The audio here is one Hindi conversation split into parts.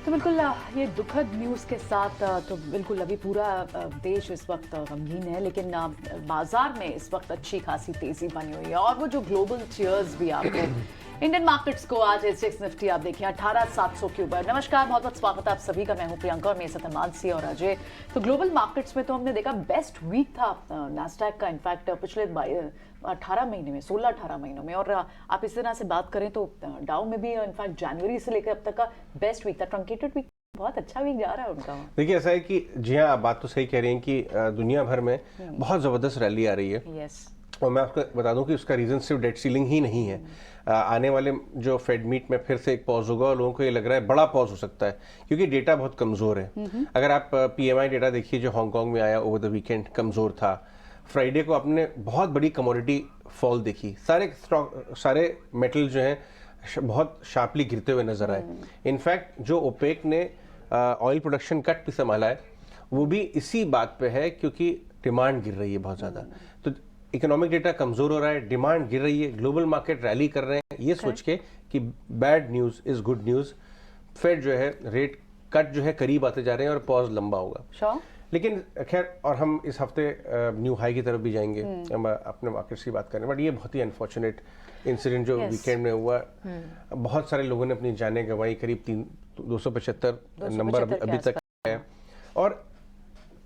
तो बिल्कुल ये दुखद न्यूज़ के साथ तो बिल्कुल अभी पूरा देश इस वक्त गमगीन है, लेकिन बाजार में इस वक्त अच्छी खासी तेजी बनी हुई है। और वो जो ग्लोबल चीयर्स भी आपको इंडियन मार्केट्स को आज एसजेएक्स निफ्टी आप देखिए 18,700 के ऊपर। नमस्कार, बहुत बहुत स्वागत है आप सभी का। मैं हूं प्रियंका और मेरे साथ मानसी और अजय। तो ग्लोबल मार्केट्स में तो हमने देखा बेस्ट वीक था नैस्डैक का, इनफैक्ट पिछले 18 महीने में, 16-18 महीनों में। और आप इस तरह से बात करें तो डाउ में भी इनफैक्ट जनवरी से लेकर अब तक का बेस्ट वीक था, ट्रंकेटेड वीक, बहुत अच्छा वीक जा रहा है उनका। देखिए ऐसा है कि जी हाँ, आप बात तो सही कह रही हैं कि दुनिया भर में बहुत जबरदस्त रैली आ रही है। यस। और मैं आपको बता दूं कि उसका रीजन सिर्फ डेट सीलिंग ही नहीं है। आने वाले जो फेड मीट में फिर से एक पॉज होगा और लोगों को ये लग रहा है बड़ा पॉज हो सकता है, क्योंकि डेटा बहुत कमजोर है। अगर आप पीएमआई डेटा देखिए जो हांगकांग में आया ओवर द वीकेंड, कमजोर था। फ्राइडे को आपने बहुत बड़ी कमोडिटी फॉल देखी, सारे मेटल जो हैं बहुत शार्पली गिरते हुए नजर आए। इनफैक्ट जो ओपेक ने ऑयल प्रोडक्शन कट भी संभाला है वो भी इसी बात पे है, क्योंकि डिमांड गिर रही है बहुत ज्यादा। तो इकोनॉमिक डेटा कमजोर हो रहा है, डिमांड गिर रही है, ग्लोबल मार्केट रैली कर रहे हैं, ये सोच के कि bad news is good news. Fed जो है रेट कट जो है करीब आते जा रहे हैं और पॉज लंबा होगा। लेकिन खैर, और हम इस हफ्ते न्यू हाई की तरफ भी जाएंगे, हम अपने मार्केट्स की बात करें। बट ये बहुत ही अनफॉर्चुनेट इंसिडेंट जो वीकेंड में हुआ, बहुत सारे लोगों ने अपनी जानें गंवाई, करीब 275 नंबर अभी तक है। और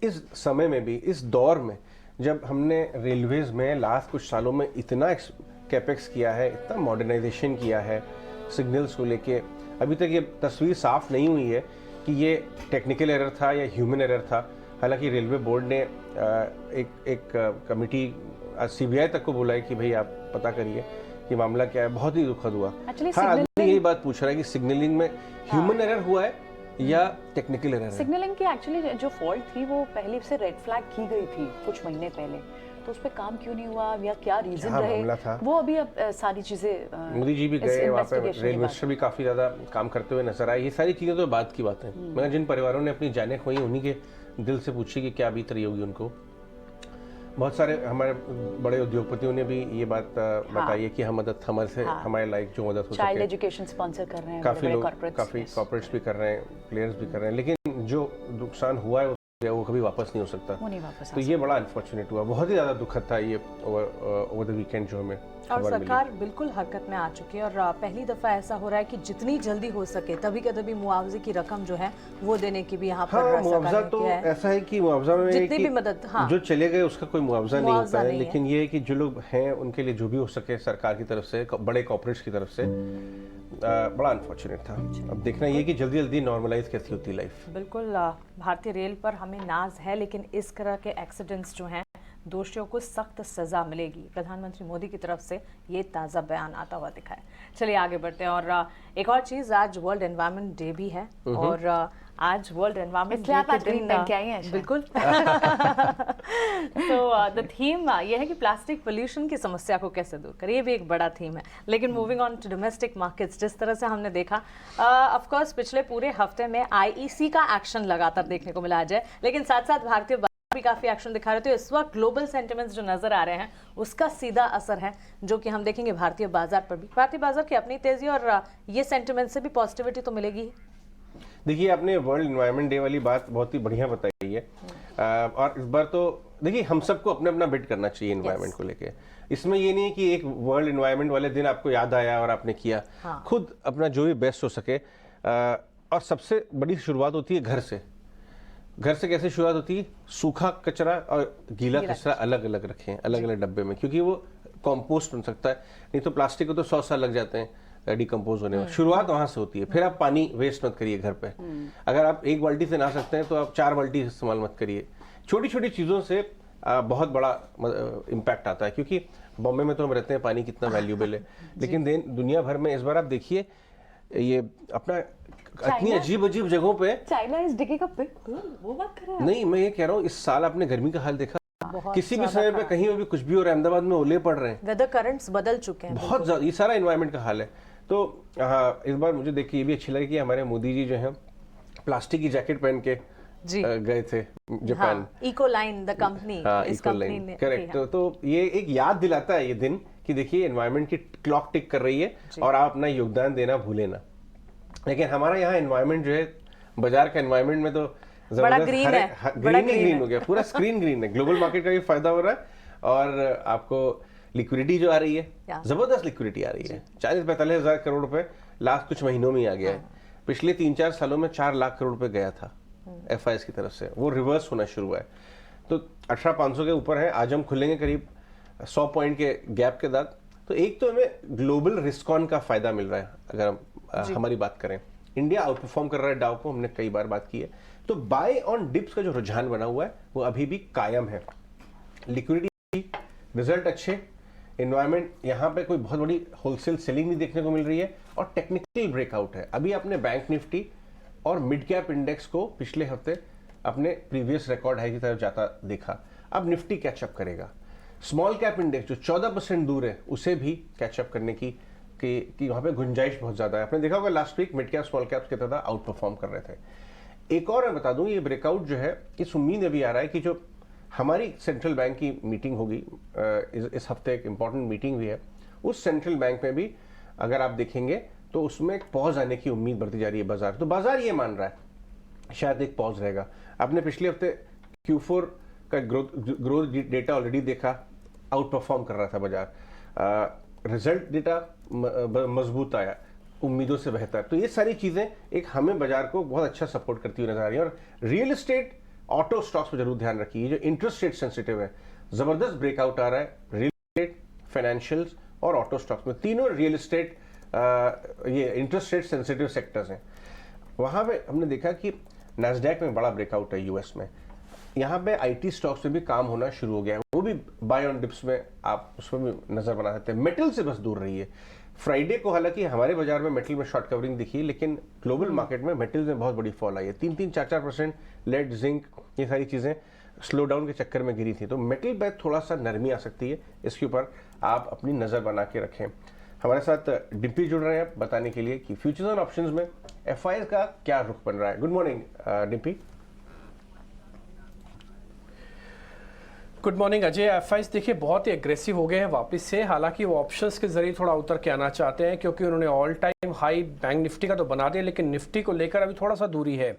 इस समय में भी, इस दौर में जब हमने रेलवेज में लास्ट कुछ सालों में इतना कैपेक्स किया है, इतना मॉडर्नाइजेशन किया है सिग्नल्स को लेके, अभी तक ये तस्वीर साफ नहीं हुई है कि ये टेक्निकल एरर था या ह्यूमन एरर था। हालांकि रेलवे बोर्ड ने एक कमिटी सीबीआई तक को बोला है कि भाई आप पता करिए कि मामला क्या है। बहुत ही दुखद हुआ। हर आदमी यही बात पूछ रहा है कि सिग्नलिंग में ह्यूमन एरर हुआ है या टेक्निकल एरर है। सिग्नलिंग की एक्चुअली जो फॉल्ट थी वो पहले से रेड फ्लैग की गई थी कुछ महीने पहले, तो उस पे काम क्यों नहीं हुआ या क्या रीजन रहे, वो अभी अब सारी चीजें मोदी जी भी गए वहाँ पे, रेल मिनिस्टर भी काफी ज्यादा काम करते हुए नजर आए। ये सारी चीजें तो बात की बात है। मैंने जिन परिवारों ने अपनी जानें खोई उन्हीं के दिल से पूछी कि क्या बीत रही होगी उनको। बहुत सारे हमारे बड़े उद्योगपतियों ने भी ये बात बताई है कि हम मदद हमारे लाइक जो मदद हो सके। चाइल्ड एजुकेशन स्पॉन्सर कर रहे हैं काफी लोग, काफी कॉर्पोरेट्स भी कर रहे हैं, प्लेयर्स भी कर रहे हैं, लेकिन जो नुकसान हुआ है वो कभी वापस नहीं हो सकता। वो नहीं वापस तो ये बड़ा अनफॉर्चुनेट हुआ, बहुत ही ज्यादा दुखद था ये ओवर द वीकेंड जो हमें। और सरकार बिल्कुल हरकत में आ चुकी है और पहली दफा ऐसा हो रहा है कि जितनी जल्दी हो सके तभी के तभी मुआवजे की रकम जो है वो देने की भी यहाँ पर मुआवजा तो ऐसा है कि मुआवजा में जितनी भी मदद, जो चले गए उसका कोई मुआवजा नहीं होता है, लेकिन ये है कि जो लोग हैं उनके लिए जो भी हो सके सरकार की तरफ से, बड़े कॉर्पोरेट्स की तरफ से, बड़ा अनफॉर्चुनेट था। अब देखना ये कि जल्दी जल्दी नॉर्मलाइज कैसी होती है लाइफ। बिल्कुल, भारतीय रेल पर हमें नाज है, लेकिन इस तरह के एक्सीडेंट्स जो हैं दोषियों को सख्त सजा मिलेगी। प्रधानमंत्री मोदी की तरफ से ये ताज़ा बयान आता हुआ दिखा है। चलिए आगे बढ़ते हैं। और एक और चीज़, आज वर्ल्ड एनवायरनमेंट डे भी है और आज वर्ल्ड एनवायरनमेंट डे के दिन बिल्कुल तो द थीम ये है कि प्लास्टिक पोल्यूशन की समस्या को कैसे दूर करें, ये भी एक बड़ा थीम है। लेकिन moving on to domestic markets, जिस तरह से हमने देखा ऑफ कोर्स पिछले पूरे हफ्ते में आईईसी का एक्शन लगातार देखने को मिला है, लेकिन साथ साथ भारतीय भी काफी एक्शन दिखा रहे थे। इस वक्त ग्लोबल सेंटिमेंट्स जो नजर आ रहे हैं उसका सीधा असर है जो कि हम देखेंगे भारतीय बाजार पर भी। भारतीय बाजार की अपनी तेजी और ये सेंटिमेंट से भी पॉजिटिविटी तो मिलेगी। देखिए, आपने वर्ल्ड एनवायरनमेंट डे वाली बात बहुत ही बढ़िया बताई है। और इस बार तो देखिए हम सबको अपना अपना बिट करना चाहिए एनवायरनमेंट को लेके। इसमें ये नहीं है कि एक वर्ल्ड एनवायरनमेंट वाले दिन आपको याद आया और आपने किया। खुद अपना जो भी बेस्ट हो सके। और सबसे बड़ी शुरुआत होती है घर से। घर से कैसे शुरुआत होती है? सूखा कचरा और गीला कचरा अलग अलग रखें, अलग अलग डब्बे में, क्योंकि वो कंपोस्ट बन सकता है। नहीं तो प्लास्टिक को तो 100 साल लग जाते हैं डिकम्पोज होने में। शुरुआत वहां से होती है। फिर आप पानी वेस्ट मत करिए घर पे। अगर आप एक बाल्टी से नहा सकते हैं तो आप 4 बाल्टी इस्तेमाल मत करिए। छोटी छोटी चीजों से बहुत बड़ा इम्पैक्ट आता है, क्योंकि बॉम्बे में तो हम रहते हैं, पानी कितना वैल्यूबल है, लेकिन दुनिया भर में इस बार आप देखिए ये अपना इतनी अजीब अजीब जगहों पे चाइना इस डिगे का वो बात कर रहा है। नहीं, मैं ये कह रहा हूँ इस साल आपने गर्मी का हाल देखा? किसी भी समय पे कहीं भी कुछ भी हो रहा है। अहमदाबाद में ओले पड़ रहे हैं, वेदर करंट्स बदल चुके हैं बहुत ज्यादा। ये सारा एनवायरनमेंट का हाल है। तो हाँ, इस बार मुझे देख के ये भी अच्छी लगी कि हमारे मोदी जी जो है प्लास्टिक की जैकेट पहन के गए थे Japan. Eco line the company, इस कंपनी ने करेक्ट। तो ये एक याद दिलाता है ये दिन कि देखिए एनवायरनमेंट की क्लॉक टिक कर रही है और आप अपना योगदान देना भूले ना। लेकिन हमारा यहाँ एनवायरनमेंट जो है बाजार का एनवायरनमेंट में तो बड़ा ग्रीन है, बड़ा ग्रीन हो गया, पूरा स्क्रीन ग्रीन है। ग्लोबल मार्केट का भी फायदा हो रहा है और आपको लिक्विडिटी जो आ रही है, जबरदस्त लिक्विडिटी आ रही है। 40-45 हज़ार करोड़ रुपए लास्ट कुछ महीनों में आ गया है। पिछले 3-4 सालों में 4 लाख करोड़ रुपए गया था एफआईएस की तरफ से, वो रिवर्स होना शुरू हुआ है। तो 18,500 के ऊपर है। आज हम खुलेंगे करीब 100 पॉइंट के गैप के साथ। तो एक तो हमें ग्लोबल रिस्क ऑन का फायदा मिल रहा है। अगर हम हमारी बात करें, इंडिया आउट परफॉर्म कर रहा है डाउ को, हमने कई बार बात की है। तो बाय ऑन डिप्स का जो रुझान बना हुआ है वो अभी भी कायम है। लिक्विडिटी, रिजल्ट अच्छे, एनवायरमेंट, यहाँ पे कोई बहुत बड़ी होलसेल सेलिंग नहीं देखने को मिल रही है और टेक्निकल ब्रेकआउट है। अभी आपने बैंक निफ्टी और मिड कैप इंडेक्स को पिछले हफ्ते अपने प्रीवियस रिकॉर्ड हाई की तरफ जाता देखा। अब निफ्टी कैचअप करेगा। स्मॉल कैप इंडेक्स जो 14% दूर है उसे भी कैचअप करने की वहां पे गुंजाइश बहुत ज्यादा है। आपने देखा होगा last week mid cap small caps की तरह आउट परफॉर्म कर रहे थे। एक और मैं बता दूं, ये ब्रेकआउट जो है, इस उम्मीद अभी आ रहा है कि जो हमारी सेंट्रल बैंक की मीटिंग होगी, इस हफ्ते एक इंपॉर्टेंट मीटिंग भी है, उस सेंट्रल बैंक में भी अगर आप देखेंगे तो उसमें एक पॉज आने की उम्मीद बढ़ती जा रही है बाजार। तो बाजार ये मान रहा है शायद एक पॉज रहेगा। आपने पिछले हफ्ते Q4 का ग्रोथ डेटा ऑलरेडी देखा, आउट परफॉर्म कर रहा था बाजार। रिजल्ट डेटा मजबूत आया, उम्मीदों से बेहतर। तो ये सारी चीजें एक हमें बाजार को बहुत अच्छा सपोर्ट करती हुई नजर आ रही है। और रियल एस्टेट, ऑटो स्टॉक्स पर जरूर ध्यान रखिए। जो इंटरेस्ट रेट सेंसिटिव है, जबरदस्त ब्रेकआउट आ रहा है रियल एस्टेट, फाइनेंशियल्स और ऑटो स्टॉक्स में। तीनों रियल एस्टेट ये इंटरेस्ट रेट सेंसिटिव सेक्टर्स हैं। वहां पे हमने देखा कि नैस्डैक में बड़ा ब्रेकआउट है यूएस में। यहाँ पे आईटी स्टॉक्स में भी काम होना शुरू हो गया है, वो भी बाय ऑन डिप्स में आप उसमें भी नजर बना सकते हैं। मेटल से बस दूर रहिए। फ्राइडे को हालांकि हमारे बाजार में मेटल में शॉर्ट कवरिंग दिखी, लेकिन ग्लोबल मार्केट में मेटल में बहुत बड़ी फॉल आई है। 3-4% लेड, जिंक, ये सारी चीजें स्लो डाउन के चक्कर में गिरी थी। तो मेटल पे थोड़ा सा नरमी आ सकती है, इसके ऊपर आप अपनी नजर बना के रखें। हमारे साथ डिम्पी जुड़ रहे हैं बताने के लिए कि फ्यूचर्स और ऑप्शंस में एफआईएस का क्या रुख बन रहा है। Good morning Dimpy. Good morning Ajay. FIS देखिए बहुत ही एग्रेसिव हो गए हैं वापस से। हालांकि वो ऑप्शंस के जरिए थोड़ा उतर के आना चाहते हैं, क्योंकि उन्होंने all time high bank Nifty का तो बना दिया, लेकिन निफ्टी को लेकर अभी थोड़ा सा दूरी है।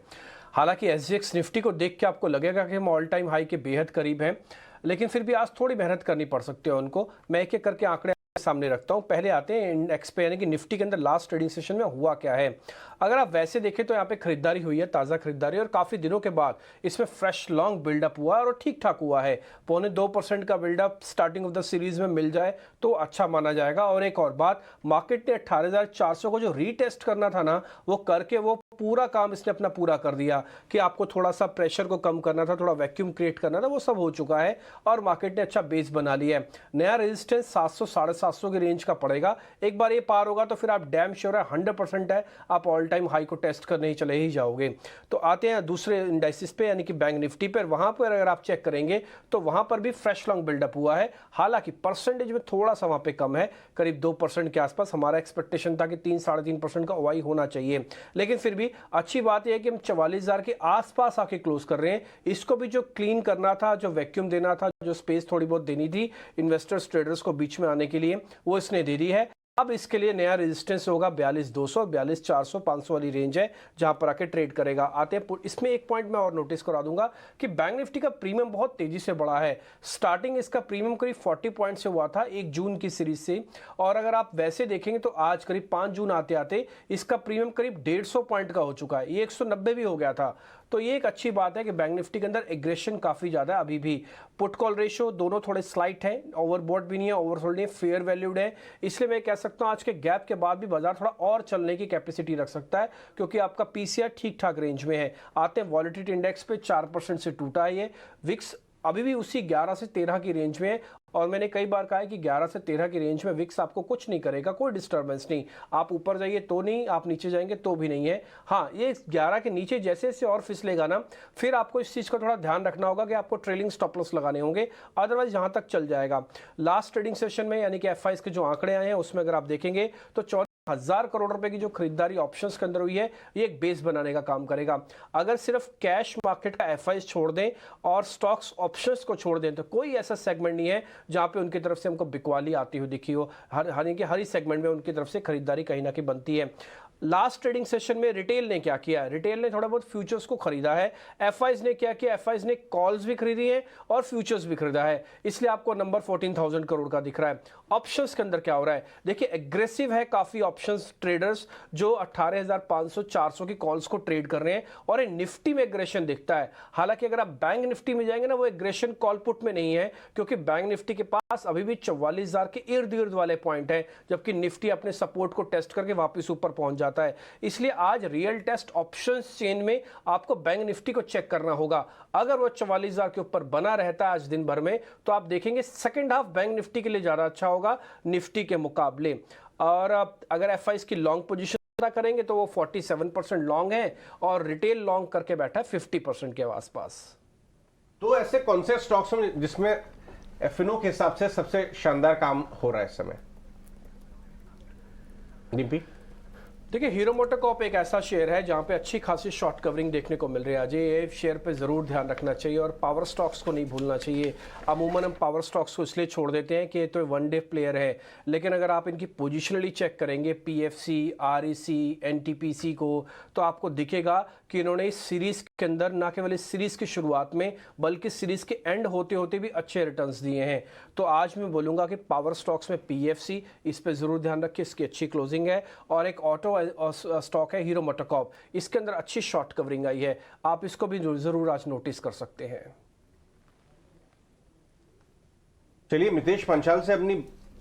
हालांकि एसजीएक्स निफ्टी को देख के आपको लगेगा कि हम ऑल टाइम हाई के बेहद करीब हैं, लेकिन फिर भी आज थोड़ी मेहनत करनी पड़ सकती है उनको। मैं एक एक करके आंकड़े सामने रखता हूं। पहले आते हैं इंडेक्स पे, यानी कि निफ्टी के अंदर लास्ट ट्रेडिंग सेशन में हुआ क्या है। अगर आप वैसे देखें तो यहाँ पे खरीदारी हुई है, ताज़ा खरीदारी, और काफ़ी दिनों के बाद इसमें फ्रेश लॉन्ग बिल्डअप हुआ और ठीक ठाक हुआ है। 0.25% का buildup starting of the series में मिल जाए तो अच्छा माना जाएगा। और एक और बात, मार्केट ने 18,400 को जो रीटेस्ट करना था ना, वो करके वो पूरा काम इसने अपना पूरा कर दिया। कि आपको थोड़ा सा प्रेशर को कम करना था, थोड़ा वैक्यूम क्रिएट करना था, वो सब हो चुका है और मार्केट ने अच्छा बेस बना लिया है। नया रेजिस्टेंस 700-750 की रेंज का पड़ेगा। एक बार ये पार होगा तो फिर आप डैम श्योर है, 100% है, आप ऑल टाइम हाई को टेस्ट करने ही चले ही जाओगे। तो आते हैं दूसरे इंडाइसिस पे, यानी कि बैंक निफ्टी पर। वहां पर अगर आप चेक करेंगे तो वहां पर भी फ्रेश लॉन्ग बिल्डअप हुआ है। हालांकि परसेंटेज में थोड़ा सा वहां पे कम है, करीब 2% के आसपास। हमारा एक्सपेक्टेशन था कि 3-3.5% का ओवाई होना चाहिए, लेकिन फिर भी अच्छी बात यह है कि हम 44,000 के आसपास आके क्लोज कर रहे हैं। इसको भी जो क्लीन करना था, जो वैक्यूम देना था, जो स्पेस थोड़ी बहुत देनी थी इन्वेस्टर्स ट्रेडर्स को बीच में आने के लिए, वो इसने दे दी है। अब इसके लिए नया रेजिस्टेंस होगा 42,200, 42,400, 500 वाली रेंज है जहां पर आके ट्रेड करेगा। आते हैं इसमें एक पॉइंट मैं और नोटिस करा दूंगा कि बैंक निफ्टी का प्रीमियम बहुत तेजी से बढ़ा है। स्टार्टिंग इसका प्रीमियम करीब 40 पॉइंट से हुआ था 1 जून की सीरीज से, और अगर आप वैसे देखेंगे तो आज करीब 5 जून आते आते इसका प्रीमियम करीब 150 पॉइंट का हो चुका है। ये 190 भी हो गया था। तो ये एक अच्छी बात है कि बैंक निफ्टी के अंदर एग्रेशन काफी ज्यादा है। अभी भी पुट कॉल रेशियो दोनों थोड़े स्लाइट है, ओवरबॉट भी नहीं है, ओवरसोल्ड नहीं है, फेयर वैल्यूड है। इसलिए मैं कह सकता हूं आज के गैप के बाद भी बाजार थोड़ा और चलने की कैपेसिटी रख सकता है, क्योंकि आपका पीसीआर ठीक ठाक रेंज में है। आते हैं वॉलेटिलिटी इंडेक्स पे, 4% से टूटा है ये। विक्स अभी भी उसी 11 से 13 की रेंज में है, और मैंने कई बार कहा है कि 11 से 13 की रेंज में विक्स आपको कुछ नहीं करेगा, कोई डिस्टर्बेंस नहीं। आप ऊपर जाइए तो नहीं, आप नीचे जाएंगे तो भी नहीं है। हाँ, ये 11 के नीचे जैसे जैसे और फिसलेगा ना, फिर आपको इस चीज़ का थोड़ा ध्यान रखना होगा कि आपको ट्रेलिंग स्टॉप लॉस लगाने होंगे, अदरवाइज यहाँ तक चल जाएगा। लास्ट ट्रेडिंग सेशन में, यानी कि एफआईएस के जो आंकड़े आए हैं उसमें अगर आप देखेंगे तो 14,000 करोड़ रुपए की जो खरीदारी ऑप्शंस के अंदर हुई है, ये एक बेस बनाने का काम करेगा। अगर सिर्फ कैश मार्केट का एफआईएस छोड़ दें और स्टॉक्स ऑप्शंस को छोड़ दें तो कोई ऐसा सेगमेंट नहीं है जहां पे उनकी तरफ से हमको बिकवाली आती हुई दिखी हो। हर ही सेगमेंट में उनकी तरफ से खरीदारी कहीं ना कहीं बनती है। लास्ट ट्रेडिंग सेशन में रिटेल ने क्या किया? रिटेल ने थोड़ा बहुत फ्यूचर्स को खरीदा है। एफआईज ने क्या किया? एफआईज ने कॉल्स भी खरीदी है और फ्यूचर्स भी खरीदा है, इसलिए आपको नंबर 14,000 करोड़ का दिख रहा है। ऑप्शंस के अंदर क्या हो रहा है? देखिए एग्रेसिव है काफी ऑप्शंस ट्रेडर्स जो 18,500 400 की कॉल्स को ट्रेड कर रहे हैं और ये निफ्टी में एग्रेशन दिखता है। हालांकि अगर आप बैंक निफ्टी में जाएंगे ना, वो एग्रेशन कॉल पुट में नहीं है, क्योंकि बैंक निफ्टी के पास अभी भी 44,000 के इर्द गिर्द वाले पॉइंट है, जबकि निफ्टी अपने सपोर्ट को टेस्ट करके वापस ऊपर पहुंच जाता है। इसलिए आज रियल टेस्ट ऑप्शंस चेन में आपको बैंक निफ्टी को चेक करना होगा। अगर वो 44,000 के ऊपर बना रहता है आज दिन भर में, तो आप देखेंगे सेकंड हाफ बैंक निफ्टी के लिए ज्यादा अच्छा होगा निफ्टी के मुकाबले। और अगर एफआईज की लॉन्ग पोजीशन करेंगे तो वो 47% लॉन्ग है और रिटेल लॉन्ग करके बैठा है 50% के आसपास। तो ऐसे कौन से स्टॉक्स हैं जिसमें एफएनओ के हिसाब से सबसे शानदार काम हो रहा है इस समय? डिम्पी, देखिए हीरो मोटोकॉर्प एक ऐसा शेयर है जहां पे अच्छी खासी शॉर्ट कवरिंग देखने को मिल रही है। आज ये शेयर पे ज़रूर ध्यान रखना चाहिए और पावर स्टॉक्स को नहीं भूलना चाहिए। अमूमन हम पावर स्टॉक्स को इसलिए छोड़ देते हैं कि ये तो वन डे प्लेयर है, लेकिन अगर आप इनकी पोजिशनली चेक करेंगे पीएफसी, आरईसी, एनटीपीसी को, तो आपको दिखेगा कि इन्होंने इस सीरीज़ के अंदर ना केवल इस सीरीज़ की शुरुआत में बल्कि सीरीज़ के एंड होते होते भी अच्छे रिटर्न्स दिए हैं। तो आज मैं बोलूँगा कि पावर स्टॉक्स में पीएफसी, इस पर ज़रूर ध्यान रखिए, इसकी अच्छी क्लोजिंग है। और एक ऑटो स्टॉक है हीरो मोटोकॉर्प, इसके अंदर अच्छी शॉर्ट कवरिंग आई है, आप इसको भी जरूर आज नोटिस कर सकते हैं। चलिए मितेश पंचाल से अपनी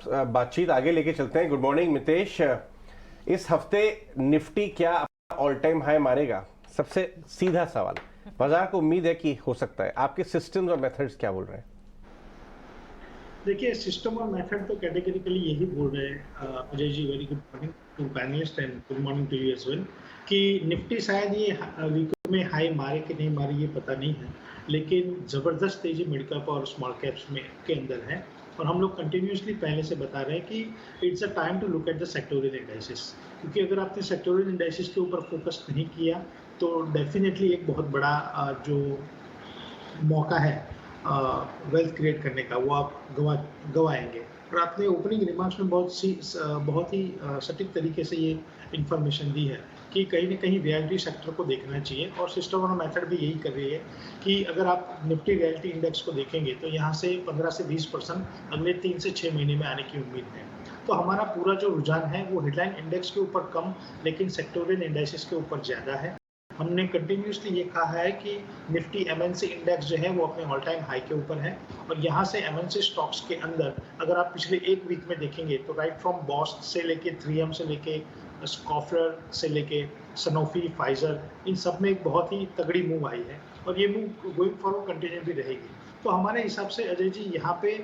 बातचीत आगे लेके चलते हैं। गुड मॉर्निंग मितेश, इस हफ्ते निफ्टी क्या ऑल टाइम हाई मारेगा? सबसे सीधा सवाल, बाजार को उम्मीद है कि हो सकता है, आपके सिस्टम्स और मेथड्स क्या बोल रहे हैं? देखिए सिस्टम और मेथड तो कैटेगरिकली यही बोल रहे हैं Ajay ji. Very good morning to panelist and good morning to you as well, कि निफ्टी शायद ये वीक में हाई मारे कि नहीं मारे ये पता नहीं है, लेकिन ज़बरदस्त तेजी मिड कैप और स्मॉल कैप्स में के अंदर है। और हम लोग कंटिन्यूसली पहले से बता रहे हैं कि it's a time to look at the sectoral indices, क्योंकि अगर आपने सेक्टोरियल इंडाइसिस के ऊपर फोकस नहीं किया तो डेफिनेटली एक बहुत बड़ा जो मौका है वेल्थ क्रिएट करने का वो आप गवाएंगे। और आपने ओपनिंग रिमार्क्स में बहुत ही सटीक तरीके से ये इंफॉर्मेशन दी है कि कहीं ना कहीं रियलिटी सेक्टर को देखना चाहिए, और सिस्टम और मेथड भी यही कर रही है कि अगर आप निफ्टी रियलिटी इंडेक्स को देखेंगे तो यहाँ से 15 से 20% अगले 3 से 6 महीने में आने की उम्मीद है। तो हमारा पूरा जो रुझान है वो हेडलाइन इंडेक्स के ऊपर कम लेकिन सेक्टोरियल इंडेक्सेस के ऊपर ज़्यादा है। हमने कंटिन्यूसली ये कहा है कि निफ्टी एमएनसी इंडेक्स जो है वो अपने ऑल टाइम हाई के ऊपर है, और यहाँ से एमएनसी स्टॉक्स के अंदर अगर आप पिछले एक वीक में देखेंगे तो राइट फ्रॉम बॉश से लेके 3M से लेके स्कॉफलर से लेके सनोफी, फाइजर, इन सब में एक बहुत ही तगड़ी मूव आई है और ये मूव गोइंग फॉरवर्ड कंटिन्यू भी रहेगी। तो हमारे हिसाब से अजय जी यहाँ पे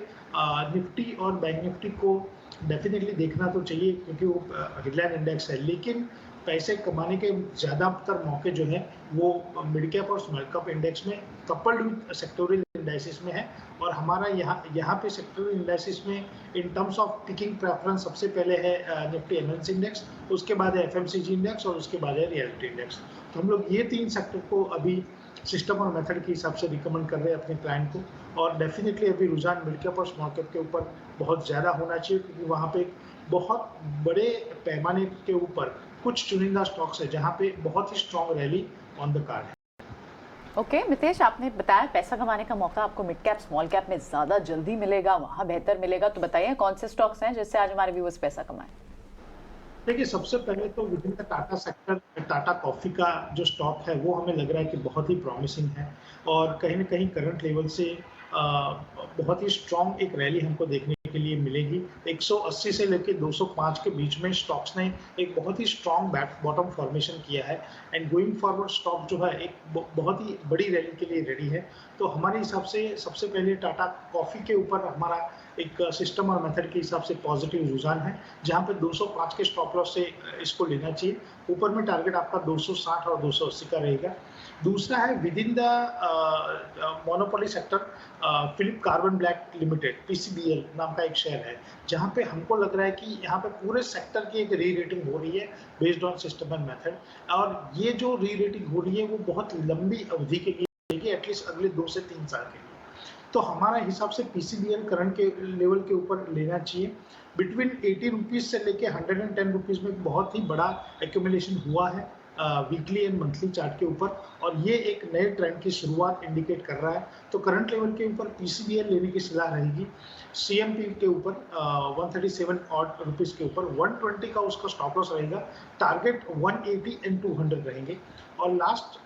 निफ्टी और बैंक निफ्टी को डेफिनेटली देखना तो चाहिए, क्योंकि वो हेडलाइन इंडेक्स है, लेकिन पैसे कमाने के ज़्यादातर मौके जो है वो मिड कैप और स्मॉल कैप इंडेक्स में कपल्ड विद सेक्टोरियल इंडाइसिस में है। और हमारा यहाँ पे सेक्टोरियल इंडाइसिस में in terms of picking preference सबसे पहले है निफ्टी एमएनसी इंडेक्स, उसके बाद है एफएमसीजी इंडेक्स और उसके बाद है रियलिटी इंडेक्स। तो हम लोग ये 3 सेक्टर को अभी सिस्टम और मेथड के हिसाब से रिकमेंड कर रहे हैं अपने क्लाइंट को, और डेफिनेटली अभी रुझान मिड कैप और स्मॉल कैप के ऊपर बहुत ज़्यादा होना चाहिए, क्योंकि वहाँ पे बहुत बड़े पैमाने के ऊपर कुछ चुनिंदा स्टॉक्स है जहाँ पे बहुत ही strong rally on the card है। ओके मितेश, आपने बताया पैसा कमाने का मौका आपको मिड कैप स्मॉल कैप में ज़्यादा जल्दी मिलेगा, वहाँ बेहतर मिलेगा, तो बताइए कौन से स्टॉक्स हैं जिससे आज हमारे व्यूअर्स पैसा कमाएं? देखिए सबसे पहले तो within the Tata sector Tata coffee का जो स्टॉक है वो हमें लग रहा है कि बहुत ही प्रॉमिसिंग है, और कहीं ना कहीं करंट लेवल से बहुत ही स्ट्रॉन्ग एक रैली हमको देखने के लिए मिलेगी। 180 से लेकर 205 के बीच में स्टॉक्स ने एक बहुत ही स्ट्रॉन्ग बॉटम फॉर्मेशन किया है, एंड गोइंग फॉरवर्ड स्टॉक जो है एक बहुत ही बड़ी रैली के लिए रेडी है। तो हमारे हिसाब से सबसे पहले टाटा कॉफ़ी के ऊपर हमारा एक सिस्टम और मेथड के हिसाब से पॉजिटिव रुझान है, जहां पे 205 के स्टॉप लॉस से इसको लेना चाहिए। ऊपर में टारगेट आपका 260 और 280 का रहेगा। दूसरा है within the monopoly sector Phillips Carbon Black Limited PCBL नाम का एक शेयर है, जहां पे हमको लग रहा है कि यहाँ पे पूरे सेक्टर की एक री रेटिंग हो रही है based on system and method, और ये जो री रेटिंग हो रही है वो बहुत लंबी अवधि के लिए रहेगी, एटलीस्ट अगले 2 से 3 साल के लिए। तो हमारा हिसाब से पीसीबीएल करंट के लेवल के ऊपर लेना चाहिए। बिटवीन 80 रुपीज से लेके 110 रुपीज में बहुत ही बड़ा एक्यूमुलेशन हुआ है वीकली एंड मंथली चार्ट के ऊपर, और ये एक नए ट्रेंड की शुरुआत इंडिकेट कर रहा है। तो करंट लेवल के ऊपर पीसीबीएल लेने की सलाह रहेगी। सीएमपी के ऊपर 137 ऑड रुपीज के ऊपर 120 का उसका स्टॉप लॉस रहेगा। टारगेट 180 एंड 200 रहेंगे। और लास्ट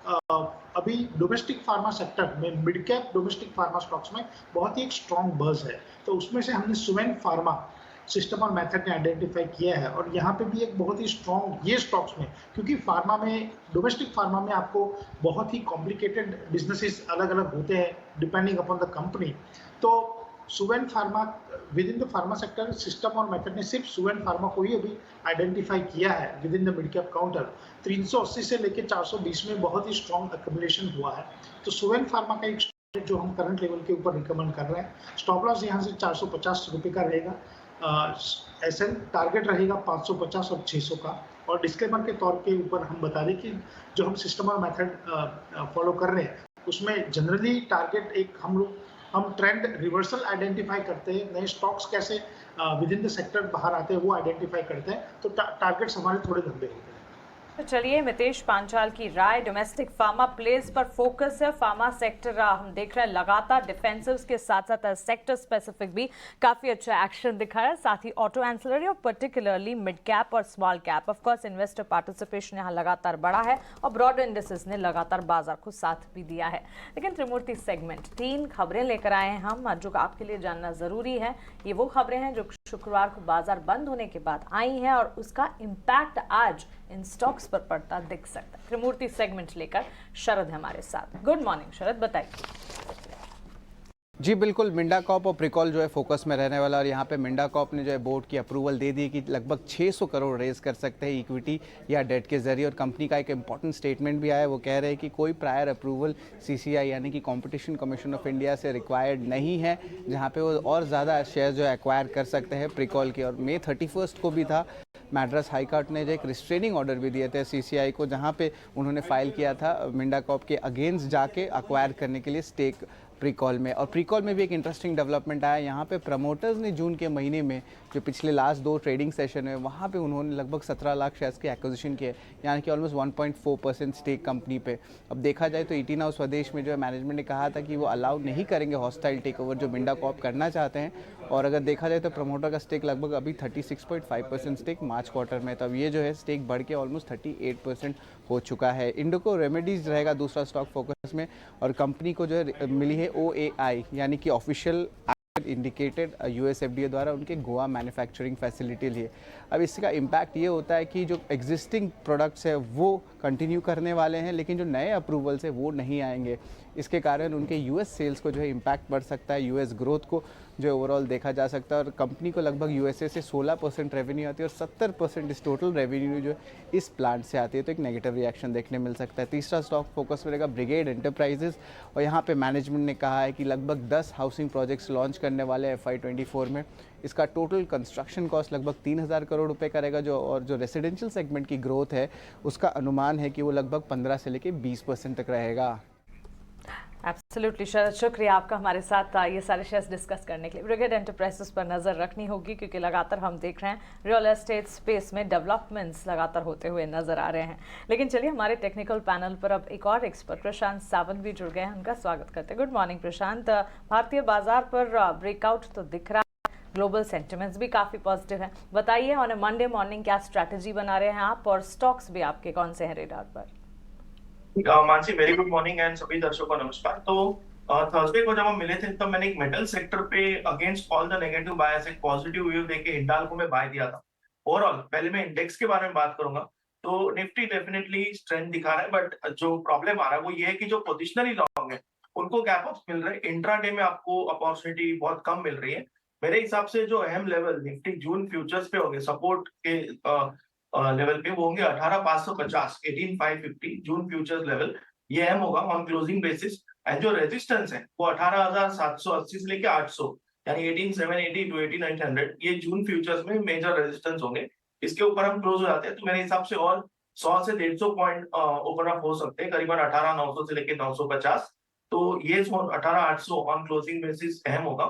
अभी डोमेस्टिक फार्मा सेक्टर में mid cap domestic pharma stocks में बहुत ही एक स्ट्रॉन्ग बज है, तो उसमें से हमने सुवेन फार्मा सिस्टम और मेथड ने आइडेंटिफाई किया है। और यहाँ पे भी एक बहुत ही स्ट्रॉन्ग ये स्टॉक्स में, क्योंकि फार्मा में डोमेस्टिक फार्मा में आपको बहुत ही कॉम्प्लिकेटेड बिजनेसेस अलग अलग होते हैं डिपेंडिंग अपॉन द कंपनी। तो Suven pharma within the pharma sector system और मेथड ने सिर्फ सुवेन फार्मा को ही अभी आइडेंटिफाई किया है within the mid cap counter. 380 से लेकर 420 में बहुत ही स्ट्रॉन्ग एक्यूमुलेशन हुआ है। तो सुवेन फार्मा का एक जो हम करंट लेवल के ऊपर रिकमेंड कर रहे हैं। स्टॉप लॉस यहाँ से 450 रुपये का रहेगा। एसएल टारगेट रहेगा 550 और 600 का। और डिस्क्लेमर के तौर के ऊपर हम बता दें कि जो हम सिस्टम और मेथड फॉलो कर रहे हैं उसमें जनरली टारगेट एक हम ट्रेंड रिवर्सल आइडेंटिफाई करते हैं, नए स्टॉक्स कैसे विद इन द सेक्टर बाहर आते हैं वो आइडेंटिफाई करते हैं। तो टारगेट्स हमारे थोड़े लंबे होते हैं। तो चलिए मितेश पांचाल की राय, डोमेस्टिक फार्मा प्लेस पर फोकस है। फार्मा सेक्टर हम देख रहे हैं लगातार डिफेंसिव्स के साथ साथ सेक्टर स्पेसिफिक भी काफी अच्छा एक्शन दिखा है, साथ ही ऑटो एंसिलरी और पर्टिकुलरली मिड कैप और small cap. Of course investor participation यहाँ लगातार बढ़ा है और ब्रॉड इंडिसेस ने लगातार बाजार को साथ भी दिया है। लेकिन त्रिमूर्ति सेगमेंट 3 खबरें लेकर आए हैं हम, जो आपके लिए जानना जरूरी है। ये वो खबरें हैं जो शुक्रवार को बाजार बंद होने के बाद आई हैं और उसका इम्पैक्ट आज इन स्टॉक्स पर पड़ता दिख सकता है। त्रिमूर्ति सेगमेंट लेकर शरद है हमारे साथ। गुड मॉर्निंग शरद, बताइए। जी बिल्कुल, मिंडा कॉप और प्रिकॉल जो है फोकस में रहने वाला। और यहाँ पे मिंडा कॉप ने जो है बोर्ड की अप्रूवल दे दी कि लगभग 600 करोड़ रेज कर सकते हैं इक्विटी या डेट के जरिए। और कंपनी का एक इंपॉर्टेंट स्टेटमेंट भी आया, वो कह रहे हैं कि कोई प्रायर अप्रूवल सीसीआई यानी कि कॉम्पिटिशन कमीशन ऑफ इंडिया से रिक्वायर्ड नहीं है, जहाँ पे वो और ज़्यादा शेयर जो है एक्वायर कर सकते हैं प्रिकॉल के। और मई 31 को भी था, मैड्रास हाई कोर्ट ने जो एक रिस्ट्रेनिंग ऑर्डर भी दिए थे सीसीआई को, जहाँ पे उन्होंने फाइल किया था मिंडा कॉप के अगेंस्ट जाके अक्वायर करने के लिए स्टेक प्रीकॉल में। और प्रीकॉल में भी एक इंटरेस्टिंग डेवलपमेंट आया, यहाँ पे प्रमोटर्स ने जून के महीने में जो पिछले लास्ट 2 ट्रेडिंग सेशन है वहाँ पे उन्होंने लगभग 17 लाख शेयर्स के एक्विजिशन किए, यानी कि ऑलमोस्ट 1.4% स्टेक कंपनी पे। अब देखा जाए तो ईटी नाउ स्वदेश में जो है मैनेजमेंट ने कहा था कि वो अलाउ नहीं करेंगे हॉस्टाइल टेक ओवर जो मिंडा कॉप करना चाहते हैं। और अगर देखा जाए तो प्रमोटर का स्टेक लगभग अभी 36.5% स्टेक मार्च क्वार्टर में, तब ये जो है स्टेक बढ़ के ऑलमोस्ट 38% हो चुका है। इंडोको रेमेडीज रहेगा दूसरा स्टॉक फोकस में, और कंपनी को जो है मिली है OAI यानी कि ऑफिशियल इंडिकेटेड यूएसएफडीए द्वारा उनके गोवा मैन्युफैक्चरिंग फैसिलिटी लिए। अब इसका इम्पैक्ट ये होता है कि जो एग्जिस्टिंग प्रोडक्ट्स है वो कंटिन्यू करने वाले हैं, लेकिन जो नए अप्रूवल्स है वो नहीं आएंगे। इसके कारण उनके यूएस सेल्स को जो है इम्पैक्ट बढ़ सकता है, यूएस ग्रोथ को जो ओवरऑल देखा जा सकता है। और कंपनी को लगभग यूएसए से 16% रेवेन्यू आती है और 70% इस टोटल रेवेन्यू जो इस प्लांट से आती है, तो एक नेगेटिव रिएक्शन देखने मिल सकता है। तीसरा स्टॉक फोकस में रहेगा ब्रिगेड एंटरप्राइजेस, और यहाँ पे मैनेजमेंट ने कहा है कि लगभग 10 हाउसिंग प्रोजेक्ट्स लॉन्च करने वाले हैं FY24 में। इसका टोटल कंस्ट्रक्शन कॉस्ट लगभग 3000 करोड़ रुपए का रहेगा, और जो रेसिडेंशियल सेगमेंट की ग्रोथ है उसका अनुमान है कि वो लगभग 15 से लेकर 20% तक रहेगा। एब्सोल्युटली शरद, शुक्रिया आपका हमारे साथ ये सारे शेयर्स डिस्कस करने के लिए। ब्रिगेड एंटरप्राइजेस पर नज़र रखनी होगी क्योंकि लगातार हम देख रहे हैं रियल एस्टेट स्पेस में डेवलपमेंट्स लगातार होते हुए नजर आ रहे हैं। लेकिन चलिए हमारे टेक्निकल पैनल पर अब एक और एक्सपर्ट प्रशांत सावंत भी जुड़ गए हैं, उनका स्वागत करते हैं। गुड मॉर्निंग प्रशांत। भारतीय बाजार पर ब्रेकआउट तो दिख रहा है, ग्लोबल सेंटिमेंट्स भी काफ़ी पॉजिटिव हैं। बताइए ऑन ए मंडे मॉर्निंग क्या स्ट्रैटेजी बना रहे हैं आप, और स्टॉक्स भी आपके कौन से हैं रेडार पर? Mansi, very good morning and सभी दर्शकों को नमस्कार। तो थर्सडे को जब हम मिले थे तब मैंने एक मेटल सेक्टर पे अगेंस्ट ऑल द नेगेटिव बायस एक पॉजिटिव व्यू देके हिंडाल्को में बाय दिया था। ओवरऑल पहले मैं इंडेक्स के बारे में बात करूंगा, तो निफ्टी डेफिनेटली स्ट्रेंथ दिखा रहा है, बट जो प्रॉब्लम आ रहा है वो ये है कि जो पोजिशनली लॉन्ग है उनको गैप अप्स मिल रहे हैं। इंट्राडे में आपको अपॉर्चुनिटी बहुत कम मिल रही है। मेरे हिसाब से जो अहम लेवल निफ्टी जून फ्यूचर्स पे होंगे सपोर्ट के लेवल पे, वो होंगे 18,550 18,550 जून फ्यूचर्स लेवल, ये अहम होगा ऑन क्लोजिंग बेसिस। एंड जो रेजिस्टेंस है वो 18,780 से लेके 800 यानी 18,780 टू 18,900, ये जून फ्यूचर्स में मेजर रेजिस्टेंस होंगे। इसके ऊपर हम क्लोज हो जाते हैं तो मेरे हिसाब से और 100 से 150 पॉइंट ओपन अप हो सकते हैं, करीबन 18,900 से लेके 950। तो ये जोन 18,800 ऑन क्लोजिंग बेसिस अहम होगा।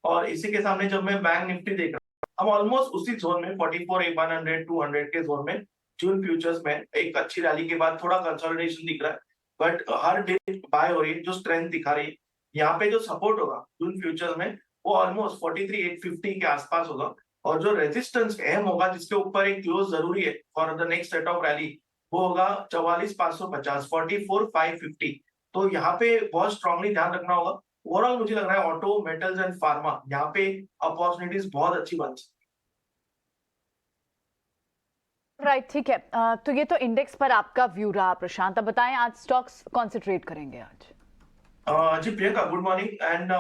और इसी के सामने जब मैं बैंक निफ्टी देख रहा हूँ, हम ऑलमोस्ट उसी जोन में 44,100 200 के जोन में जून फ्यूचर्स में एक अच्छी रैली के बाद थोड़ा कंसोलिडेशन दिख रहा है, बट हर डे बाय हो रही है, जो स्ट्रेंथ दिखा रही है। यहाँ पे जो सपोर्ट होगा जून फ्यूचर्स में वो ऑलमोस्ट 43,850 के आसपास होगा, और जो रेजिस्टेंस अहम होगा जिसके ऊपर एक क्लोज जरूरी है for the next set of rally, वो होगा 44,550 44,550। तो यहाँ पे बहुत स्ट्रांगली ध्यान रखना होगा। ओवरऑल मुझे लग रहा है ऑटो, मेटल्स एंड फार्मा यहाँ पे अपॉर्चुनिटीज बहुत अच्छी बन सकती राइट, ठीक है। तो ये तो इंडेक्स पर आपका व्यू रहा। प्रशांत, अब बताएं आज स्टॉक्स कॉन्सेंट्रेट करेंगे आज। जी प्रियंका, गुड मॉर्निंग। एंड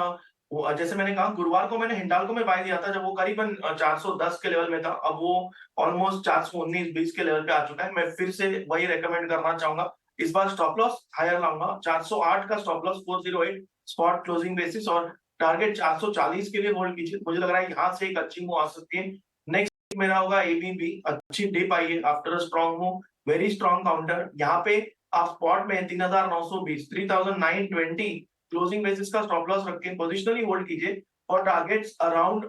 जैसे मैंने कहा, गुरुवार को मैंने हिंडाल्को में बाय दिया था जब वो करीबन 410 के लेवल में था। अब वो ऑलमोस्ट 419-20 के लेवल पे आ चुका है। मैं फिर से वही रेकमेंड करना चाहूंगा, इस बार स्टॉप लॉस हायर लाऊंगा। 408 का stop loss 408 spot closing basis, और टारगेट 440 के लिए होल्ड कीजिए। मुझे लग रहा है यहाँ से एक अच्छी मूव आ सकती है। नेक्स्ट मेरा होगा एबीबी। अच्छी डिप आई है after a strong move, very strong counter. यहाँ पे आप स्पॉट में 3,920 3,920 क्लोजिंग बेसिस का स्टॉप लॉस रख के पोजिशनली होल्ड कीजिए, और टारगेट्स अराउंड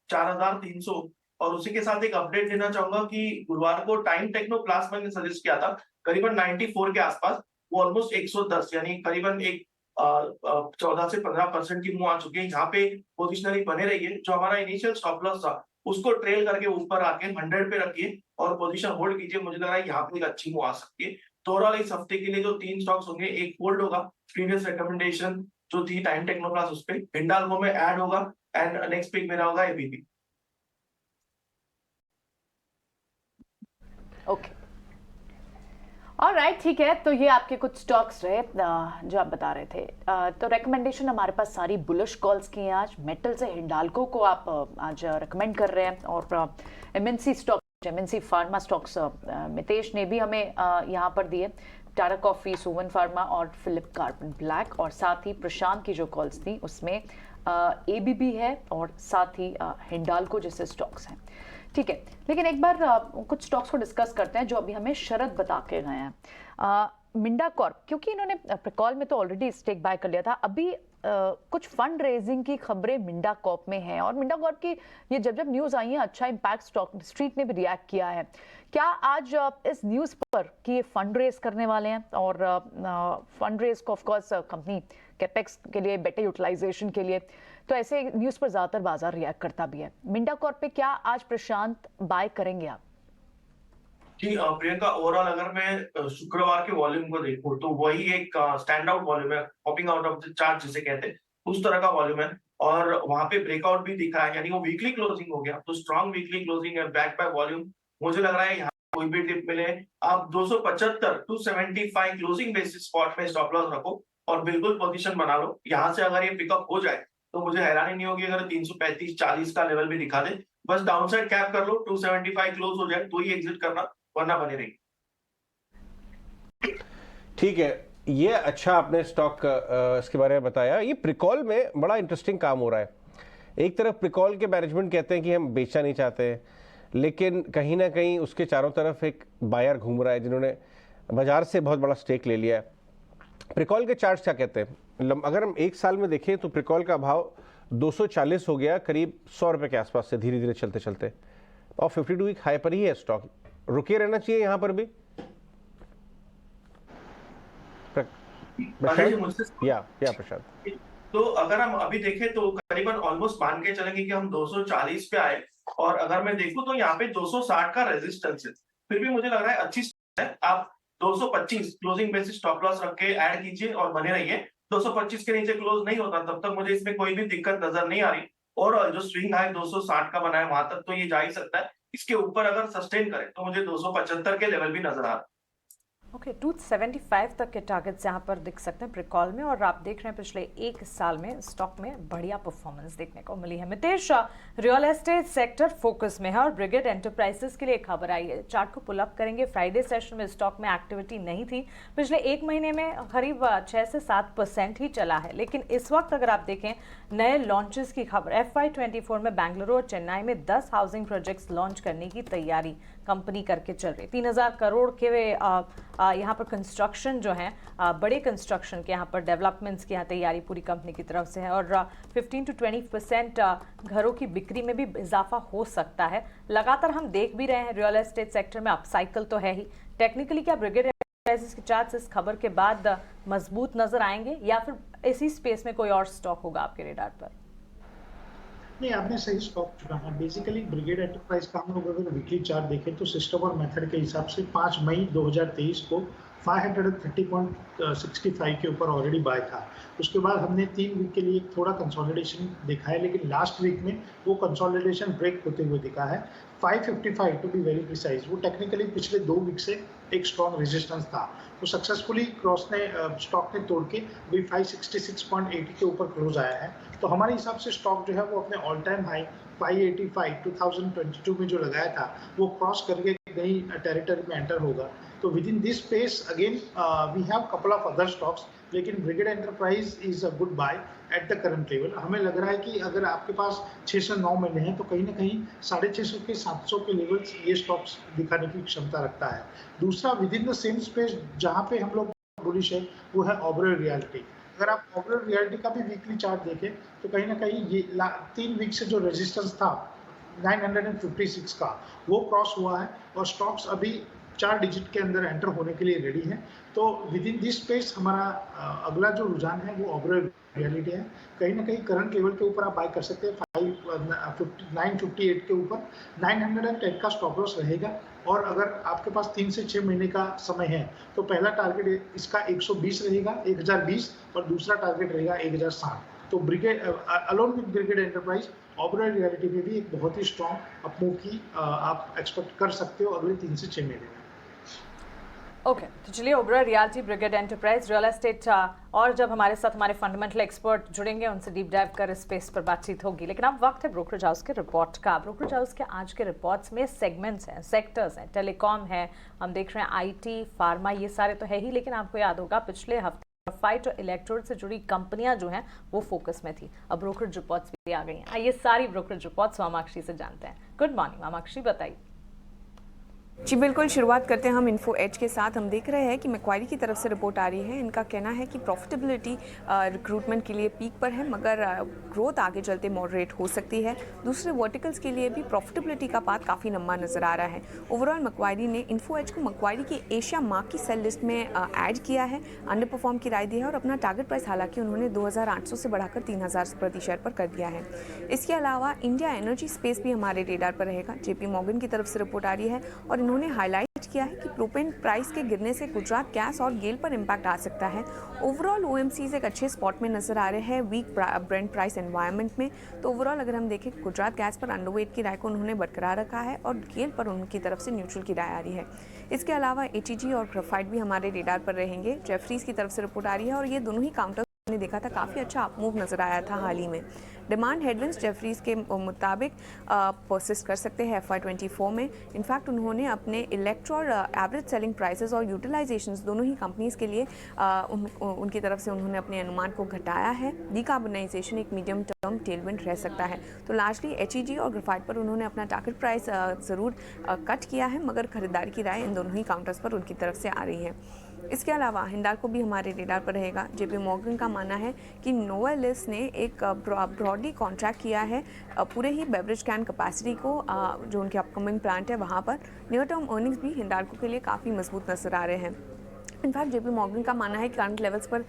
4,300। और उसी के साथ एक अपडेट देना चाहूंगा कि गुरुवार को टाइम टेक्नो प्लास मैंने सजेस्ट किया था करीबन 94 के आसपास, वो ऑलमोस्ट 110 यानी करीबन एक 14 से 15% की मूव आ चुकी है। यहाँ पे पोजिशनली बने रहिए। जो हमारा इनिशियल स्टॉप लॉस था उसको ट्रेल करके ऊपर आके 100 पे रखिए और पोजीशन होल्ड कीजिए। मुझे लग रहा है यहाँ पे एक अच्छी मूव आ सकती है। तो ओवरऑल इस हफ्ते के लिए जो 3 स्टॉक्स होंगे, एक होल्ड होगा, प्रीवियस रिकमेंडेशन जो थी टाइम टेक्नो प्लस उस पे, हिंडाल्को में ऐड होगा, एंड नेक्स्ट पिक मेरा होगा एबीबी। ओके, ऑलराइट, ठीक है। तो ये आपके कुछ स्टॉक्स रहे जो आप बता रहे थे। तो रिकमेंडेशन हमारे पास सारी बुलिश कॉल्स की हैं आज। मेटल से हिंडाल्को को आप आज रिकमेंड कर रहे हैं, और MNC stock, MNC pharma stocks Mitesh ने भी हमें यहाँ पर दिए, टाटा कॉफी, सुवन फार्मा और फिलिप कार्बन ब्लैक। और साथ ही प्रशांत की जो कॉल्स थी उसमें एबीबी है और साथ ही हिंडाल्को जैसे स्टॉक्स हैं। ठीक है, लेकिन एक बार कुछ स्टॉक्स को डिस्कस करते हैं जो अभी हमें शरद बता के गए हैं। मिंडा कॉर्प, क्योंकि इन्होंने प्रिकॉल में तो ऑलरेडी स्टेक बाय कर लिया था, अभी कुछ फंड रेजिंग की खबरें मिंडा कॉर्प में हैं, और मिंडा कॉर्प की ये जब जब न्यूज़ आई है अच्छा इम्पैक्ट स्टॉक स्ट्रीट ने भी रिएक्ट किया है। क्या आज इस न्यूज़ पर कि ये फंड रेज करने वाले हैं, और फंड रेज को ऑफकोर्स कंपनी कैपेक्स के लिए, बेटर यूटिलाइजेशन के लिए, तो ऐसे न्यूज़ पर ज़्यादातर बाजार रिएक्ट करता भी है। मिंडा कॉर्प पे क्या आज प्रशांत बाय करेंगे आप? जी प्रियंका, ओवरऑल अगर मैं शुक्रवार के वॉल्यूम को देखूं तो वही एक स्टैंड आउट वॉल्यूम है, popping out of the chart जिसे कहते हैं, उस तरह का वॉल्यूम है। और वहां पे ब्रेकआउट भी दिखा है, यानी वो वीकली क्लोजिंग हो गया, तो स्ट्रॉन्ग वीकली क्लोजिंग है, बैक बाय वॉल्यूम। मुझे लग रहा है यहाँ कोई भी डिप मिले, आप 275 275 क्लोजिंग बेसिस स्पॉट में स्टॉप लॉस रखो और बिल्कुल पोजीशन बना लो। यहाँ से अगर ये पिकअप हो जाए तो मुझे हैरानी नहीं होगी अगर 335-40 का लेवल भी दिखा दे। बस डाउनसाइड कैप कर लो, 275 क्लोज हो जाए तो ही एग्जिट करना, वरना बने रही। ठीक है, ये अच्छा आपने स्टॉक इसके बारे में बताया। ये प्रिकॉल में बड़ा इंटरेस्टिंग काम हो रहा है। एक तरफ प्रिकॉल के मैनेजमेंट कहते हैं कि हम बेचना नहीं चाहते, लेकिन कहीं ना कहीं उसके चारों तरफ एक बायर घूम रहा है जिन्होंने बाजार से बहुत बड़ा स्टेक ले लिया है। प्रिकॉल के चार्ट्स क्या कहते हैं? अगर हम एक साल में देखें तो प्रिकॉल का भाव 240 हो गया, करीब 100 रुपए के आसपास से धीरे धीरे चलते चलते, और 52 वीक हाई पर ही है स्टॉक। रुके रहना चाहिए यहाँ पर भी? प्रशांत, तो अगर हम अभी देखें तो करीबन ऑलमोस्ट मान के चलेंगे कि हम 240 पे आए, और अगर मैं देखूं तो यहाँ पे 260 का रेजिस्टेंस है। फिर भी मुझे लग रहा है अच्छी है, आप 225 क्लोजिंग बेसिस स्टॉप लॉस रख के ऐड कीजिए और बने रहिए। 225 के नीचे क्लोज नहीं होता तब तक मुझे इसमें कोई भी दिक्कत नजर नहीं आ रही, और जो स्विंग हाई 260 का बना है वहां तक तो ये जा ही सकता है। इसके ऊपर अगर सस्टेन करे तो मुझे 275 के लेवल भी नजर आ रहा है। ओके, 275 तक के टारगेट्स यहाँ पर दिख सकते हैं प्रिकॉल में, और आप देख रहे हैं पिछले एक साल में स्टॉक में बढ़िया परफॉर्मेंस देखने को मिली है। Mitesh, real estate sector focus में है और ब्रिगेड एंटरप्राइजेस के लिए खबर आई है। चार्ट को पुल अप करेंगे। फ्राइडे सेशन में स्टॉक में एक्टिविटी नहीं थी, पिछले एक महीने में करीब 6 से 7% ही चला है, लेकिन इस वक्त अगर आप देखें नए लॉन्चेस की खबर, FY24 में बेंगलुरु और चेन्नई में 10 हाउसिंग प्रोजेक्ट्स लॉन्च करने की तैयारी कंपनी करके चल रही है। 3000 करोड़ के यहाँ पर कंस्ट्रक्शन जो है, बड़े कंस्ट्रक्शन के यहाँ पर डेवलपमेंट्स की यहाँ तैयारी पूरी कंपनी की तरफ से है और 15 to 20% घरों की बिक्री में भी इजाफा हो सकता है। लगातार हम देख भी रहे हैं रियल एस्टेट सेक्टर में अपसाइकिल तो है ही। टेक्निकली क्या ब्रिगेड एंटरप्राइजेस के चार्ट्स इस खबर के बाद मजबूत नजर आएंगे या फिर इसी स्पेस में कोई और स्टॉक होगा आपके रेडार पर? नहीं, आपने सही स्टॉक चुना है। बेसिकली ब्रिगेड एंटरप्राइज का हम लोग अगर वीकली चार्ट देखें तो सिस्टम और मेथड के हिसाब से 5 मई 2023 को 530.65 के ऊपर ऑलरेडी बाय था। उसके बाद हमने 3 वीक के लिए थोड़ा कंसोलिडेशन देखा है, लेकिन लास्ट वीक में वो कंसोलिडेशन ब्रेक होते हुए दिखा है 555 टू बी वेरी प्रिसाइज। वो टेक्निकली पिछले 2 वीक से एक स्ट्रॉन्ग रेजिस्टेंस था, तो सक्सेसफुली स्टॉक ने तोड़ के अभी 566.80 के ऊपर क्लोज आया है। तो हमारे हिसाब से स्टॉक जो है वो अपने ऑल टाइम हाई 585 2022 में जो लगाया था वो क्रॉस करके नई टेरिटरी में एंटर होगा। तो within this space again we have couple of other stocks, लेकिन Brigade Enterprise is a good buy at the current level. हमें लग रहा है कि अगर आपके पास 6 से 9 महीने हैं तो कहीं ना कहीं 650 के 700 के लेवल्स ये स्टॉक्स दिखाने की क्षमता रखता है। दूसरा with in the same space जहाँ पे हम लोग बुलिश है वो है ओबेरॉय रियल्टी। अगर आप ओबेरॉय रियल्टी का भी वीकली चार्ट देखें तो कहीं ना कहीं ये 3 वीक से जो रेजिस्टेंस था 956 का वो क्रॉस हुआ है और स्टॉक्स अभी 4 डिजिट के अंदर एंटर होने के लिए रेडी है। तो विद इन दिस स्पेस हमारा अगला जो रुझान है वो ओबेरॉय रियल्टी है। कहीं ना कहीं करंट लेवल के ऊपर आप बाय कर सकते हैं 958 के ऊपर। 910 का स्टॉप लॉस रहेगा और अगर आपके पास 3 से 6 महीने का समय है तो पहला टारगेट इसका 120 रहेगा 1020 और दूसरा टारगेट रहेगा 1060। तो brigade alone with brigade enterprise Oberoi realty में भी एक बहुत ही स्ट्रॉन्ग अपमूव की आप एक्सपेक्ट कर सकते हो अगले 3 से 6 महीने में। ओके, तो चलिए Oberoi realty, brigade enterprise, real estate और जब हमारे साथ हमारे फंडामेंटल एक्सपर्ट जुड़ेंगे उनसे डीप डाइव कर इस स्पेस पर बातचीत होगी। लेकिन अब वक्त है ब्रोकरेज हाउस के रिपोर्ट का। ब्रोकरेज हाउस के आज के रिपोर्ट्स में सेगमेंट्स हैं, सेक्टर्स हैं, टेलीकॉम है, हम देख रहे हैं आईटी, फार्मा, ये सारे तो है ही, लेकिन आपको याद होगा पिछले हफ्ते फाइट और इलेक्ट्रोड से जुड़ी कंपनियां जो हैं वो फोकस में थी। अब ब्रोकरेज रिपोर्ट्स भी आ गई हैं। आइए सारी ब्रोकरेज रिपोर्ट्स मामाक्षी से जानते हैं। गुड मॉर्निंग मामाक्षी, बताइए। जी बिल्कुल, शुरुआत करते हैं हम इन्फो एज के साथ। हम देख रहे हैं कि मैक्वारी की तरफ से रिपोर्ट आ रही है। इनका कहना है कि प्रॉफिटेबिलिटी रिक्रूटमेंट के लिए पीक पर है, मगर ग्रोथ आगे चलते मॉडरेट हो सकती है। दूसरे वर्टिकल्स के लिए भी प्रॉफिटेबिलिटी का पाथ काफ़ी लंबा नजर आ रहा है। ओवरऑल मैक्वारी ने इन्फो एज को मैक्वारी की एशिया मार्क की सेल लिस्ट में ऐड किया है, अंडर परफॉर्म की राय दी है और अपना टारगेट प्राइस हालांकि उन्होंने 2800 से बढ़ाकर 3000 प्रति शेयर पर कर दिया है। इसके अलावा इंडिया एनर्जी स्पेस भी हमारे रेडार पर रहेगा। JP मॉर्गन की तरफ से रिपोर्ट आ रही है और उन्होंने हाईलाइट किया है कि प्रोपेन प्राइस के गिरने से गुजरात गैस और गेल पर इम्पैक्ट आ सकता है। ओवरऑल OMCs एक अच्छे स्पॉट में नजर आ रहे हैं वीक ब्रेंट प्राइस एनवायरनमेंट में। तो ओवरऑल अगर हम देखें गुजरात गैस पर अंडरवेट की राय को उन्होंने बरकरार रखा है और गेल पर उनकी तरफ से न्यूट्रल की राय आ रही है। इसके अलावा ATG और ग्रेफाइट भी हमारे रेडार पर रहेंगे। जेफरीज की तरफ से रिपोर्ट आ रही है और ये दोनों ही काउंटर ने देखा था काफ़ी अच्छा अपमूव नजर आया था हाल ही में। डिमांड हेडविंड्स जेफरीज के मुताबिक परसिस्ट कर सकते हैं FY24 में। इनफैक्ट उन्होंने अपने इलेक्ट्रो और एवरेज सेलिंग प्राइसेस और यूटिलाइजेशंस दोनों ही कंपनीज के लिए उनकी तरफ से उन्होंने अपने अनुमान को घटाया है। डिकार्बनाइजेशन एक मीडियम टर्म टेलविंड रह सकता है। तो लार्जली HEG और ग्रेफाइट पर उन्होंने अपना टारगेट प्राइस ज़रूर कट किया है, मगर खरीदारी की राय इन दोनों ही काउंटर्स पर उनकी तरफ से आ रही है। इसके अलावा हिंडाल्को भी हमारे रेडार पर रहेगा। JP मॉर्गन का मानना है कि नोवेलिस ने एक ब्रॉडली कॉन्ट्रैक्ट किया है पूरे ही बेवरेज कैन कैपेसिटी को, जो उनके अपकमिंग प्लांट है वहाँ पर। नियर टर्म अर्निंग्स भी हिंडाल्को के लिए काफ़ी मजबूत नजर आ रहे हैं। इनफैक्ट JP मॉर्गन का मानना है कि करंट लेवल्स पर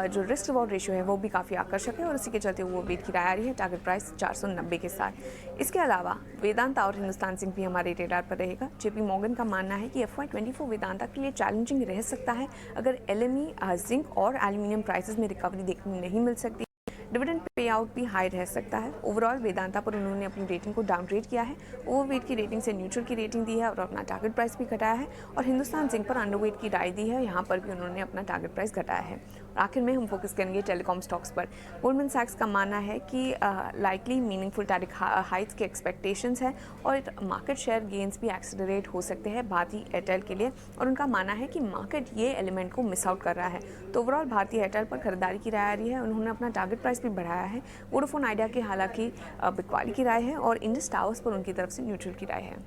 जो रिस्क रिवॉर्ड रेशियो है वो भी काफ़ी आकर्षक है और इसी के चलते वो वेट की राय आ रही है टारगेट प्राइस 490 के साथ। इसके अलावा वेदांता और हिंदुस्तान जिंक भी हमारे रेडार पर रहेगा। JP मॉर्गन का मानना है कि FY24 वेदांता के लिए चैलेंजिंग रह सकता है अगर LME, जिंक और एल्यूमिनियम प्राइसेस में रिकवरी देखने नहीं मिल सकती। डिविडेंड पे आउट भी हाई रह सकता है। ओवरऑल वेदांता पर उन्होंने अपनी रेटिंग को डाउनग्रेड किया है, ओवरवेट की रेटिंग से न्यूट्रल की रेटिंग दी है और अपना टारगेट प्राइस भी घटाया है। और हिंदुस्तान जिंक पर अंडरवेट की राय दी है, यहाँ पर भी उन्होंने अपना टारगेट प्राइस घटाया है। आखिर में हम फोकस करेंगे टेलीकॉम स्टॉक्स पर। गोल्डमैन सैक्स का मानना है कि लाइकली मीनिंगफुल टैरिफ हाइट्स के एक्सपेक्टेशंस है और मार्केट शेयर गेन्स भी एक्सेलरेट हो सकते हैं भारती एयरटेल के लिए, और उनका मानना है कि मार्केट ये एलिमेंट को मिस आउट कर रहा है। तो ओवरऑल भारती एयरटेल पर खरीदारी की राय आ रही है, उन्होंने अपना टारगेट प्राइस भी बढ़ाया है। वोडाफोन आइडिया की हालांकि बिकवाली की राय है और इंडस टावर्स पर उनकी तरफ से न्यूट्रल की राय है।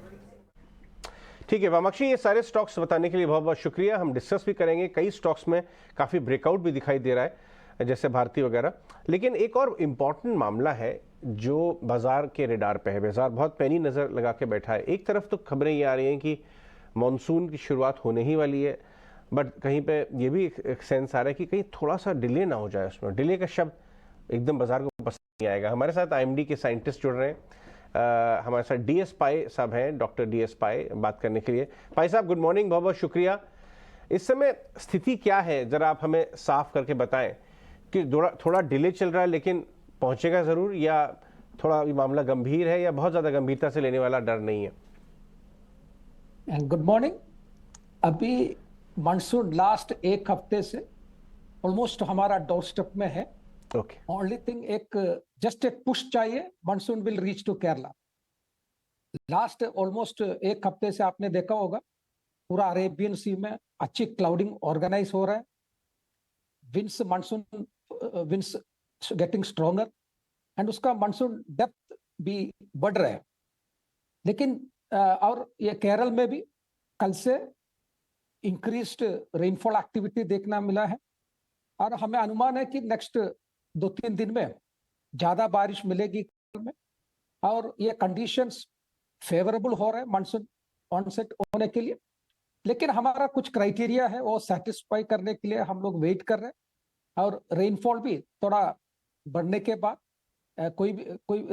ठीक है वामाक्षी, ये सारे स्टॉक्स बताने के लिए बहुत बहुत शुक्रिया। हम डिस्कस भी करेंगे, कई स्टॉक्स में काफ़ी ब्रेकआउट भी दिखाई दे रहा है जैसे भारती वगैरह। लेकिन एक और इम्पॉर्टेंट मामला है जो बाजार के रेडार पे है, बाजार बहुत पैनी नज़र लगा के बैठा है। एक तरफ तो खबरें ये आ रही हैं कि मॉनसून की शुरुआत होने ही वाली है, बट कहीं पे ये भी एक सेंस आ रहा है कि कहीं थोड़ा सा डिले ना हो जाए उसमें। डिले का शब्द एकदम बाजार को पसंद नहीं आएगा। हमारे साथ आईएमडी के साइंटिस्ट जुड़ रहे हैं, हमारे साथ डीएस पाई साहब हैं, डॉक्टर डीएस पाई, बात करने के लिए। पाई साहब गुड मॉर्निंग, बहुत बहुत शुक्रिया। इस समय स्थिति क्या है, ज़रा आप हमें साफ करके बताएं कि थोड़ा डिले चल रहा है लेकिन पहुंचेगा ज़रूर, या थोड़ा ये मामला गंभीर है, या बहुत ज़्यादा गंभीरता से लेने वाला डर नहीं है? Good morning. अभी मानसून लास्ट एक हफ्ते से ऑलमोस्ट हमारा डोर स्टेप में है। ओके, ओनली थिंग जस्ट एक पुश चाहिए, monsoon will reach to Kerala. Last almost एक हफ्ते से आपने देखा होगा पूरा अरेबियन सी में अच्छी क्लाउडिंग ऑर्गेनाइज हो रहा है। Monsoon winds getting stronger and उसका मानसून डेप्थ भी बढ़ रहा है। लेकिन और ये केरल में भी कल से इंक्रीज्ड रेनफॉल एक्टिविटी देखना मिला है, और हमें अनुमान है कि नेक्स्ट 2-3 दिन में ज्यादा बारिश मिलेगी में, और ये कंडीशंस फेवरेबल हो रहे हैं मानसून ऑनसेट होने के लिए। लेकिन हमारा कुछ क्राइटेरिया है, वो सेटिस्फाई करने के लिए हम लोग वेट कर रहे हैं। और रेनफॉल भी थोड़ा बढ़ने के बाद कोई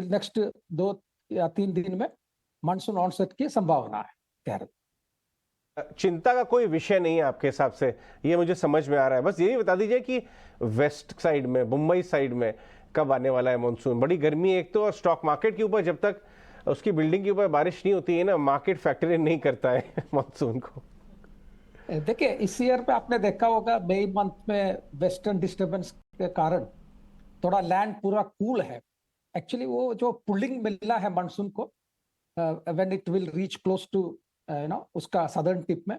नेक्स्ट 2 या 3 दिन में मानसून ऑनसेट की संभावना है केरल। चिंता का कोई विषय नहीं है आपके हिसाब से, ये मुझे समझ में आ रहा है। बस यही बता दीजिए कि वेस्ट साइड में, मुंबई साइड में कब आने वाला है मानसून? बड़ी गर्मी है एक तो, और स्टॉक मार्केट के ऊपर जब तक उसकी बिल्डिंग के ऊपर बारिश नहीं होती है ना, मार्केट फैक्टर इन नहीं करता है मानसून को। देखिए इस ईयर पे आपने देखा होगा मई मंथ में वेस्टर्न डिस्टर्बेंस के कारण थोड़ा लैंड पूरा कूल है। एक्चुअली वो जो पुलिंग मिला है मानसून को, when it will reach close to उसका सदर्न टिप में,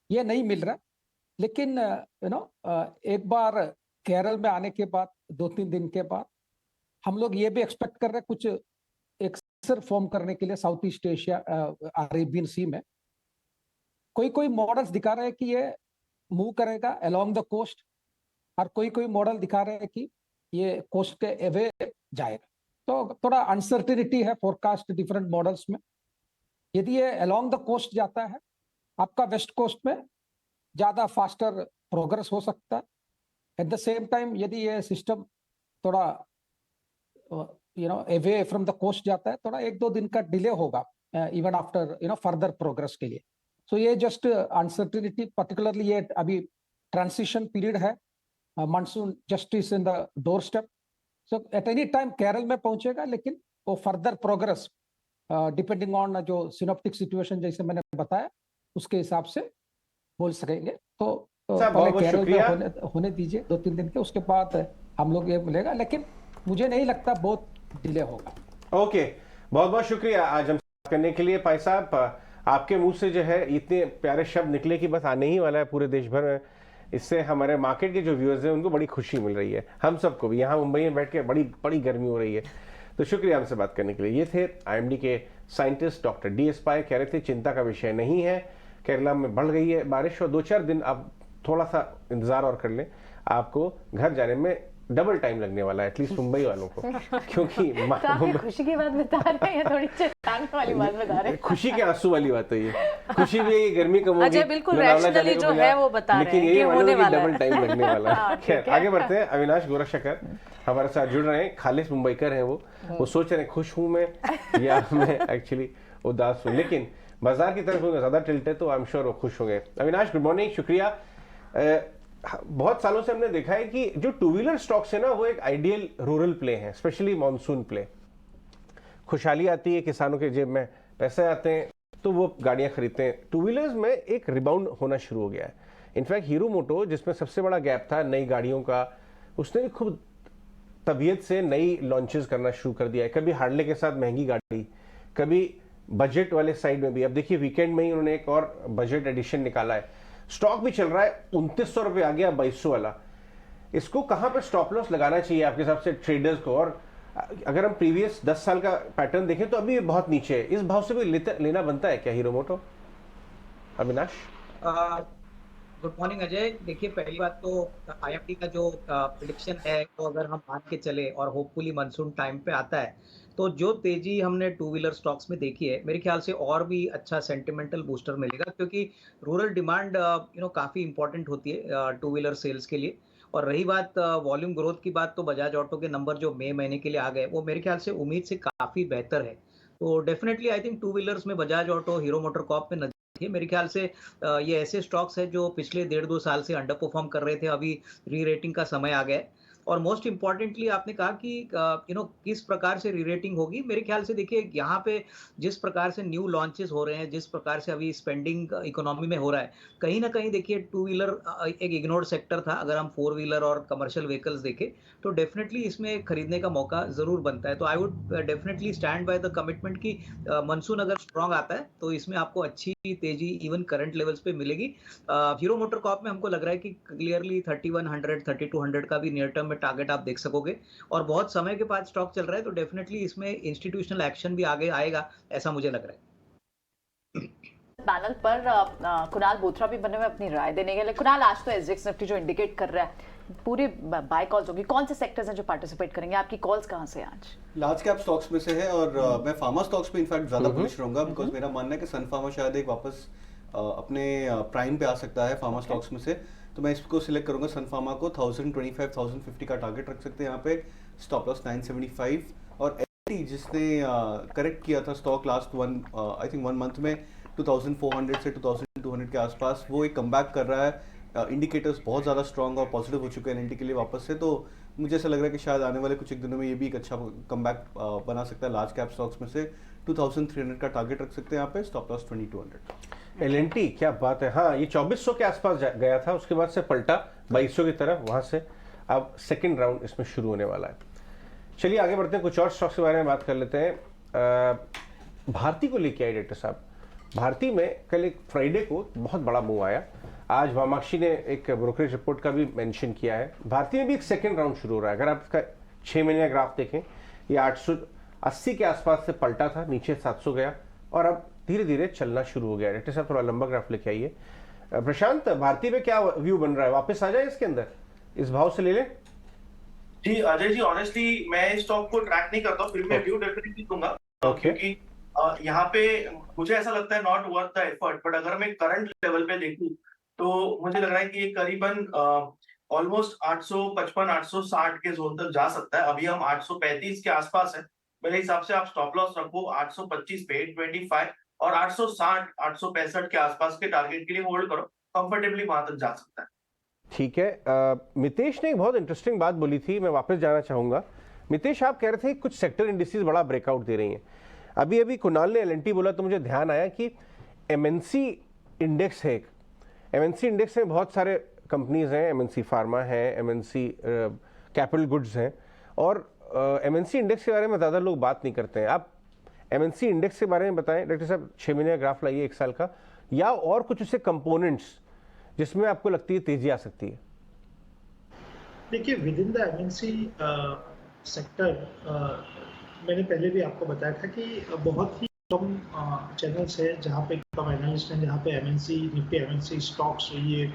ये नहीं मिल रहा। लेकिन एक बार केरल में आने के बाद 2-3 दिन के बाद हम लोग ये भी एक्सपेक्ट कर रहे हैं कुछ एक सर्वर फॉर्म करने के लिए साउथ ईस्ट एशिया अरेबियन सी में। कोई मॉडल्स दिखा रहे हैं कि ये मूव करेगा अलोंग द कोस्ट, और कोई मॉडल दिखा रहे हैं कि ये कोस्ट के अवे जाएगा। तो थोड़ा अनसर्टेनिटी है फोरकास्ट डिफरेंट मॉडल्स में। यदि ये अलोंग द कोस्ट जाता है, आपका वेस्ट कोस्ट में ज्यादा फास्टर प्रोग्रेस हो सकता है। एट द सेम टाइम यदि ये सिस्टम थोड़ा अवे फ्रॉम द कोस्ट जाता है, थोड़ा 1-2 दिन का डिले होगा इवन आफ्टर फर्दर प्रोग्रेस के लिए। सो ये जस्ट अनसर्टेनिटी, पर्टिकुलरली ये अभी ट्रांसिशन पीरियड है, monsoon just is in the door step. So at any time Kerala में पहुंचेगा, लेकिन वो फर्दर प्रोग्रेस डिपेंडिंग ऑन जो सिनोप्टिक सिचुएशन जैसे मैंने बताया उसके हिसाब से बोल सकेंगे। तो पहले केरल में होने दीजिए 2-3 दिन के, उसके बाद हम लोग ये मिलेगा। लेकिन मुझे नहीं लगता बहुत डिले होगा। ओके, बहुत बहुत शुक्रिया आज हम बात करने के लिए। पाई साहब, आपके मुंह से जो है इतने प्यारे शब्द निकले कि बस आने ही वाला है पूरे देश भर में। इससे हमारे मार्केट के जो व्यूअर्स हैं उनको बड़ी खुशी मिल रही है, हम सबको भी। यहाँ मुंबई में बैठ के बड़ी गर्मी हो रही है। तो शुक्रिया हमसे बात करने के लिए। ये थे आईएमडी के साइंटिस्ट डॉक्टर डीएस पाई, कह रहे थे चिंता का विषय नहीं है, केरला में बढ़ गई है बारिश, और 2-4 दिन आप थोड़ा सा इंतजार और कर लें, आपको घर जाने में डबल टाइम लगने वाला है, एटलीस्ट मुंबई वालों को। क्योंकि काफी खुशी की बात बता रहे हैं, थोड़ी चिंताने वाली बात बता रहे हैं। खुशी के आंसू वाली बात है ये। खुशी भी है, गर्मी कम होगी, अजय बिल्कुल रैशनली जो है वो बता रहे हैं कि होने वाला है, डबल टाइम लगने वाला है। खैर आगे बढ़ते हैं। अविनाश गोरखशेखर हमारे साथ जुड़ रहे हैं, खालिस मुंबईकर हैं वो सोच रहे हैं खुश हूं मैं या मैं एक्चुअली उदास हूं, लेकिन बाजार की तरफ उन्हें ज्यादा टिल्ट है तो आई एम श्योर वो खुश होंगे। अविनाश गुड मॉर्निंग, शुक्रिया। बहुत सालों से हमने देखा है कि जो 2 व्हीलर स्टॉक्स है ना, वो एक आइडियल रूरल प्ले है, स्पेशली मॉनसून प्ले। खुशहाली आती है, किसानों के जेब में पैसे आते हैं तो वो गाड़ियां खरीदते हैं। 2 व्हीलर्स में एक रिबाउंड होना शुरू हो गया है। इनफैक्ट हीरो मोटो, जिसमें सबसे बड़ा गैप था नई गाड़ियों का, उसने खूब तबीयत से नई लॉन्चेस करना शुरू कर दिया है। कभी हार्ले के साथ महंगी गाड़ी, कभी बजट वाले साइड में भी। अब देखिए वीकेंड में ही उन्होंने एक और बजट एडिशन निकाला है। स्टॉक भी चल रहा है 2900 रुपये आ गया 2200 वाला। इसको कहां पर स्टॉप लॉस लगाना चाहिए आपके हिसाब से ट्रेडर्स को? और अगर हम प्रीवियस 10 साल का पैटर्न देखें तो अभी बहुत नीचे है, इस भाव से भी लेना बनता है क्या Hero Moto? Avinash. Good morning Ajay. देखिए, पहली बात तो आईएमडी का जो प्रिडिक्शन है वो अगर हम मान के चले और होपफुली मानसून टाइम पे आता है तो जो तेजी हमने टू व्हीलर स्टॉक्स में देखी है मेरे ख्याल से और भी अच्छा सेंटिमेंटल बूस्टर मिलेगा, क्योंकि रूरल डिमांड काफ़ी इंपॉर्टेंट होती है टू व्हीलर सेल्स के लिए। और रही बात वॉल्यूम ग्रोथ की बात, तो बजाज ऑटो के नंबर जो मई महीने के लिए आ गए वो मेरे ख्याल से उम्मीद से काफ़ी बेहतर है। तो definitely I think two wheelers में बजाज ऑटो, हीरो मोटरकॉर्प में ये मेरे ख्याल से ये ऐसे स्टॉक्स है जो पिछले 1.5-2 साल से अंडर परफॉर्म कर रहे थे, अभी री रेटिंग का समय आ गया है। और मोस्ट इंपॉर्टेंटली आपने कहा कि किस प्रकार से री रेटिंग होगी। मेरे ख्याल से देखिए, यहाँ पे जिस प्रकार से न्यू लॉन्चेस हो रहे हैं, जिस प्रकार से अभी स्पेंडिंग इकोनॉमी में हो रहा है, कहीं ना कहीं देखिए टू व्हीलर एक इग्नोर्ड सेक्टर था। अगर हम फोर व्हीलर और कमर्शियल व्हीकल्स देखें तो डेफिनेटली इसमें खरीदने का मौका जरूर बनता है। तो I would definitely stand by the commitment की मानसून अगर स्ट्रांग आता है तो इसमें आपको अच्छी तेजी इवन करंट लेवल्स पे मिलेगी। हीरो मोटरकॉर्प में हमको लग रहा है कि क्लियरली 3100 3200 का भी नियर टर्म में टारगेट आप देख सकोगे, और बहुत समय के बाद स्टॉक चल रहा है तो डेफिनेटली इसमें इंस्टीट्यूशनल एक्शन भी आगे आएगा, ऐसा मुझे लग रहा है। पैनल पर कुणाल बोथरा भी बने हुए अपनी राय देने के लिए। कुणाल, आज तो एसजेएक्स निफ्टी जो इंडिकेट कर रहा है पूरी बाय कॉल्स होगी, कौन से सेक्टर्स हैं जो पार्टिसिपेट करेंगे? आपकी कॉल्स कहां से आज? लार्ज कैप स्टॉक्स में से है, और मैं फार्मा स्टॉक्स पे इनफैक्ट ज्यादा बुलिश रहूंगा, बिकॉज मेरा मानना है कि सन फार्मा शायद एक वापस अपने प्राइम पे आ सकता है फार्मा स्टॉक्स में से। तो मैं इसको सिलेक्ट करूंगा सन फार्मा को। 1025 1050 का टारगेट रख सकते हैं यहाँ पे, स्टॉप लॉस 975। और एलटी जिसने करेक्ट किया था stock last I think 1 month में 2400 से 2200 के आसपास, वो एक कमबैक कर रहा है। इंडिकेटर्स बहुत ज़्यादा स्ट्रॉन्ग और पॉजिटिव हो चुके हैं एलएनटी के लिए वापस से। तो मुझे ऐसा लग रहा है कि शायद आने वाले कुछ एक दिनों में ये भी एक अच्छा कमबैक बना सकता है लार्ज कैप स्टॉक्स में से। 2300 का टारगेट रख सकते हैं यहाँ पे, स्टॉप लॉस 2200। एलएनटी क्या बात है। हाँ, ये 2400 के आसपास गया था, उसके बाद से पलटा 2200 की तरफ, वहां से अब सेकेंड राउंड इसमें शुरू होने वाला है। चलिए आगे बढ़ते हैं, कुछ और स्टॉक्स के बारे में बात कर लेते हैं। भारती को लेके आए डायरेक्टर साहब। भारती में कल एक फ्राइडे को बहुत बड़ा मूव आया। आज वामाक्षी ने एक ब्रोकरेज रिपोर्ट का भी मेंशन किया है। भारती में भी एक सेकेंड राउंड शुरू हो रहा है। अगर आप इसका 6 महीने का ग्राफ देखें, ये 880 के आसपास से पलटा था, नीचे 700 गया और अब धीरे धीरे चलना शुरू हो गया। डायरेक्टर साहब थोड़ा लंबा ग्राफ लेके आइए। प्रशांत, भारती में क्या व्यू बन रहा है? वापस आ जाए इसके अंदर, इस भाव से ले लें? जी अजय जी, ऑनेस्टली मैं इस स्टॉक को ट्रैक नहीं करता हूँ, फिर मैं व्यू डेफिनेटली दूंगा, क्योंकि यहाँ पे मुझे ऐसा लगता है not worth the effort. But अगर मैं करंट लेवल पे देखूं तो मुझे लग रहा है कि ये करीबन ऑलमोस्ट 855 860 के जोन तक जा सकता है। अभी हम 835 के आसपास है। मेरे हिसाब से आप स्टॉप लॉस रखो 825 पे 825 और 860 865 के आसपास के टारगेट के लिए होल्ड करो, कंफर्टेबली वहां तक जा सकता है। ठीक है। मितेश ने एक बहुत इंटरेस्टिंग बात बोली थी, मैं वापस जाना चाहूंगा। मितेश, आप कह रहे थे कुछ सेक्टर इंडिसेस बड़ा ब्रेकआउट दे रही हैं। अभी अभी कुणाल ने एलएनटी बोला तो मुझे ध्यान आया कि एमएनसी इंडेक्स है। एमएनसी इंडेक्स में बहुत सारे कंपनीज हैं, एमएनसी फार्मा है, एमएनसी कैपिटल गुड्स हैं, और एमएनसी इंडेक्स के बारे में ज़्यादा लोग बात नहीं करते हैं। आप एमएनसी इंडेक्स के बारे में बताएं डॉक्टर साहब। 6 महीने का ग्राफ लाइए, 1 साल का, या और कुछ उससे कंपोनेंट्स जिसमें आपको लगती है तेजी आ सकती है। देखिए, with in the MNC sector मैंने पहले भी आपको बताया था कि बहुत ही कम चैनल्स है जहाँ पे कम एनालिस्ट हैं जहाँ पे एमएनसी निफ्टी एमएनसी स्टॉक्स ये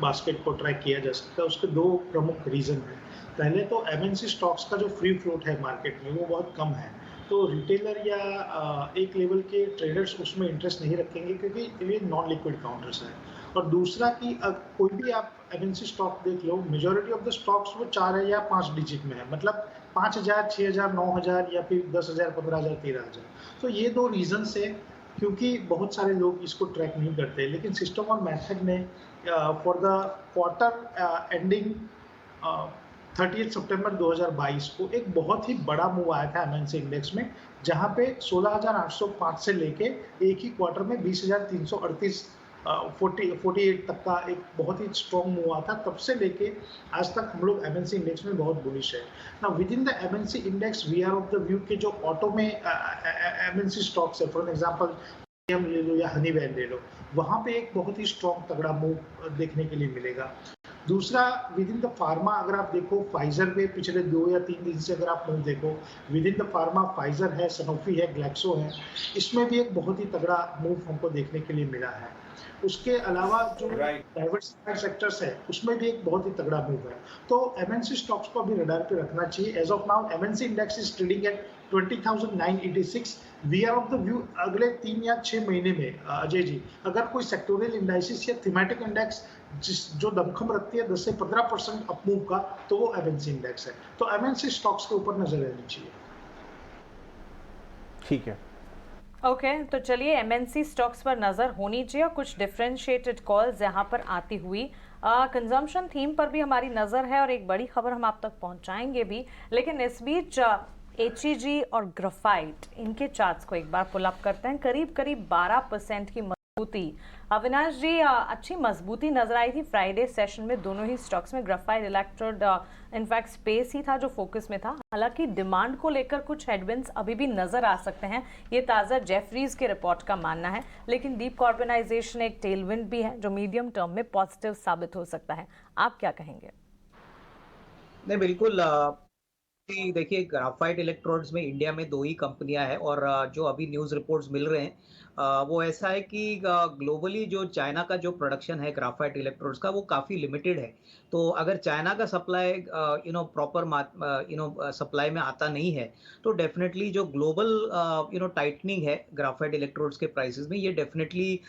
बास्केट को ट्रैक किया जा सकता है। उसके 2 प्रमुख रीज़न हैं। पहले तो एमएनसी स्टॉक्स का जो फ्री फ्लोट है मार्केट में वो बहुत कम है, तो रिटेलर या एक लेवल के ट्रेडर्स उसमें इंटरेस्ट नहीं रखेंगे क्योंकि ये नॉन लिक्विड काउंटर्स है। और दूसरा कि कोई भी आप एमएनसी स्टॉक देख लो, मेजॉरिटी ऑफ द स्टॉक्स वो 4 या 5 डिजिट में है, मतलब 5000, 6000, 9000 या फिर 10000, 15000, 13000। तो ये 2 रीजन है क्योंकि बहुत सारे लोग इसको ट्रैक नहीं करते। लेकिन सिस्टम और मेथड ने फॉर द क्वार्टर एंडिंग 30 सितंबर 2022 को एक बहुत ही बड़ा मूव आया था एमएनसी इंडेक्स में, जहां पे 16805 से लेके एक ही क्वार्टर में 20338 48 तक का एक बहुत ही स्ट्रॉन्ग मूव आता। तब से लेके आज तक हम लोग एमएनसी इंडेक्स में बहुत बुलिश है। ना within the MNC index we are of the view के जो ऑटो में एमएनसी स्टॉक्स है, फॉर एग्जांपल ले लो या हनीवेल ले लो, वहाँ पे एक बहुत ही स्ट्रॉन्ग तगड़ा मूव देखने के लिए मिलेगा। दूसरा विद इन द फार्मा अगर आप देखो फाइजर पे पिछले 2 या 3 दिन से अगर आप मूव देखो, with in the pharma Pfizer है, सनोफी है, ग्लैक्सो है, इसमें भी एक बहुत ही तगड़ा मूव हमको देखने के लिए मिला है। उसके अलावा जो डाइवर्सिफाइड सेक्टर्स है उसमें भी एक बहुत ही तगड़ा मूव है। तो एमएनसी स्टॉक्स को भी रडार पे रखना चाहिए। As of now MNC index is trading at 20,986। We are of the view अगले 3 या 6 महीने में अजय जी, अगर कोई सेक्टोरियल इंडाइसिस या थीमेटिक इंडेक्स जो दमखम रखती है 10 से 15% अप मूव का, तो वो एमएनसी इंडेक्स है। तो एमएनसी स्टॉक्स के ऊपर नजर रहनी चाहिए। ठीक है, ओके तो चलिए एमएनसी स्टॉक्स पर नज़र होनी चाहिए और कुछ डिफरेंशिएटेड कॉल्स यहाँ पर आती हुई कंजम्पशन थीम पर भी हमारी नज़र है और एक बड़ी खबर हम आप तक पहुँचाएंगे भी। लेकिन इस बीच HEG और ग्राफाइट इनके चार्ट्स को एक बार पुल अप करते हैं। करीब करीब 12% की मजबूती। अविनाश जी, अच्छी मजबूती नजर आई थी फ्राइडे सेशन में दोनों ही स्टॉक्स में। ग्राफाइट इलेक्ट्रोड इनफैक्ट स्पेस ही था जो फोकस में था। हालांकि डिमांड को लेकर कुछ हेडविंड्स अभी भी नजर आ सकते हैं, ये ताज़ा जेफरीज के रिपोर्ट का मानना है। लेकिन डीकार्बनाइजेशन एक टेलविंड भी है जो मीडियम टर्म में पॉजिटिव साबित हो सकता है। आप क्या कहेंगे? नहीं, बिल्कुल। देखिए, ग्राफाइट इलेक्ट्रोड्स में इंडिया में 2 ही कंपनियां हैं और जो अभी न्यूज़ रिपोर्ट्स मिल रहे हैं वो ऐसा है कि ग्लोबली जो चाइना का जो प्रोडक्शन है ग्राफाइट इलेक्ट्रोड्स का वो काफ़ी लिमिटेड है। तो अगर चाइना का सप्लाई प्रॉपर सप्लाई में आता नहीं है तो डेफिनेटली जो ग्लोबल टाइटनिंग है ग्राफाइट इलेक्ट्रोड्स के प्राइसेस में, ये डेफिनेटली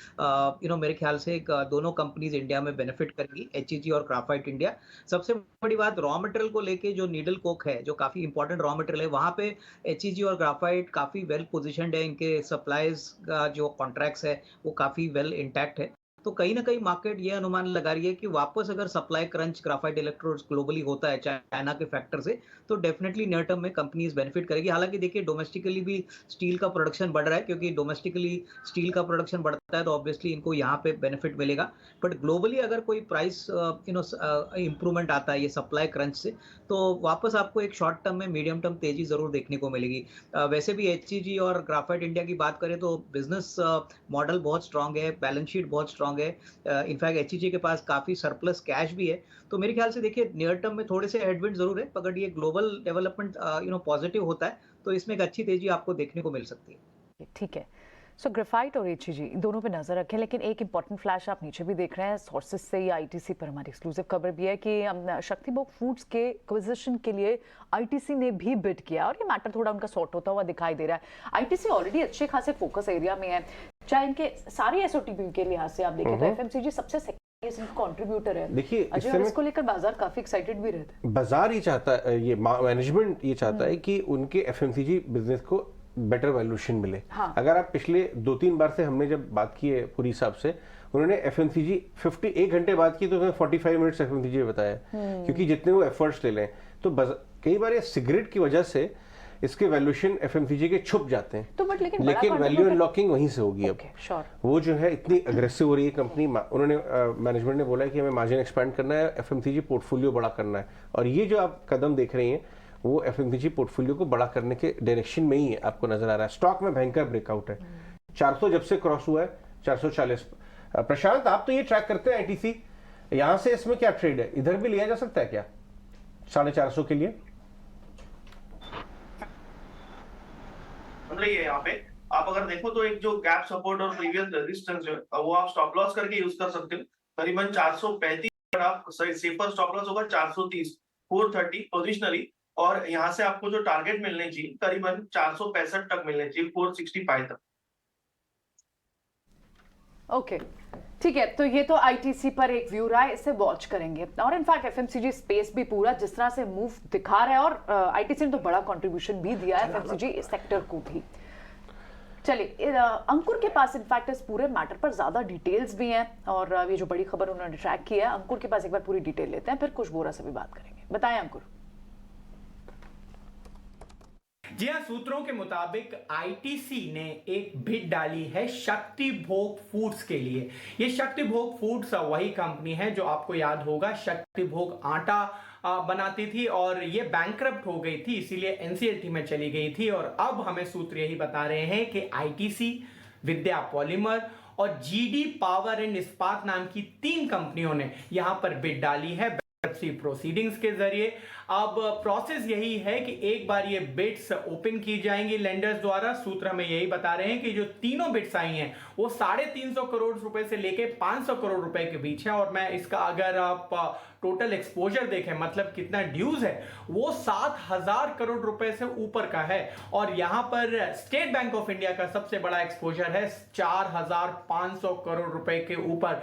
मेरे ख्याल से दोनों कंपनीज इंडिया में बेनिफिट करेगी, HEG और ग्राफाइट इंडिया। सबसे बड़ी बात रॉ मटेरियल को लेके जो नीडल कोक है जो काफ़ी इंपॉर्टेंट रॉ मटेरियल है, वहाँ पे HEG और ग्राफाइट काफ़ी वेल पोजिशनड है। इनके सप्लाईज का जो कॉन्ट्रैक्ट्स है वो काफ़ी वेल इंटैक्ट है। तो कहीं ना कहीं मार्केट ये अनुमान लगा रही है कि वापस अगर supply crunch graphite electrodes globally होता है चाइना के फैक्टर से, तो डेफिनेटली नियर टर्म में कंपनीज बेनिफिट करेगी। हालांकि देखिए, डोमेस्टिकली भी स्टील का प्रोडक्शन बढ़ रहा है, क्योंकि डोमेस्टिकली स्टील का प्रोडक्शन बढ़ता है तो ऑब्वियसली इनको यहाँ पे बेनिफिट मिलेगा। बट ग्लोबली अगर कोई प्राइस इंप्रूवमेंट आता है ये सप्लाई क्रंच से, तो वापस आपको एक शॉर्ट टर्म में मीडियम टर्म तेजी जरूर देखने को मिलेगी। वैसे भी HEG और ग्राफाइट इंडिया की बात करें तो बिजनेस मॉडल बहुत स्ट्रांग है, बैलेंस शीट बहुत स्ट्रांग है। इनफैक्ट HEG के पास काफी सरप्लस कैश भी है। तो मेरे ख्याल से देखिए, नियर टर्म में थोड़े से हेडविंड जरूर है, अगर ये ग्लोबल डेवलपमेंट पॉजिटिव होता है तो इसमें एक अच्छी तेजी आपको देखने को मिल सकती है। ठीक है, सो ग्राफाइट और HEG दोनों पे नजर रखें। लेकिन एक इंपॉर्टेंट फ्लैश आप नीचे भी देख रहे हैं सोर्सेज से या ITC पर हमारी एक्सक्लूसिव खबर भी है कि शक्तिभोग फूड्स के एक्विजिशन के लिए ITC ने भी बिड किया और ये मैटर थोड़ा उनका सॉर्ट होता हुआ दिखाई दे रहा है। ITC ऑलरेडी अच्छे खासे फोकस एरिया में है, चाहे इनके सारे SOTP के लिहाज से आप देखें तो FMCG सबसे कंट्रीब्यूटर है। देखिए, इसको लेकर बाजार काफी एक्साइटेड भी रहता है। बाजार ये चाहता है, ये मैनेजमेंट ये चाहता है कि उनके FMCG बिजनेस को बेटर वैल्यूएशन मिले। हाँ। अगर आप पिछले 2-3 बार से हमने जब बात की है पूरी हिसाब से, उन्होंने FMCG 51 घंटे बात की तो उन्होंने 45 मिनट्स FMCG बताया, क्योंकि जितने वो एफर्ट्स ले लें तो कई बार ये सिगरेट की वजह से इसके वैल्यूएशन FMCG के छुप जाते हैं। तो लेकिन वैल्यू अनलॉकिंग वहीं से होगी। अब वो जो है इतनी अग्रेसिव हो रही है कंपनी, उन्होंने मैनेजमेंट ने बोला है कि हमें मार्जिन एक्सपैंड करना है, FMCG पोर्टफोलियो बड़ा करना है, और ये जो आप कदम देख रहे हैं वो FMCG पोर्टफोलियो को बड़ा करने के डायरेक्शन में ही है, आपको नजर आ रहा है। स्टॉक में भयंकर ब्रेकआउट है, 400 जब से क्रॉस हुआ है 440। प्रशांत, आप तो ये ट्रैक करते हैं ITC, यहां से इसमें क्या ट्रेड है, इधर भी लिया जा सकता है क्या 450 के लिए? यहाँ पे आप अगर देखो तो एक जो गैप सपोर्ट और प्रीवियस रेजिस्टेंस जो है वो आप स्टॉप लॉस करके यूज कर सकते हो। करीबन 435 आप सेफर स्टॉप लॉस होगा 430, 430 पोजिशनली, और यहाँ से आपको जो टारगेट मिलने चाहिए करीबन 465 तक मिलने चाहिए, 465 तक। ओके, ठीक है, तो ये तो ITC पर एक व्यू रहा है, इसे वॉच करेंगे। और इनफैक्ट FMCG स्पेस भी पूरा जिस तरह से मूव दिखा रहा है, और ITC ने तो बड़ा कंट्रीब्यूशन भी दिया है FMCG सेक्टर को भी। चलिए, अंकुर के पास इनफैक्ट इस पूरे मैटर पर ज्यादा डिटेल्स भी हैं, और ये जो बड़ी खबर उन्होंने ट्रैक की है, अंकुर के पास एक बार पूरी डिटेल लेते हैं, फिर कुछ बोरा से भी बात करेंगे। बताएं अंकुर। जी हाँ, सूत्रों के मुताबिक ITC ने एक बिड डाली है शक्तिभोग फूड्स के लिए। ये शक्तिभोग फूड्स वही कंपनी है जो आपको याद होगा शक्तिभोग आटा बनाती थी और ये बैंकरप्ट हो गई थी, इसीलिए NCLT में चली गई थी। और अब हमें सूत्र यही बता रहे हैं कि ITC, विद्या पॉलीमर और जीडी पावर एंड इस्पात नाम की 3 कंपनियों ने यहां पर बिड डाली है प्रोसीडिंग्स के जरिए। अब प्रोसेस यही है कि एक बार ये बिड्स ओपन की जाएंगी लेंडर्स द्वारा। सूत्र हमें यही बता रहे हैं कि जो तीनों बिड्स आई हैं वो 350 करोड़ रुपए से लेके 500 करोड़ रुपए के बीच है। और मैं इसका अगर आप टोटल एक्सपोजर देखें, मतलब कितना ड्यूज है, वो 7000 करोड़ रुपए से ऊपर का है। और यहां पर स्टेट बैंक ऑफ इंडिया का सबसे बड़ा एक्सपोजर है 4500 करोड़ रुपए के ऊपर।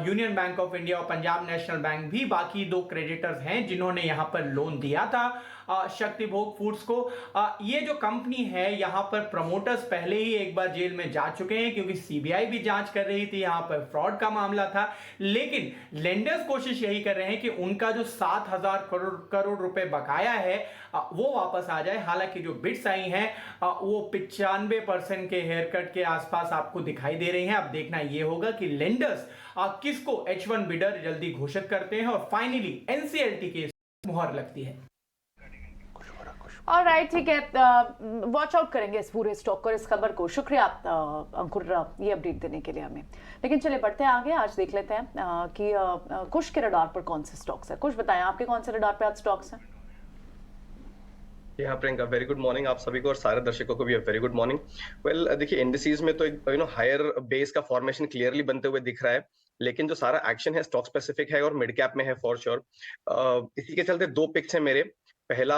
यूनियन बैंक ऑफ इंडिया और पंजाब नेशनल बैंक भी बाकी 2 क्रेडिटर्स हैं जिन्होंने यहां पर लोन दिया था शक्ति भोग फूड्स को। ये जो कंपनी है यहां पर प्रमोटर्स पहले ही एक बार जेल में जा चुके हैं क्योंकि सीबीआई भी जांच कर रही थी, यहां पर फ्रॉड का मामला था। लेकिन लेंडर्स कोशिश यही कर रहे हैं कि उनका जो 7000 करोड़ रुपए बकाया है वो वापस आ जाए। हालांकि जो बिड्स आई हैं वो 95% के हेयर कट के आसपास आपको दिखाई दे रही हैं। अब देखना ये होगा कि लेंडर्स किसको H1 बिडर जल्दी घोषित करते हैं और फाइनली एनसीएलटी की मुहर लगती है। ऑलराइट, ठीक है, वॉच आउट करेंगे इस पूरे स्टॉक को, इस खबर को। शुक्रिया अंकुर ये अपडेट देने के लिए हमें। लेकिन चलिए बढ़ते हैं आगे, आज देख लेते हैं कि कुश के रडार पर कौन से स्टॉक्स है। कुछ बताएं, आपके कौन से रडार पे आज स्टॉक्स हैं? यहाँ प्रियंका, वेरी गुड मॉर्निंग आप सभी को और सारे दर्शकों को भी वेरी गुड मॉर्निंग। वेल देखिए, इंडिसेस में तो हायर बेस का फॉर्मेशन क्लियरली बनते हुए दिख रहा है, लेकिन जो सारा एक्शन है स्टॉक स्पेसिफिक है और मिड कैप में है फॉर श्योर। इसी के चलते 2 पिक्स हैं मेरे। पहला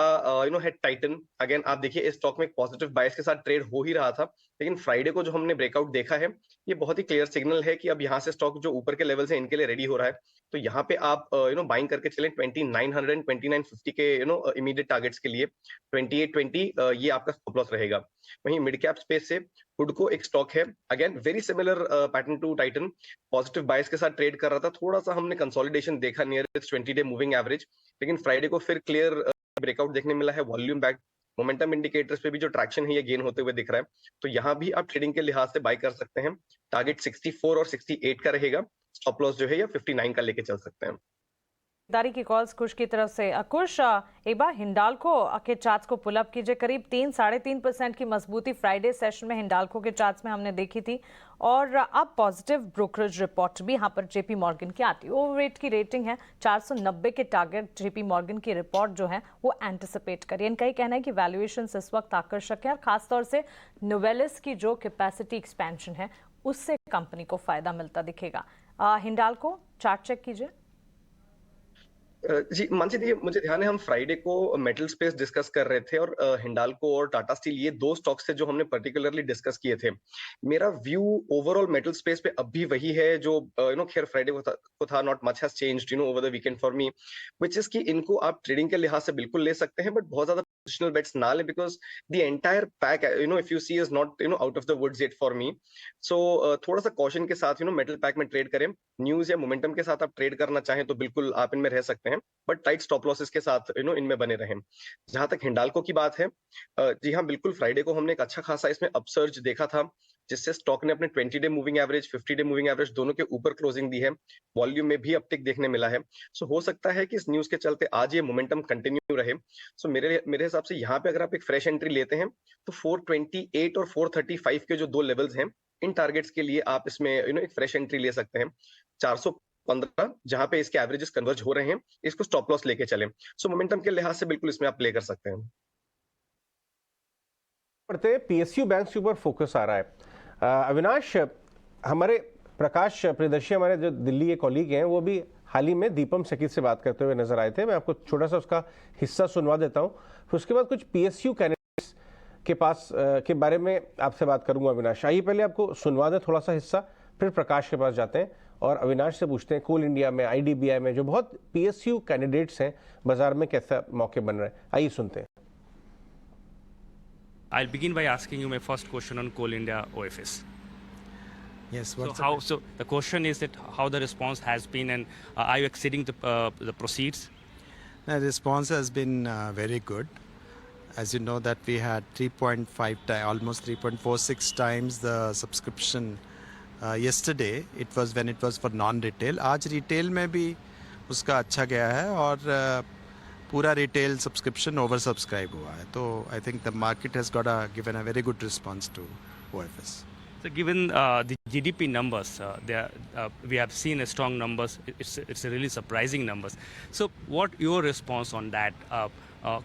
है टाइटन। अगेन आप देखिए इस स्टॉक में एक पॉजिटिव बायस के साथ ट्रेड हो ही रहा था, लेकिन फ्राइडे को जो हमने ब्रेकआउट देखा है ये बहुत ही क्लियर सिग्नल है कि अब यहाँ से स्टॉक जो ऊपर के लेवल से इनके लिए रेडी हो रहा है। तो यहाँ पे आप बाइंग करके चलें 2900 एंड 2950 के इमीडिएट टारगेट्स के लिए। 2820 ये आपका स्टॉप लॉस रहेगा। वहीं मिड कैप स्पेस से हुडको एक स्टॉक है, again very similar pattern to Titan, positive bias के साथ ट्रेड कर रहा था। थोड़ा सा हमने कंसोलिडेशन देखा नियर 20 डे मूविंग एवरेज, लेकिन फ्राइडे को फिर क्लियर ब्रेकआउट देखने मिला है। वॉल्यूम बैक मोमेंटम इंडिकेटर्स पे भी जो ट्रैक्शन है ये गेन होते हुए दिख रहा है। तो यहाँ भी आप ट्रेडिंग के लिहाज से बाय कर सकते हैं। टारगेट 64 और 68 का रहेगा। स्टॉप लॉस जो है या 59 का लेके चल सकते हैं। दारी की कॉल्स कुश की तरफ से। कुश, एक बार हिंडाल्को के चार्ट्स को पुल अप कीजिए। करीब 3-3.5% की मजबूती फ्राइडे सेशन में हिंडाल्को के चार्ट्स में हमने देखी थी और अब पॉजिटिव ब्रोकरेज रिपोर्ट भी यहाँ पर जेपी मॉर्गन की आती है। ओवरवेट की रेटिंग है 490 के टारगेट जेपी मॉर्गन की रिपोर्ट जो है वो एंटिसिपेट करिए। इनका ही कहना है कि वैल्यूएशन इस वक्त आकर्षक है और खासतौर से नोवेलिस की जो कैपेसिटी एक्सपेंशन है उससे कंपनी को फायदा मिलता दिखेगा। हिंडाल्को चार्ट चेक कीजिए। जी मानसी, देखिए मुझे ध्यान है हम फ्राइडे को मेटल स्पेस डिस्कस कर रहे थे और हिंडाल्को और टाटा स्टील ये 2 स्टॉक्स थे जो हमने पर्टिकुलरली डिस्कस किए थे। मेरा व्यू ओवरऑल मेटल स्पेस पे अब भी वही है जो खैर फ्राइडे को था। Not much has changed over the weekend for me, which is कि इनको आप ट्रेडिंग के लिहाज से बिल्कुल ले सकते हैं, बट बहुत ज्यादा पोजिशनल बेट्स ना ले, because the entire pack if you see is not out of the woods yet for me. So थोड़ा सा कॉशन के साथ मेटल पैक में ट्रेड करें। न्यूज या मोमेंटम के साथ आप ट्रेड करना चाहें तो बिल्कुल आप इनमें रह सकते हैं, बट टाइट स्टॉप लॉसेस के साथ इनमें बने रहें। जहां तक हिंडाल्को की बात है, जी हाँ बिल्कुल, फ्राइडे को हमने एक अच्छा खासा इसमें अपसर्ज देखा था जिससे स्टॉक ने अपने 20 day moving average 50 day moving average दोनों के ऊपर क्लोजिंग दी है। वॉल्यूम में भी अपटिक देखने मिला है। सो हो सकता है कि इस न्यूज के चलते आज ये मोमेंटम कंटिन्यू रहे। सो मेरे हिसाब से यहाँ पे अगर आप एक फ्रेश एंट्री लेते हैं तो 428 और 435 के जो 2 लेवल्स हैं इन टारगेट्स के लिए आप इसमें एक फ्रेश एंट्री ले सकते हैं। 415 जहां पे इसके एवरेजेस कन्वर्ज हो रहे हैं, इसको स्टॉप लॉस लेके चलें। सो मोमेंटम के लिहाज से बिल्कुल इसमें आप प्ले कर सकते हैं। पढ़ते पीएसयू बैंक के ऊपर फोकस आ रहा है। अविनाश, हमारे प्रकाश प्रियदर्शी हमारे जो दिल्ली के कॉलीग हैं वो भी हाल ही में दीपम सखी से बात करते हुए नजर आए थे। मैं आपको छोटा सा उसका हिस्सा सुनवा देता हूं, फिर उसके बाद कुछ पीएसयू कैंडिडेट्स के पास के बारे में आपसे बात करूंगा। अविनाश, आइए पहले आपको सुनवा दें थोड़ा सा हिस्सा, फिर प्रकाश के पास जाते हैं और अविनाश से पूछते हैं कोल इंडिया में, आईडीबीआई में जो बहुत पीएसयू कैंडिडेट्स हैं बाजार में कैसा मौके बन रहे हैं। आइए सुनते हैं। I'll begin by asking you my first question on Coal India OFS. Yes. So the question is that how the response has been, and are you exceeding the proceeds? The response has been very good. As you know that we had 3.5 almost 3.46 times the subscription yesterday. It was when it was for non-retail. आज retail में भी उसका अच्छा गया है और पूरा रिटेल सब्सक्रिप्शन ओवर सब्सक्राइब हुआ है। तो I think the market has got given a very good response to OFS. So given the GDP numbers, we have seen a strong numbers. It's a really surprising numbers. So what your response on that,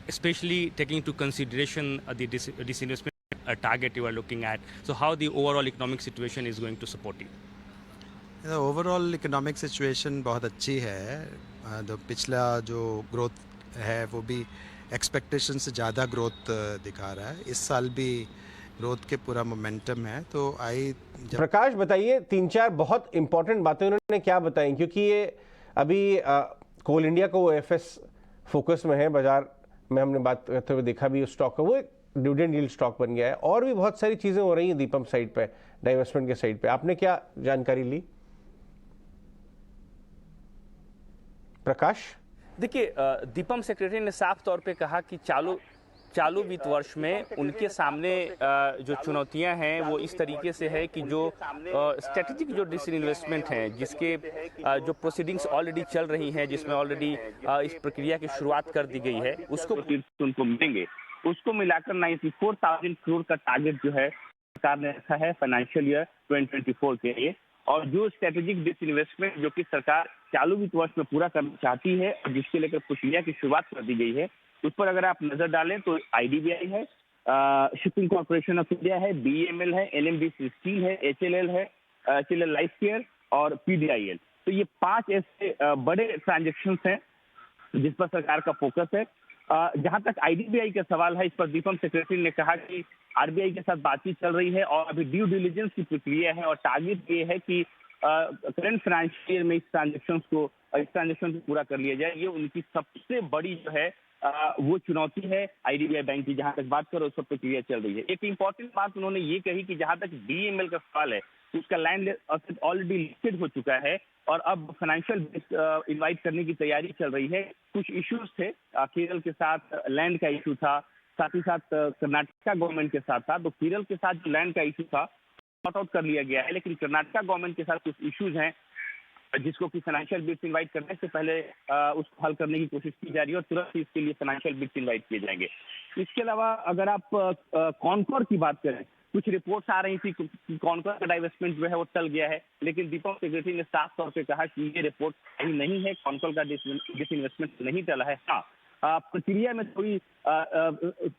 especially taking into consideration the disinvestment target you are looking at? So how the overall economic situation is going to support you? The overall economic situation बहुत अच्छी है. तो पिछला जो ग्रोथ है वो भी एक्सपेक्टेशन से ज़्यादा ग्रोथ दिखा रहा है. इस साल भी ग्रोथ के पूरा मोमेंटम है. तो प्रकाश बताइए, 3-4 बहुत इंपॉर्टेंट बातें उन्होंने क्या बताई, क्योंकि ये अभी कोल इंडिया को एफएस फोकस में है, बाजार में हमने बात करते हुए देखा भी उस स्टॉक का, वो एक डिविडेंड यील्ड स्टॉक बन गया है. और भी बहुत सारी चीजें हो रही हैं दीपम साइड पे, डाइवेस्टमेंट के साइड पे. आपने क्या जानकारी ली प्रकाश? देखिए, दीपम सेक्रेटरी ने साफ तौर पे कहा कि चालू वित्त वर्ष में उनके सामने जो चुनौतियां हैं वो इस तरीके से है कि जो स्ट्रेटेजिक जो डिसइन्वेस्टमेंट हैं, जिसके जो प्रोसीडिंग्स ऑलरेडी चल रही हैं, जिसमें ऑलरेडी इस प्रक्रिया की शुरुआत कर दी गई है, उसको उनको मिलेंगे. उसको मिलाकर 94,000 करोड़ का टारगेट जो है सरकार ने रखा है फाइनेंशियल ईयर 2024 के लिए. और जो स्ट्रेटेजिक डिसइन्वेस्टमेंट जो कि सरकार चालू वित्त वर्ष में पूरा करना चाहती है और जिसके लेकर प्रक्रिया की शुरुआत कर दी गई है, उस पर अगर आप नजर डालें तो आईडीबीआई है, शिपिंग कॉर्पोरेशन ऑफ इंडिया है, बीईएमएल है, एनएमडीसी स्टील है, एचएलएल है, एचएलएल लाइफ केयर और पीडीआईएल. तो ये 5 ऐसे बड़े ट्रांजेक्शन हैं जिस पर सरकार का फोकस है. जहां तक आईडीबीआई का सवाल है, इस पर दीपम सेक्रेटरी ने कहा कि आरबीआई के साथ बातचीत चल रही है और अभी ड्यू डिलिजेंस की प्रक्रिया है और टारगेट ये है कि करंट फाइनेंशियल ईयर में इस ट्रांजेक्शन को पूरा कर लिया जाए. ये उनकी सबसे बड़ी जो है वो चुनौती है आईडीबीआई बैंक की. जहां तक बात करो उस पर प्रक्रिया चल रही है. एक इंपॉर्टेंट बात उन्होंने ये कही कि जहां तक बीएमएल का सवाल है, उसका लैंड ऑलरेडी लिस्टेड हो चुका है और अब फाइनेंशियल इनवाइट करने की तैयारी चल रही है. कुछ इश्यूज थे, केरल के साथ लैंड का इशू था, साथ ही साथ कर्नाटका गवर्नमेंट के साथ था. तो केरल के साथ जो लैंड का इशू था सॉर्ट आउट कर लिया गया है, लेकिन कर्नाटका गवर्नमेंट के साथ कुछ इश्यूज हैं जिसको कि फाइनेंशियल बिड्स इनवाइट करने से पहले उसको हल करने की कोशिश की जा रही है और तुरंत इसके लिए फाइनेंशियल बिड्स इनवाइट किए जाएंगे. इसके अलावा अगर आप कॉनकोर की बात करें, कुछ रिपोर्ट्स आ रही थी कि कॉनकोर का डाइवेस्टमेंट जो है वो टल गया है, लेकिन दीपक सेक्रेटरी ने साफ तौर पे कहा कि ये रिपोर्ट सही नहीं है, कॉनकोर का डिसइन्वेस्टमेंट नहीं टला है. हाँ, प्रक्रिया में थोड़ी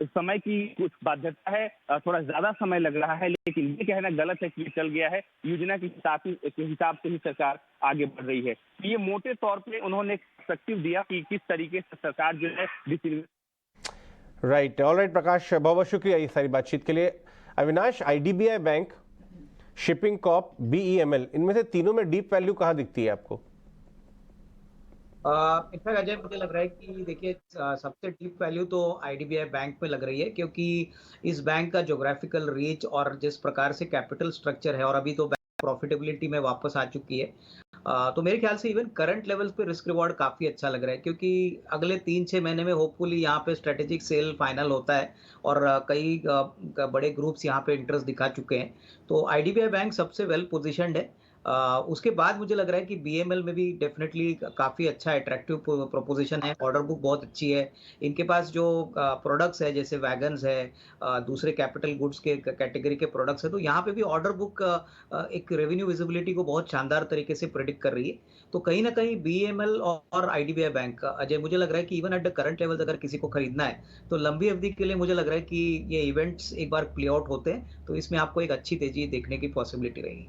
समय की कुछ बाध्यता है, थोड़ा ज्यादा समय लग रहा है, लेकिन ये कहना गलत है कि ये चल गया है. योजना के हिसाब से ही सरकार आगे बढ़ रही है. ये मोटे तौर पे उन्होंने पर्सपेक्टिव दिया कि किस तरीके से सरकार जो है राइट. ऑल राइट प्रकाश, बहुत बहुत शुक्रिया ये सारी बातचीत के लिए. Avinash, IDBI bank, shipping Corp, BEML, इनमें से तीनों में डीप वैल्यू कहाँ दिखती है आपको? इनफैक्ट अजय, मुझे लग रहा है कि देखिए सबसे डीप वैल्यू तो आईडीबीआई बैंक में लग रही है, क्योंकि इस बैंक का ज्योग्राफिकल रीच और जिस प्रकार से कैपिटल स्ट्रक्चर है और अभी तो बैंक प्रॉफिटेबिलिटी में वापस आ चुकी है, तो मेरे ख्याल से इवन करंट लेवल्स पे रिस्क रिवॉर्ड काफ़ी अच्छा लग रहा है, क्योंकि अगले 3-6 महीने में होपफुली यहाँ पे स्ट्रेटेजिक सेल फाइनल होता है और कई बड़े ग्रुप्स यहाँ पे इंटरेस्ट दिखा चुके हैं. तो आईडीबीआई बैंक सबसे वेल पोजिशनड है. उसके बाद मुझे लग रहा है कि बीएमएल में भी डेफिनेटली काफ़ी अच्छा अट्रैक्टिव प्रोपोजिशन है. ऑर्डर बुक बहुत अच्छी है. इनके पास जो प्रोडक्ट्स है जैसे वैगन्स है, दूसरे कैपिटल गुड्स के कैटेगरी के प्रोडक्ट्स है, तो यहाँ पे भी ऑर्डर बुक एक रेवेन्यू विजिबिलिटी को बहुत शानदार तरीके से प्रेडिक्ट कर रही है. तो कहीं ना कहीं बीएमएल और आईडीबीआई बैंक, अजय, मुझे लग रहा है कि even at the current level अगर किसी को खरीदना है तो लंबी अवधि के लिए मुझे लग रहा है कि ये इवेंट्स एक बार प्ले आउट होते हैं तो इसमें आपको एक अच्छी तेजी देखने की पॉसिबिलिटी रहेगी.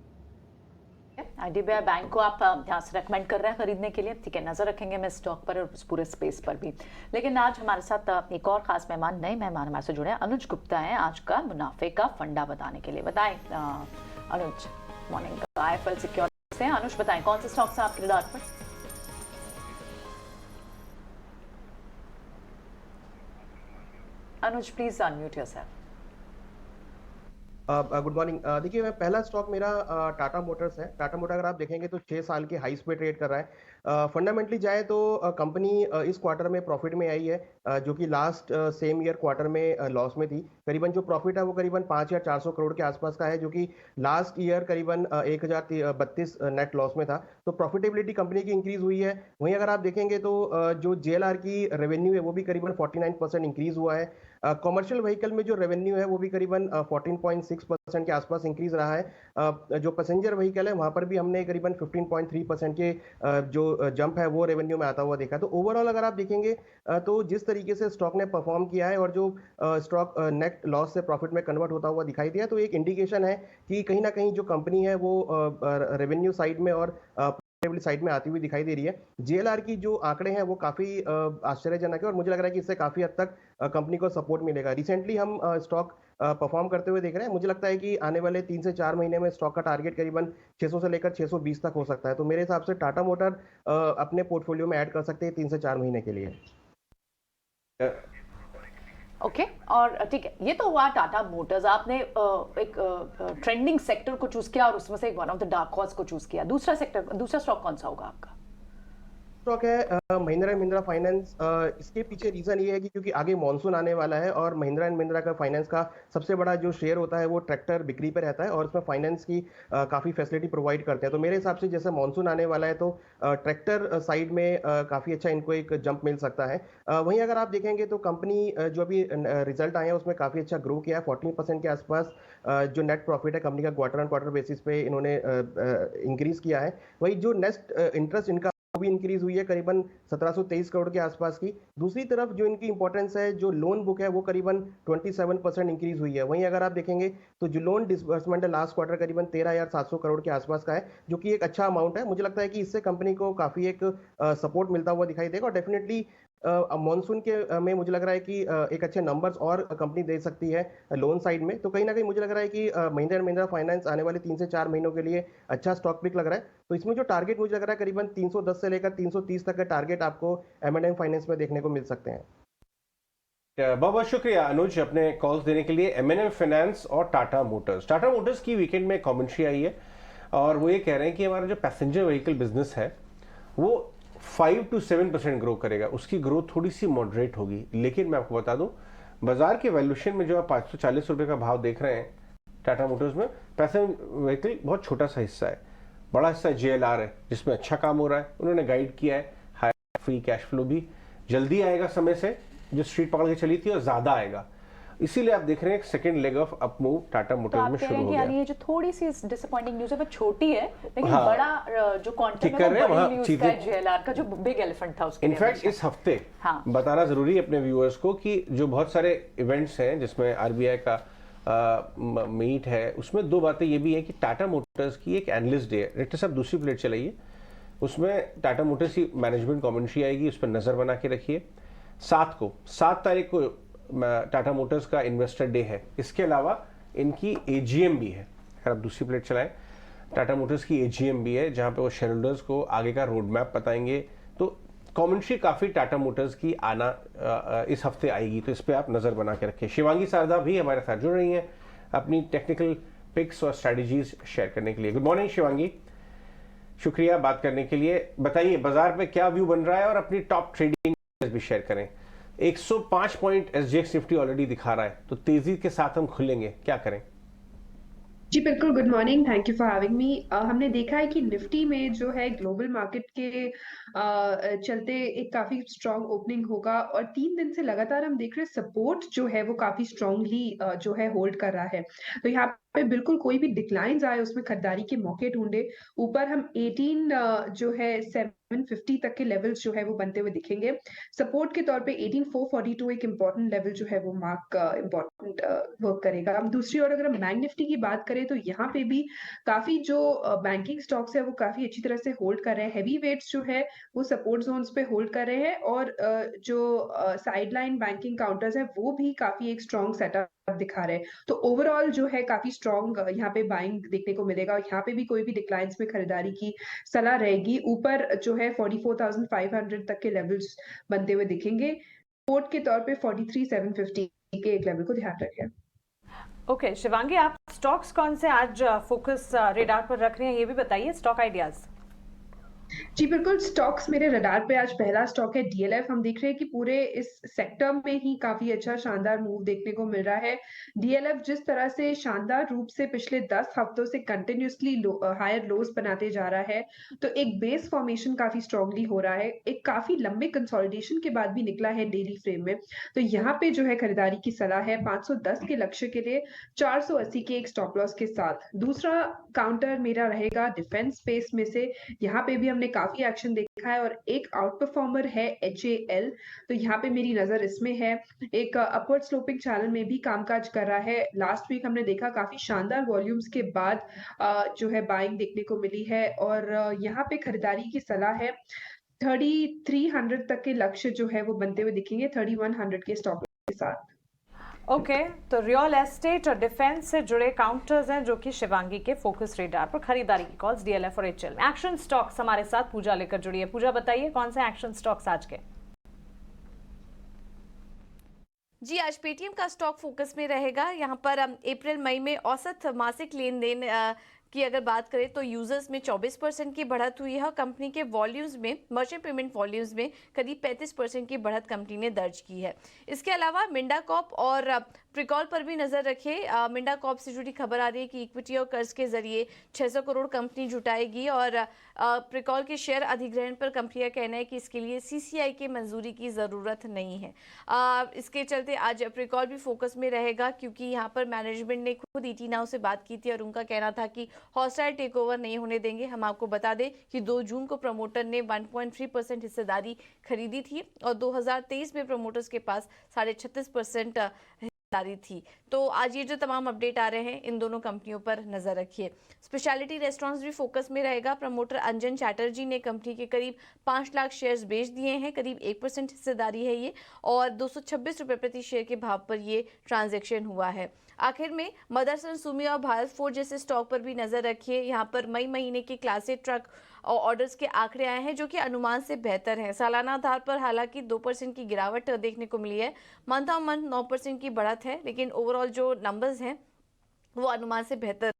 आईडीबीआई बैंक को आप यहाँ से रेकमेंड कर रहे हैं खरीदने के लिए? ठीक है, नजर रखेंगे मैं स्टॉक पर और उस पूरे स्पेस पर भी. लेकिन आज हमारे साथ एक और खास मेहमान, नए मेहमान हमारे से जुड़े हैं. अनुज गुप्ता हैं आज का मुनाफे का फंडा बताने के लिए. बताएं अनुज, मॉर्निंग का आईएफएल सिक्योरिटीज से. अनुज बताएं कौन से स्टॉक्स हैं आपके रडार पर? Anuj please unmute yourself. Good morning. देखिए, मैं पहला स्टॉक मेरा टाटा मोटर्स है. टाटा मोटर अगर आप देखेंगे तो 6 साल के हाइस पे ट्रेड कर रहा है. फंडामेंटली जाए तो कंपनी इस क्वार्टर में प्रॉफिट में आई है, जो कि लास्ट सेम ईयर क्वार्टर में लॉस में थी. करीबन जो प्रॉफिट है वो करीबन 5,400 करोड़ के आसपास का है, जो कि लास्ट ईयर करीबन 1,032 नेट लॉस में था. तो प्रॉफिटेबिलिटी कंपनी की इंक्रीज हुई है। वहीं अगर आप देखेंगे तो जो JLR की रेवेन्यू है वो भी करीबन 49% इंक्रीज हुआ है। कॉमर्शियल व्हीकल में जो रेवेन्यू है वो भी करीबन 14.6% के आसपास इंक्रीज रहा है। जो पैसेंजर व्हीकल है वहाँ पर भी हमने करीबन 15.3% के जो जंप है वो रेवेन्यू में आता हुआ देखा। तो ओवरऑल अगर आप देखेंगे तो जिस तरीके से स्टॉक ने परफॉर्म किया है और जो स्टॉक नेट लॉस से प्रॉफिट में कन्वर्ट होता हुआ दिखाई दिया, तो एक इंडिकेशन है कि कहीं ना कहीं जो कंपनी है वो रेवेन्यू साइड में और साइड में आती हुई दिखाई दे रही है। JLR की जो आंकड़े हैं वो काफी आश्चर्यजनक है और मुझे लग रहा है कि इससे काफी हद तक कंपनी को सपोर्ट मिलेगा। रिसेंटली हम स्टॉक परफॉर्म करते हुए देख रहे हैं। मुझे लगता है कि आने वाले 3 से 4 महीने में स्टॉक का टारगेट करीबन 600 से लेकर 620 तक हो सकता है। तो मेरे हिसाब से टाटा मोटर अपने पोर्टफोलियो में ऐड कर सकते हैं 3 से 4 महीने के लिए। ओके और ठीक है, ये तो हुआ टाटा मोटर्स। आपने एक ट्रेंडिंग सेक्टर को चूज किया और उसमें से एक one of the dark horse को चूज किया। दूसरा स्टॉक कौन सा होगा आपका? स्टॉक है महिंद्रा एंड महिंद्रा फाइनेंस। इसके पीछे रीजन ये है कि क्योंकि आगे मॉनसून आने वाला है और महिंद्रा एंड महिंद्रा का फाइनेंस का सबसे बड़ा जो शेयर होता है वो ट्रैक्टर बिक्री पे रहता है और उसमें फाइनेंस की काफी फैसिलिटी प्रोवाइड करते हैं। तो मेरे हिसाब से जैसे मॉनसून आने वाला है तो ट्रैक्टर साइड में काफी अच्छा इनको एक जंप मिल सकता है। वहीं अगर आप देखेंगे तो कंपनी जो अभी रिजल्ट आए हैं उसमें काफी अच्छा ग्रो किया है। 14% के आसपास जो नेट प्रॉफिट है कंपनी का क्वार्टर ऑन क्वार्टर बेसिस पे इन्होंने इंक्रीज किया है। वही जो नेक्स्ट इंटरेस्ट इनका भी इंक्रीज हुई है करीबन 1723 करोड़ के आसपास की। दूसरी तरफ जो इनकी इंपॉर्टेंस है, जो लोन बुक है वो करीबन 27% इंक्रीज हुई है। वहीं अगर आप देखेंगे तो जो लोन डिसबर्समेंट है लास्ट क्वार्टर करीबन 13,700 करोड़ के आसपास का है, जो कि एक अच्छा अमाउंट है। मुझे लगता है कि इससे कंपनी को काफी एक सपोर्ट मिलता हुआ दिखाई देगा और डेफिनेटली मॉनसून के में मुझे लग रहा है कि एक अच्छे नंबर्स और कंपनी दे सकती है लोन साइड में। तो कहीं ना कहीं मुझे लग रहा है कि महिंद्रा एंड महिंद्रा फाइनेंस आने वाले 3 से 4 महीनों के लिए अच्छा स्टॉक पिक लग रहा है। तो इसमें जो टारगेट मुझे लग रहा है करीबन 310 से लेकर 330 तक के टारगेट आपको M&M फाइनेंस में देखने को मिल सकते हैं। बहुत बहुत शुक्रिया अनुज अपने कॉल्स देने के लिए। M&M फाइनेंस और टाटा मोटर्स की वीकेंड में कमेंट्री आई है और वो ये कह रहे हैं कि हमारा जो पैसेंजर व्हीकल बिजनेस है वो 5 to 7% ग्रो करेगा। उसकी ग्रोथ थोड़ी सी मॉडरेट होगी, लेकिन मैं आपको बता दूं बाजार के वैल्यूएशन में जो आप 540 रुपए का भाव देख रहे हैं टाटा मोटर्स में, पैसेंजर व्हीकल बहुत छोटा सा हिस्सा है। बड़ा हिस्सा JLR है जिसमें अच्छा काम हो रहा है। उन्होंने गाइड किया है हाई फ्री कैश फ्लो भी जल्दी आएगा समय से, जो स्ट्रीट पकड़ के चली थी, और ज्यादा आएगा। इसीलिए आप देख रहे हैं second leg of up move Tata Motors में शुरू हो गया। ये जो थोड़ी सी डिसअपॉइंटिंग न्यूज़ है वो छोटी है, लेकिन बड़ा जो क्वांटम है वो बड़ी न्यूज़ है। JLR का जो बिग एलिफेंट था उसके इनफैक्ट इस हफ्ते बताना जरूरी है अपने व्यूअर्स को कि जो बहुत सारे इवेंट्स हैं जिसमें RBI का मीट है, उसमें 2 बातें ये भी है कि टाटा मोटर्स की एक एनालिस्ट डे है। रेक्टर साहब दूसरी प्लेट चलाइए, उसमें टाटा मोटर्स की मैनेजमेंट कमेंट्री आएगी, उस पर नजर बना के रखिए। 7 तारीख को टाटा मोटर्स का इन्वेस्टर डे है। इसके अलावा इनकी AGM भी है। अगर आप दूसरी प्लेट चलाएं, टाटा मोटर्स की AGM भी है जहां पे वो शेयर होल्डर्स को आगे का रोड मैप बताएंगे। तो कमेंट्री काफी टाटा मोटर्स की आना इस हफ्ते आएगी, तो इस पे आप नजर बना के रखें। शिवांगी शारदा भी हमारे साथ जुड़ रही हैं अपनी टेक्निकल पिक्स और स्ट्रेटजीज शेयर करने के लिए। गुड मॉर्निंग शिवांगी, शुक्रिया बात करने के लिए। बताइए बाजार पे क्या व्यू बन रहा है और अपनी टॉप ट्रेडिंग भी शेयर करें। 105 पॉइंट SGX निफ्टी ऑलरेडी दिखा रहा है, तो तेजी के साथ हम खुलेंगे, क्या करें? जी बिल्कुल, good morning, thank you for having me. हमने देखा है कि निफ्टी में जो है ग्लोबल मार्केट के चलते एक काफी स्ट्रॉन्ग ओपनिंग होगा और 3 दिन से लगातार हम देख रहे हैं सपोर्ट जो है वो काफी स्ट्रांगली जो है होल्ड कर रहा है। तो यहाँ पे बिल्कुल कोई भी डिक्लाइंस आए उसमें खरीदारी के मौके ढूंढे। ऊपर हम 18 जो है 750 तक के लेवल्स जो है वो बनते हुए दिखेंगे। सपोर्ट के तौर पे 18442 एक इम्पॉर्टेंट लेवल जो है वो मार्क इम्पॉर्टेंट वर्क करेगा। हम दूसरी ओर अगर हम बैंक निफ्टी की बात करें तो यहाँ पे भी काफी जो बैंकिंग स्टॉक्स है वो काफी अच्छी तरह से होल्ड कर रहे हैं। हैवी वेट्स जो है वो सपोर्ट जोन्स पे होल्ड कर रहे हैं और जो साइडलाइन बैंकिंग काउंटर्स है वो भी काफी एक स्ट्रॉन्ग सेटअप दिखा रहे हैं। तो ओवरऑल जो है काफी स्ट्रॉन्ग यहाँ पे बाइंग देखने को मिलेगा और यहाँ पे भी कोई भी डिक्लाइंस में खरीदारी की सलाह रहेगी। ऊपर जो है 44,500 तक के लेवल्स बनते हुए दिखेंगे। सपोर्ट के तौर पे 43,750 के एक लेवल को ध्यान रखें। ओके शिवांगी, आप स्टॉक्स कौन से आज फोकस रेडार पर रख रहे हैं ये भी बताइए, स्टॉक आइडियाज। जी बिल्कुल, स्टॉक्स मेरे रडार पे आज पहला स्टॉक है डीएलएफ। हम देख रहे हैं कि पूरे इस सेक्टर में ही काफ़ी अच्छा शानदार मूव देखने को मिल रहा है। डीएलएफ जिस तरह से शानदार रूप से पिछले 10 हफ्तों से कंटिन्यूअसली हायर लोज़ बनाते जा रहा है, तो एक बेस फॉर्मेशन काफ़ी स्ट्रांगली हो रहा है। एक काफ़ी लंबे कंसोलिडेशन के बाद भी निकला है डेली फ्रेम में। तो यहाँ पे जो है खरीदारी की सलाह है 510 के लक्ष्य के लिए 480 के एक स्टॉप लॉस के साथ। दूसरा काउंटर मेरा रहेगा डिफेंस स्पेस में से, यहाँ पे भी हमने काफ़ी एक्शन देखा है और एक आउट परफॉर्मर है HAL, तो यहाँ पे मेरी नज़र इसमें है। एक अपवर्ड स्लोपिंग चैनल में भी कामकाज कर रहा है। लास्ट वीक हमने देखा काफ़ी शानदार वॉल्यूम्स के बाद जो है बाइंग देखने को मिली है और यहाँ पे खरीदारी की सलाह है। 3300 तक के लक्ष्य जो है वो बनते हुए दिखेंगे 3100 के स्टॉप के साथ। ओके तो रियल एस्टेट और डिफेंस से जुड़े काउंटर्स हैं जो कि शिवांगी के फोकस रेडार पर खरीदारी की कॉल्स डीएलएफ और HL में। एक्शन स्टॉक्स हमारे साथ पूजा लेकर जुड़ी है। पूजा बताइए कौन से एक्शन स्टॉक्स आज के? जी आज पेटीएम का स्टॉक फोकस में रहेगा। यहाँ पर अप्रैल मई में औसत मासिक लेन देन की अगर बात करें तो यूजर्स में 24% की बढ़त हुई है। कंपनी के वॉल्यूम्स में मर्चेंट पेमेंट वॉल्यूम्स में करीब 35% की बढ़त कंपनी ने दर्ज की है। इसके अलावा मिंडा कॉप और प्रिकॉल पर भी नजर रखें। मिंडा कॉप से जुड़ी खबर आ रही है कि इक्विटी और कर्ज के जरिए 600 करोड़ कंपनी जुटाएगी और प्रिकॉल के शेयर अधिग्रहण पर कंपनी का कहना है कि इसके लिए सीसीआई के मंजूरी की ज़रूरत नहीं है। इसके चलते आज प्रिकॉल भी फोकस में रहेगा क्योंकि यहाँ पर मैनेजमेंट ने खुद ET नाउ से बात की थी और उनका कहना था कि हॉस्टाइल टेक ओवर नहीं होने देंगे। हम आपको बता दें कि 2 जून को प्रमोटर ने 1.3% हिस्सेदारी खरीदी थी और 2023 में प्रमोटर्स के पास 36.5% हिस्सेदारी थी। तो आज ये जो तमाम अपडेट आ रहे हैं इन दोनों कंपनियों पर नजर रखिए। स्पेशलिटी रेस्टोरेंट्स भी फोकस में रहेगा। प्रमोटर अंजन चैटर्जी ने कंपनी के करीब 5 लाख शेयर्स बेच दिए हैं। करीब 1% हिस्सेदारी है ये और 226 रुपये प्रति शेयर के भाव पर ये ट्रांजैक्शन हुआ है। आखिर में मदरसन सुमी और भारत फोर्ज जैसे स्टॉक पर भी नजर रखिए। यहाँ पर मई महीने के क्लास 8 ट्रक और ऑर्डर्स के आंकड़े आए हैं जो कि अनुमान से बेहतर हैं। सालाना आधार पर हालांकि 2% की गिरावट देखने को मिली है। मंथ ऑन मंथ 9% की बढ़त है, लेकिन ओवरऑल जो नंबर्स हैं वो अनुमान से बेहतर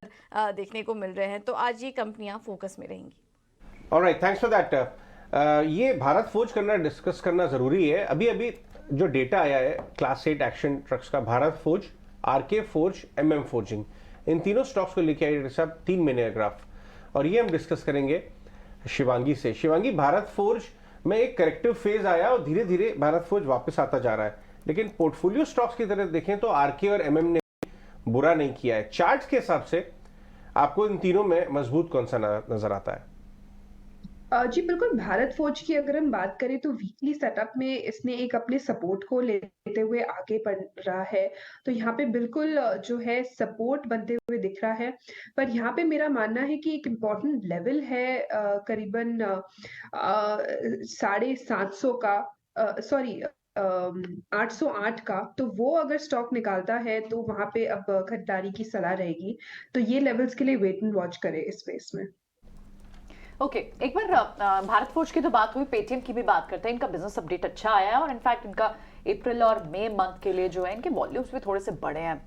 देखने को मिल रहे हैं। तो आज ये कंपनियां फोकस में रहेंगी। Alright, thanks for that. ये भारत फोर्ज करना डिस्कस करना जरूरी है। अभी अभी जो डेटा आया है क्लास 8 एक्शन ट्रक्स का, Bharat forge, RK forge, MM forging, इन तीनों स्टॉक्स को लेके आए साहब 3 महीने का ग्राफ, और ये हम डिस्कस करेंगे शिवांगी से। शिवांगी, भारत फोर्ज में एक करेक्टिव फेज आया और धीरे धीरे भारत फोर्ज वापस आता जा रहा है, लेकिन पोर्टफोलियो स्टॉक्स की तरह देखें तो RK और MM ने बुरा नहीं किया है। चार्ट्स के हिसाब से आपको इन तीनों में मजबूत कौन सा नजर आता है? जी बिल्कुल, भारत फोर्ज की अगर हम बात करें तो वीकली सेटअप में इसने एक अपने सपोर्ट को लेते हुए आगे बढ़ रहा है। तो यहाँ पे बिल्कुल जो है सपोर्ट बनते हुए दिख रहा है, पर यहाँ पे मेरा मानना है कि एक इम्पॉर्टेंट लेवल है करीबन 750 का, सॉरी 808 का, तो वो अगर स्टॉक निकालता है तो वहां पे अब खरीदारी की सलाह रहेगी। तो ये लेवल्स के लिए वेट एंड वॉच करें इस स्पेस में। ओके, एक बार भारत फोर्ज की तो बात हुई, पेटीएम की भी बात करते हैं। इनका बिजनेस अपडेट अच्छा आया है और इनफैक्ट इनका अप्रैल और मई मंथ के लिए जो है इनके वॉल्यूम्स भी थोड़े से बड़े हैं।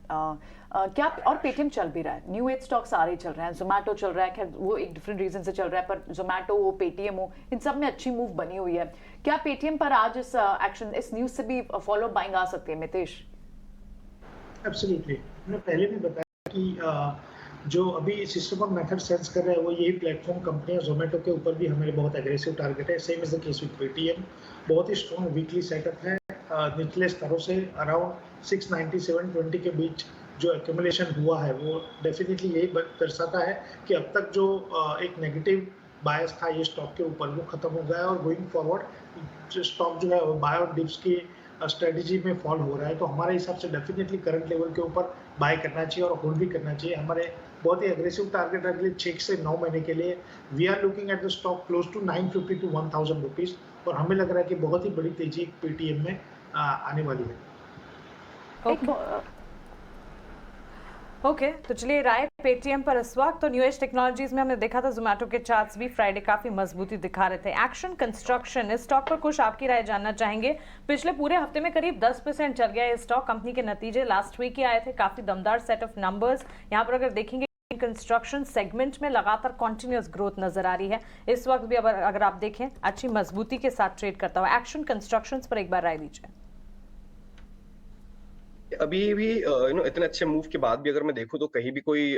क्या और पेटीएम चल भी रहा है, न्यू एज स्टॉक सारे चल रहे हैं, जोमेटो चल रहा है, खैर वो एक डिफरेंट रीजन से चल रहा है, पर जोमेटो हो, पेटीएम हो, इन सब में अच्छी मूव बनी हुई है। क्या पेटीएम पर आज इस एक्शन, इस न्यूज से भी फॉलो बाइंग आ सकती है? मितेश। एब्सोल्युटली, मैंने पहले भी बताया कि जो अभी सिस्टम ऑफ मेथड सेंस कर रहे हैं वो यही प्लेटफॉर्म कंपनियां, जोमेटो के ऊपर भी हमारे बहुत एग्रेसिव टारगेट है। Same is the case with Paytm, बहुत ही स्ट्रॉन्ग वीकली सेटअप है। निचले स्तरों से अराउंड 697.20 के बीच जो एक्यूमुलेशन हुआ है वो डेफिनेटली यही दर्शाता है कि अब तक जो एक नेगेटिव बायस था ये स्टॉक के ऊपर वो खत्म हो गया है और गोइंग फॉरवर्ड स्टॉक जो है बाय और डिप्स की स्ट्रेटजी में फॉल हो रहा है। तो हमारे हिसाब से डेफिनेटली करंट लेवल के ऊपर बाय करना चाहिए और होल्ड भी करना चाहिए। हमारे बहुत ही एग्रेसिव टारगेट अगले 6 से 9 महीने के लिए we are looking at the stock close to 950 to 1000 rupees, और हमें लग रहा है कि बहुत ही बड़ी तेजी पेटीएम में आने वाली है। ओके, तो चलिए राय पेटीएम पर इस वक्त। तो न्यू एज टेक्नोलॉजीज में हमने देखा था जोमेटो के चार्ट्स भी फ्राइडे काफी मजबूती दिखा रहे थे। एक्शन कंस्ट्रक्शन, इस स्टॉक पर कुछ आपकी राय जानना चाहेंगे। पिछले पूरे हफ्ते में करीब 10% चल गया ये स्टॉक। कंपनी के नतीजे लास्ट वीक ही आए थे, काफी दमदार सेट ऑफ नंबर्स। यहाँ पर अगर देखेंगे कंस्ट्रक्शन सेगमेंट में लगातार कंटिन्यूअस ग्रोथ नजर आ रही है। इस वक्त भी अगर आप देखें अच्छी मजबूती के साथ ट्रेड करता हुआ। एक्शन कंस्ट्रक्शंस पर एक बार राय दीजिए। अभी भी इतने अच्छे मूव के बाद भी अगर मैं देखूं तो कहीं भी कोई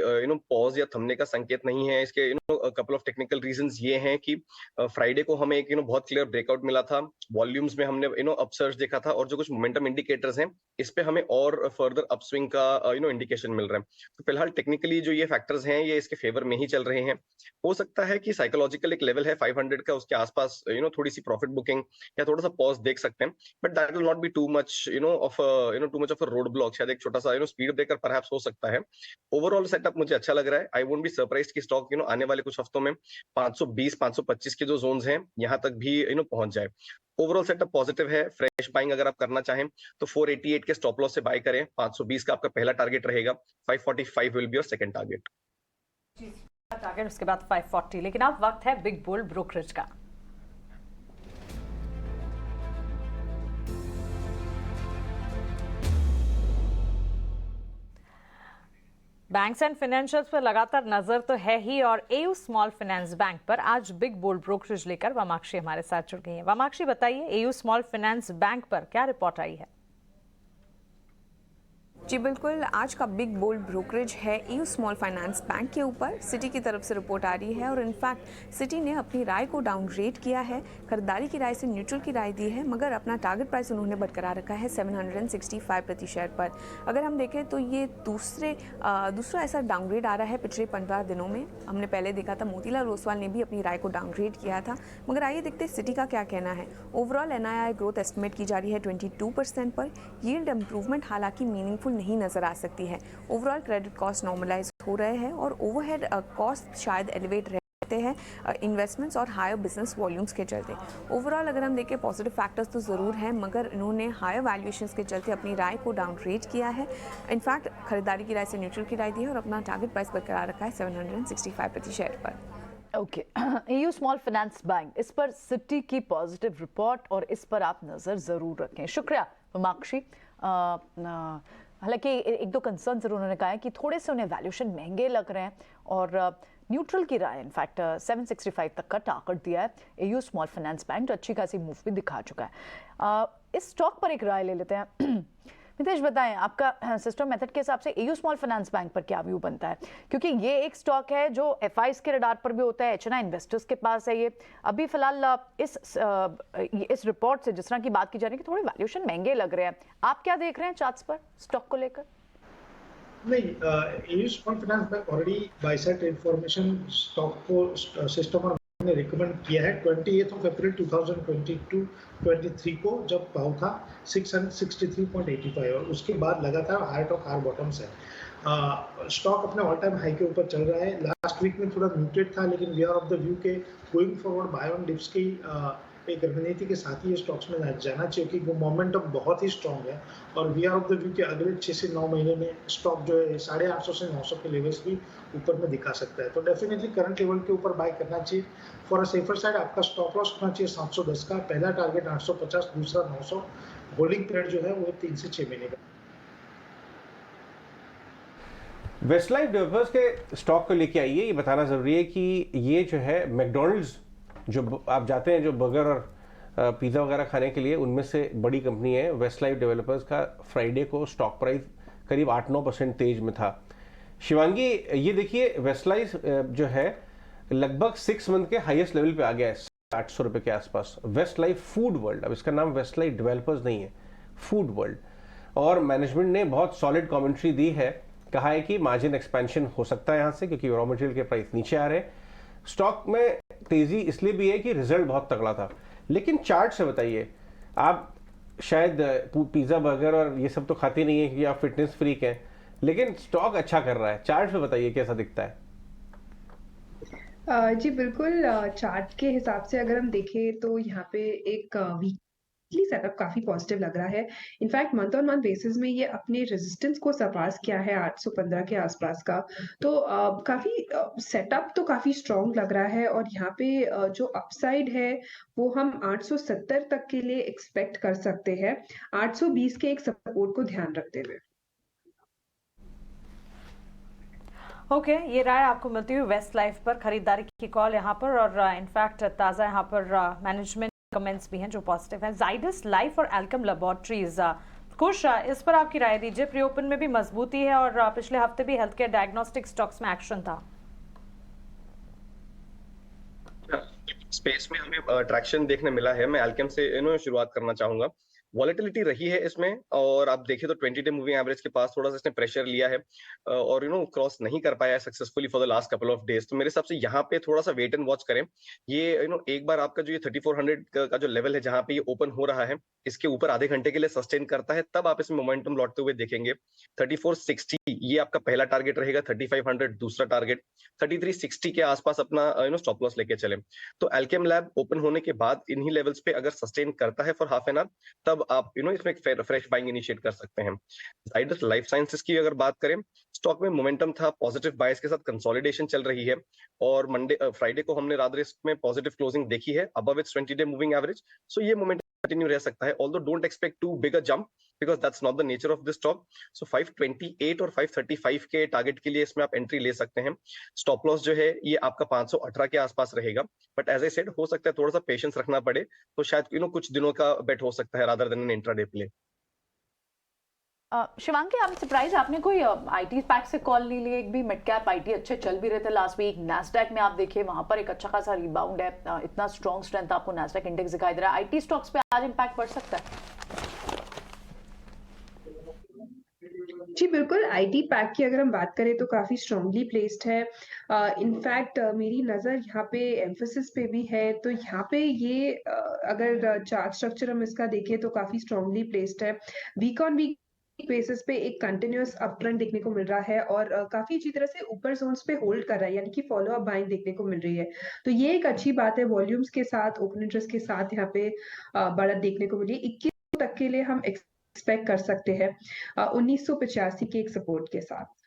पॉज या थमने का संकेत नहीं है। इसके कपल ऑफ टेक्निकल रीजंस ये हैं कि फ्राइडे को हमें एक बहुत क्लियर ब्रेकआउट मिला था, वॉल्यूम्स में हमने अपसर्ज देखा था, और जो कुछ मोमेंटम इंडिकेटर्स हैं इस पे हमें और फर्दर अपस्विंग का इंडिकेशन मिल रहा है। तो फिलहाल टेक्निकली जो ये फैक्टर्स हैं ये इसके फेवर में ही चल रहे हैं। हो सकता है कि साइकोलॉजिकल एक लेवल है 500 का, उसके आसपास थोड़ी सी प्रॉफिट बुकिंग या थोड़ा सा पॉज देख सकते हैं, but that will not be too much of a road block. शायद एक छोटा सा स्पीड ब्रेकर परहैप्स हो सकता है। ओवरऑल सेटअप मुझे अच्छा लग रहा है। आई वोंट बी सरप्राइज्ड कि स्टॉक आने वाले कुछ हफ्तों में 520 525 के जो जोन्स हैं यहां तक भी पहुंच जाए। ओवरऑल सेटअप पॉजिटिव है। फ्रेश बाइंग अगर आप करना चाहें तो 488 के स्टॉप लॉस से बाय करें। 520 का आपका पहला टारगेट रहेगा। 545 will be your second target. उसके बाद 540। लेकिन अब वक्त है बिग बुल ब्रोकरेज का। बैंक्स एंड फाइनेंशियल्स पर लगातार नजर तो है ही, और एयू स्मॉल फाइनेंस बैंक पर आज बिग बोल्ड ब्रोकरेज लेकर वामाक्षी हमारे साथ जुड़ गई हैं। वामाक्षी, बताइए एयू स्मॉल फाइनेंस बैंक पर क्या रिपोर्ट आई है? जी बिल्कुल, आज का बिग बोल्ड ब्रोकरेज है एयू स्मॉल फाइनेंस बैंक के ऊपर। सिटी की तरफ से रिपोर्ट आ रही है और इनफैक्ट सिटी ने अपनी राय को डाउनग्रेड किया है। खरीदारी की राय से न्यूट्रल की राय दी है, मगर अपना टारगेट प्राइस उन्होंने बरकरार रखा है 765 प्रति शेयर पर। अगर हम देखें तो ये दूसरा ऐसा डाउनग्रेड आ रहा है पिछले 15 दिनों में। हमने पहले देखा था मोतीलाल ओसवाल ने भी अपनी राय को डाउनग्रेड किया था, मगर आइए देखते हैं सिटी का क्या कहना है। ओवरऑल NII ग्रोथ एस्टिमेट की जा रही है 22% पर। यील्ड इंप्रूवमेंट हालांकि मीनिंगफुल नहीं नजर आ सकती है। ओवरऑल क्रेडिट कॉस्ट नॉर्मलाइज हो रहे हैं और ओवरहेड कॉस्ट शायद एलिवेट रहते हैं इन्वेस्टमेंट्स और हायर बिजनेस वॉल्यूम्स के चलते। ओवरऑल अगर हम देखें पॉजिटिव फैक्टर्स तो ज़रूर हैं, मगर इन्होंने हायर वैल्यूएशंस के चलते अपनी राय को डाउनग्रेड किया है। इनफैक्ट खरीदारी की राय से न्यूट्रल की राय दी है और अपना टारगेट प्राइस बरकरार रखा है 765 प्रति शेयर पर। Okay, AU small finance bank, इस पर सिटी की पॉजिटिव रिपोर्ट और इस पर आप नज़र ज़रूर रखें। शुक्रिया वामाक्षी। हालांकि एक दो कंसर्न जरूर उन्होंने कहा है कि थोड़े से उन्हें वैल्यूएशन महंगे लग रहे हैं और न्यूट्रल की राय इनफैक्ट 765 तक का टारगेट दिया है एयू स्मॉल फाइनेंस बैंक, जो अच्छी खासी मूव भी दिखा चुका है। इस स्टॉक पर एक राय ले लेते हैं। मितेश, बताएं आपका सिस्टम मेथड के हिसाब से एयू स्मॉल फाइनेंस बैंक पर क्या व्यू बनता है, क्योंकि ये एक स्टॉक है जो FIs के रडार पर भी होता है, HNI इन्वेस्टर्स के पास है। ये अभी फिलहाल इस रिपोर्ट से जिस तरह की बात की जा रही है कि थोड़े वैल्यूएशन महंगे लग रहे हैं, आप क्या देख रहे हैं चार्ट्स पर स्टॉक को लेकर? नहीं, AU small finance bank already by side information stock को सिस्टम ने रिकमेंड किया है 28 अप्रैल 2022-23 को, जब भाव था 663.85 और उसके बाद लगातार हायर टॉप हायर बॉटम्स है। स्टॉक अपने ऑल टाइम हाई के ऊपर चल रहा है। लास्ट वीक में थोड़ा म्यूटेड था, लेकिन we are of the view के going forward buy on dips की एक रणनीति के साथ ही ये स्टॉक्स में जाना चाहिए, क्योंकि वो मोमेंटम बहुत ही स्ट्रॉन्ग है और we are of the view के अगले 6 से 9 महीने में स्टॉक जो है 850 से 900 के लेवल्स भी ऊपर में दिखा सकता है। तो डेफिनेटली करंट लेवल के ऊपर बाय करना चाहिए। फॉर अ सेफर साइड आपका स्टॉप लॉस होना चाहिए 710 का, पहला टारगेट 850, दूसरा 900। होल्डिंग पीरियड जो है वो 3 से 6 महीने का। वेस्टलाइफ डेवलपर्स के स्टॉक को लेके आइए, ये बताना जरूरी है कि ये जो है मैकडॉनल्ड्स, जो आप जाते हैं जो बर्गर और पिज़्ज़ा वगैरह खाने के लिए, उनमें से बड़ी कंपनी है वेस्टलाइफ डेवलपर्स का। फ्राइडे को स्टॉक प्राइस करीब 8-9% तेज में था। शिवांगी, ये देखिए वेस्टलाइफ जो है लगभग 6 मंथ के हाईएस्ट लेवल पे आ गया है 800 रुपये के आसपास। वेस्टलाइफ फूड वर्ल्ड, अब इसका नाम वेस्टलाइफ डेवलपर्स नहीं है, फूड वर्ल्ड। और मैनेजमेंट ने बहुत सॉलिड कमेंट्री दी है, कहा है कि मार्जिन एक्सपेंशन हो सकता है यहाँ से, क्योंकि रॉ मटेरियल के प्राइस नीचे आ रहे हैं। स्टॉक में तेजी इसलिए भी है कि रिजल्ट बहुत तगड़ा था। लेकिन चार्ट से बताइए, आप शायद पिज़्ज़ा बर्गर और ये सब तो खाते नहीं है क्योंकि आप फिटनेस फ्रीक हैं, लेकिन स्टॉक अच्छा कर रहा है। चार्ट पे बताइए कैसा दिखता है? जी बिल्कुल, चार्ट के हिसाब से अगर हम देखें तो यहाँ पे एक वीकली सेटअप काफी पॉजिटिव लग रहा है। In fact month on month basis में ये अपने रेजिस्टेंस को सरपास किया है 815 के आसपास का। तो काफी सेटअप तो काफी स्ट्रॉन्ग लग रहा है और यहाँ पे जो अपसाइड है वो हम 870 तक के लिए एक्सपेक्ट कर सकते हैं, 820 के एक सपोर्ट को ध्यान रखते हुए। ओके, ये राय आपको मिलती हुई वेस्ट लाइफ पर खरीदारी की कॉल यहाँ पर, और इनफैक्ट ताज़ा यहाँ पर मैनेजमेंट कमेंट्स भी हैं जो पॉजिटिव हैं। जाइडस लाइफ और एल्केम लैबोरेटरीज, कुश इस पर आपकी राय दीजिए। प्री ओपन में भी मजबूती है और पिछले हफ्ते भी हेल्थ केयर डायग्नोस्टिक स्टॉक्स में एक्शन था। स्पेस में हमें ट्रैक्शन देखने मिला है। मैं एल्केम से शुरुआत करना चाहूंगा। वॉलेटिलिटी रही है इसमें, और आप देखें तो 20 डे मूविंग एवरेज के पास थोड़ा सा इसने प्रेशर लिया है और क्रॉस नहीं कर पाया है successfully for the last couple of days. तो मेरे हिसाब से यहाँ पे थोड़ा सा वेट एंड वॉच करें। ये एक बार आपका जो ये 3400 का जो लेवल है जहाँ पे ये ओपन हो रहा है, इसके ऊपर आधे घंटे के लिए सस्टेन करता है, तब आप इसमें मोमेंटम लौटते हुए देखेंगे। 3460 ये आपका पहला टारगेट रहेगा, 3500 दूसरा टारगेट, 3360 के आसपास अपना स्टॉप लॉस लेके चले। तो एल्केम लैब ओपन होने के बाद इन्हीं लेवल्स पे अगर सस्टेन करता है फॉर हाफ एन आवर, तब आप इसमें एक फ्रेश बाइंग इनिशिएट कर सकते हैं। जाइडस लाइफ साइंसेस की अगर बात करें, स्टॉक में मोमेंटम था, पॉजिटिव बायस के साथ कंसोलिडेशन चल रही है, और फ्राइडे को हमने रादर इसमें पॉजिटिव क्लोजिंग देखी है above its 20 day moving average. So ये मोमेंटम कंटिन्यू रह सकता है, although don't expect to big a jump because that's not the nature of this stock. So 528 और 535 के टारगेट के लिए इसमें आप एंट्री ले सकते हैं। स्टॉप लॉस जो है ये आपका 518 के आसपास रहेगा, बट एज आई सेड हो सकता है थोड़ा सा पेशेंस रखना पड़े, तो शायद कुछ दिनों का बेट हो सकता है rather than an intraday play. Shivangi, आप सरप्राइज, आपने कोई आईटी पैक से कॉल नहीं ली? एक भी मिड कैप आईटी अच्छे चल भी रहे थे लास्ट वीक। नैस्डैक में आप देखिए वहां पर एक अच्छा खासा रिबाउंड है, इतना स्ट्रॉन्ग स्ट्रेंथ आपको नैस्डैक इंडेक्स दिखाई दे रहा है। आईटी स्टॉक्स पे आज इंपैक्ट पड़ सकता है? जी बिल्कुल, आईटी पैक की अगर हम बात करें तो काफी स्ट्रांगली प्लेस्ड है। इनफैक्ट मेरी नजर यहाँ पे एम्फोसिस पे भी है, तो यहाँ पे ये अगर चार्ट स्ट्रक्चर हम इसका देखें तो काफी स्ट्रांगली प्लेस्ड है। वीक ऑन वीक बेसिस पे एक कंटिन्यूअस अप ट्रेंड देखने को मिल रहा है और काफी अच्छी तरह से ऊपर जोन्स पे होल्ड कर रहा है, यानी कि फॉलो अप बाइंग देखने को मिल रही है। तो ये एक अच्छी बात है। वॉल्यूम्स के साथ, ओपन इंटरेस्ट के साथ यहाँ पे बढ़त देखने को मिली। 21 तक के लिए हम एक्सपेक्ट कर सकते हैं 1985 के एक सपोर्ट के साथ।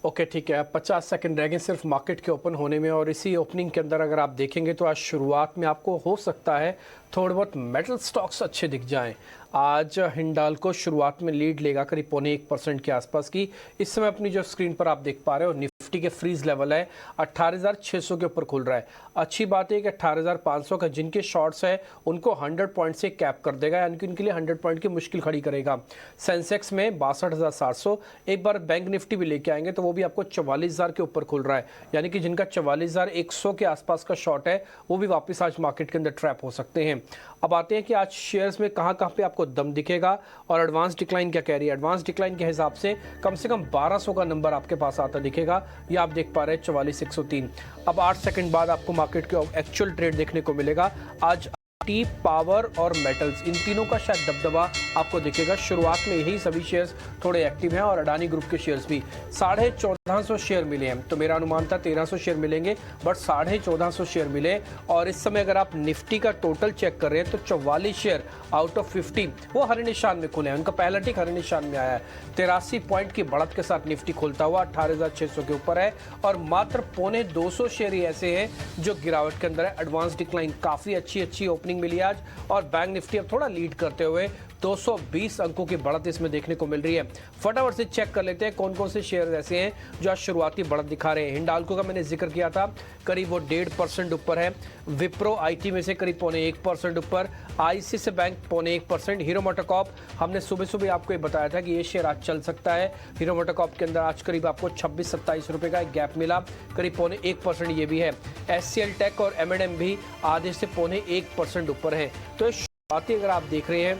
ओके, ठीक है। 50 सेकंड रह गए सिर्फ मार्केट के ओपन होने में, और इसी ओपनिंग के अंदर अगर आप देखेंगे तो आज शुरुआत में आपको हो सकता है थोड़े बहुत मेटल स्टॉक्स अच्छे दिख जाएं। आज हिंडाल्को शुरुआत में लीड लेगा करीब 0.25% के आसपास की। इस समय अपनी जो स्क्रीन पर आप देख पा रहे हो, निफ्टी के फ्रीज लेवल है 18,600 के ऊपर खुल रहा है। अच्छी बात है कि 18,500 का जिनके शॉर्ट्स है उनको 100 पॉइंट से कैप कर देगा, यानी कि उनके लिए 100 पॉइंट की मुश्किल खड़ी करेगा। सेंसेक्स में 62,700, एक बार बैंक निफ्टी भी लेके आएंगे तो वो भी आपको 44,000 के ऊपर खुल रहा है, यानी कि जिनका 44,100 के आसपास का शॉर्ट है वो भी वापस आज मार्केट के अंदर ट्रैप हो सकते हैं। अब आते हैं कि आज शेयर्स में कहां पे आपको दम दिखेगा और एडवांस डिक्लाइन क्या कह रही है। एडवांस डिक्लाइन के हिसाब से कम 1200 का नंबर आपके पास आता दिखेगा, ये आप देख पा रहे हैं 44,103। अब 8 सेकंड बाद आपको मार्केट के एक्चुअल ट्रेड देखने को मिलेगा। आज टी, पावर और मेटल्स, इन तीनों का शायद दबदबा आपको दिखेगा। शुरुआत में यही सभी शेयर्स थोड़े एक्टिव हैं और अडानी ग्रुप के शेयर्स भी। 1450 शेयर मिले हैं, तो मेरा अनुमान था 1300 शेयर मिलेंगे, बट 1450 शेयर मिले। और इस समय अगर आप निफ्टी का टोटल चेक कर रहे हैं तो 44 शेयर आउट ऑफ 50 वो हरे निशान में खुले हैं, उनका पहला टिक हरे निशान में आया है। 83 पॉइंट की बढ़त के साथ निफ्टी खुलता हुआ 18,600 के ऊपर है, और मात्र 250 शेयर ही ऐसे हैं जो गिरावट के अंदर है। एडवांस डिक्लाइन काफी अच्छी ओपनिंग मिली आज, और बैंक निफ्टी अब थोड़ा लीड करते हुए 220 अंकों की बढ़त इसमें देखने को मिल रही है। फटाफट से चेक कर लेते हैं कौन कौन से शेयर ऐसे हैं जो आज शुरुआती बढ़त दिखा रहे हैं। हिंडाल्को का मैंने जिक्र किया था, करीब वो 1.5% ऊपर है। विप्रो आईटी में से करीब 0.1% ऊपर। ICICI bank 0.1%। हीरो मोटोकॉर्प हमने सुबह आपको ये बताया था कि ये शेयर आज चल सकता है। हीरो मोटोकॉर्प के अंदर आज करीब आपको 26-27 रुपए का एक गैप मिला, करीब 0.1% ये भी है। एचसीएल टेक और एमएनएम भी आधे से 0.1% ऊपर है। तो शुरुआती अगर आप देख रहे हैं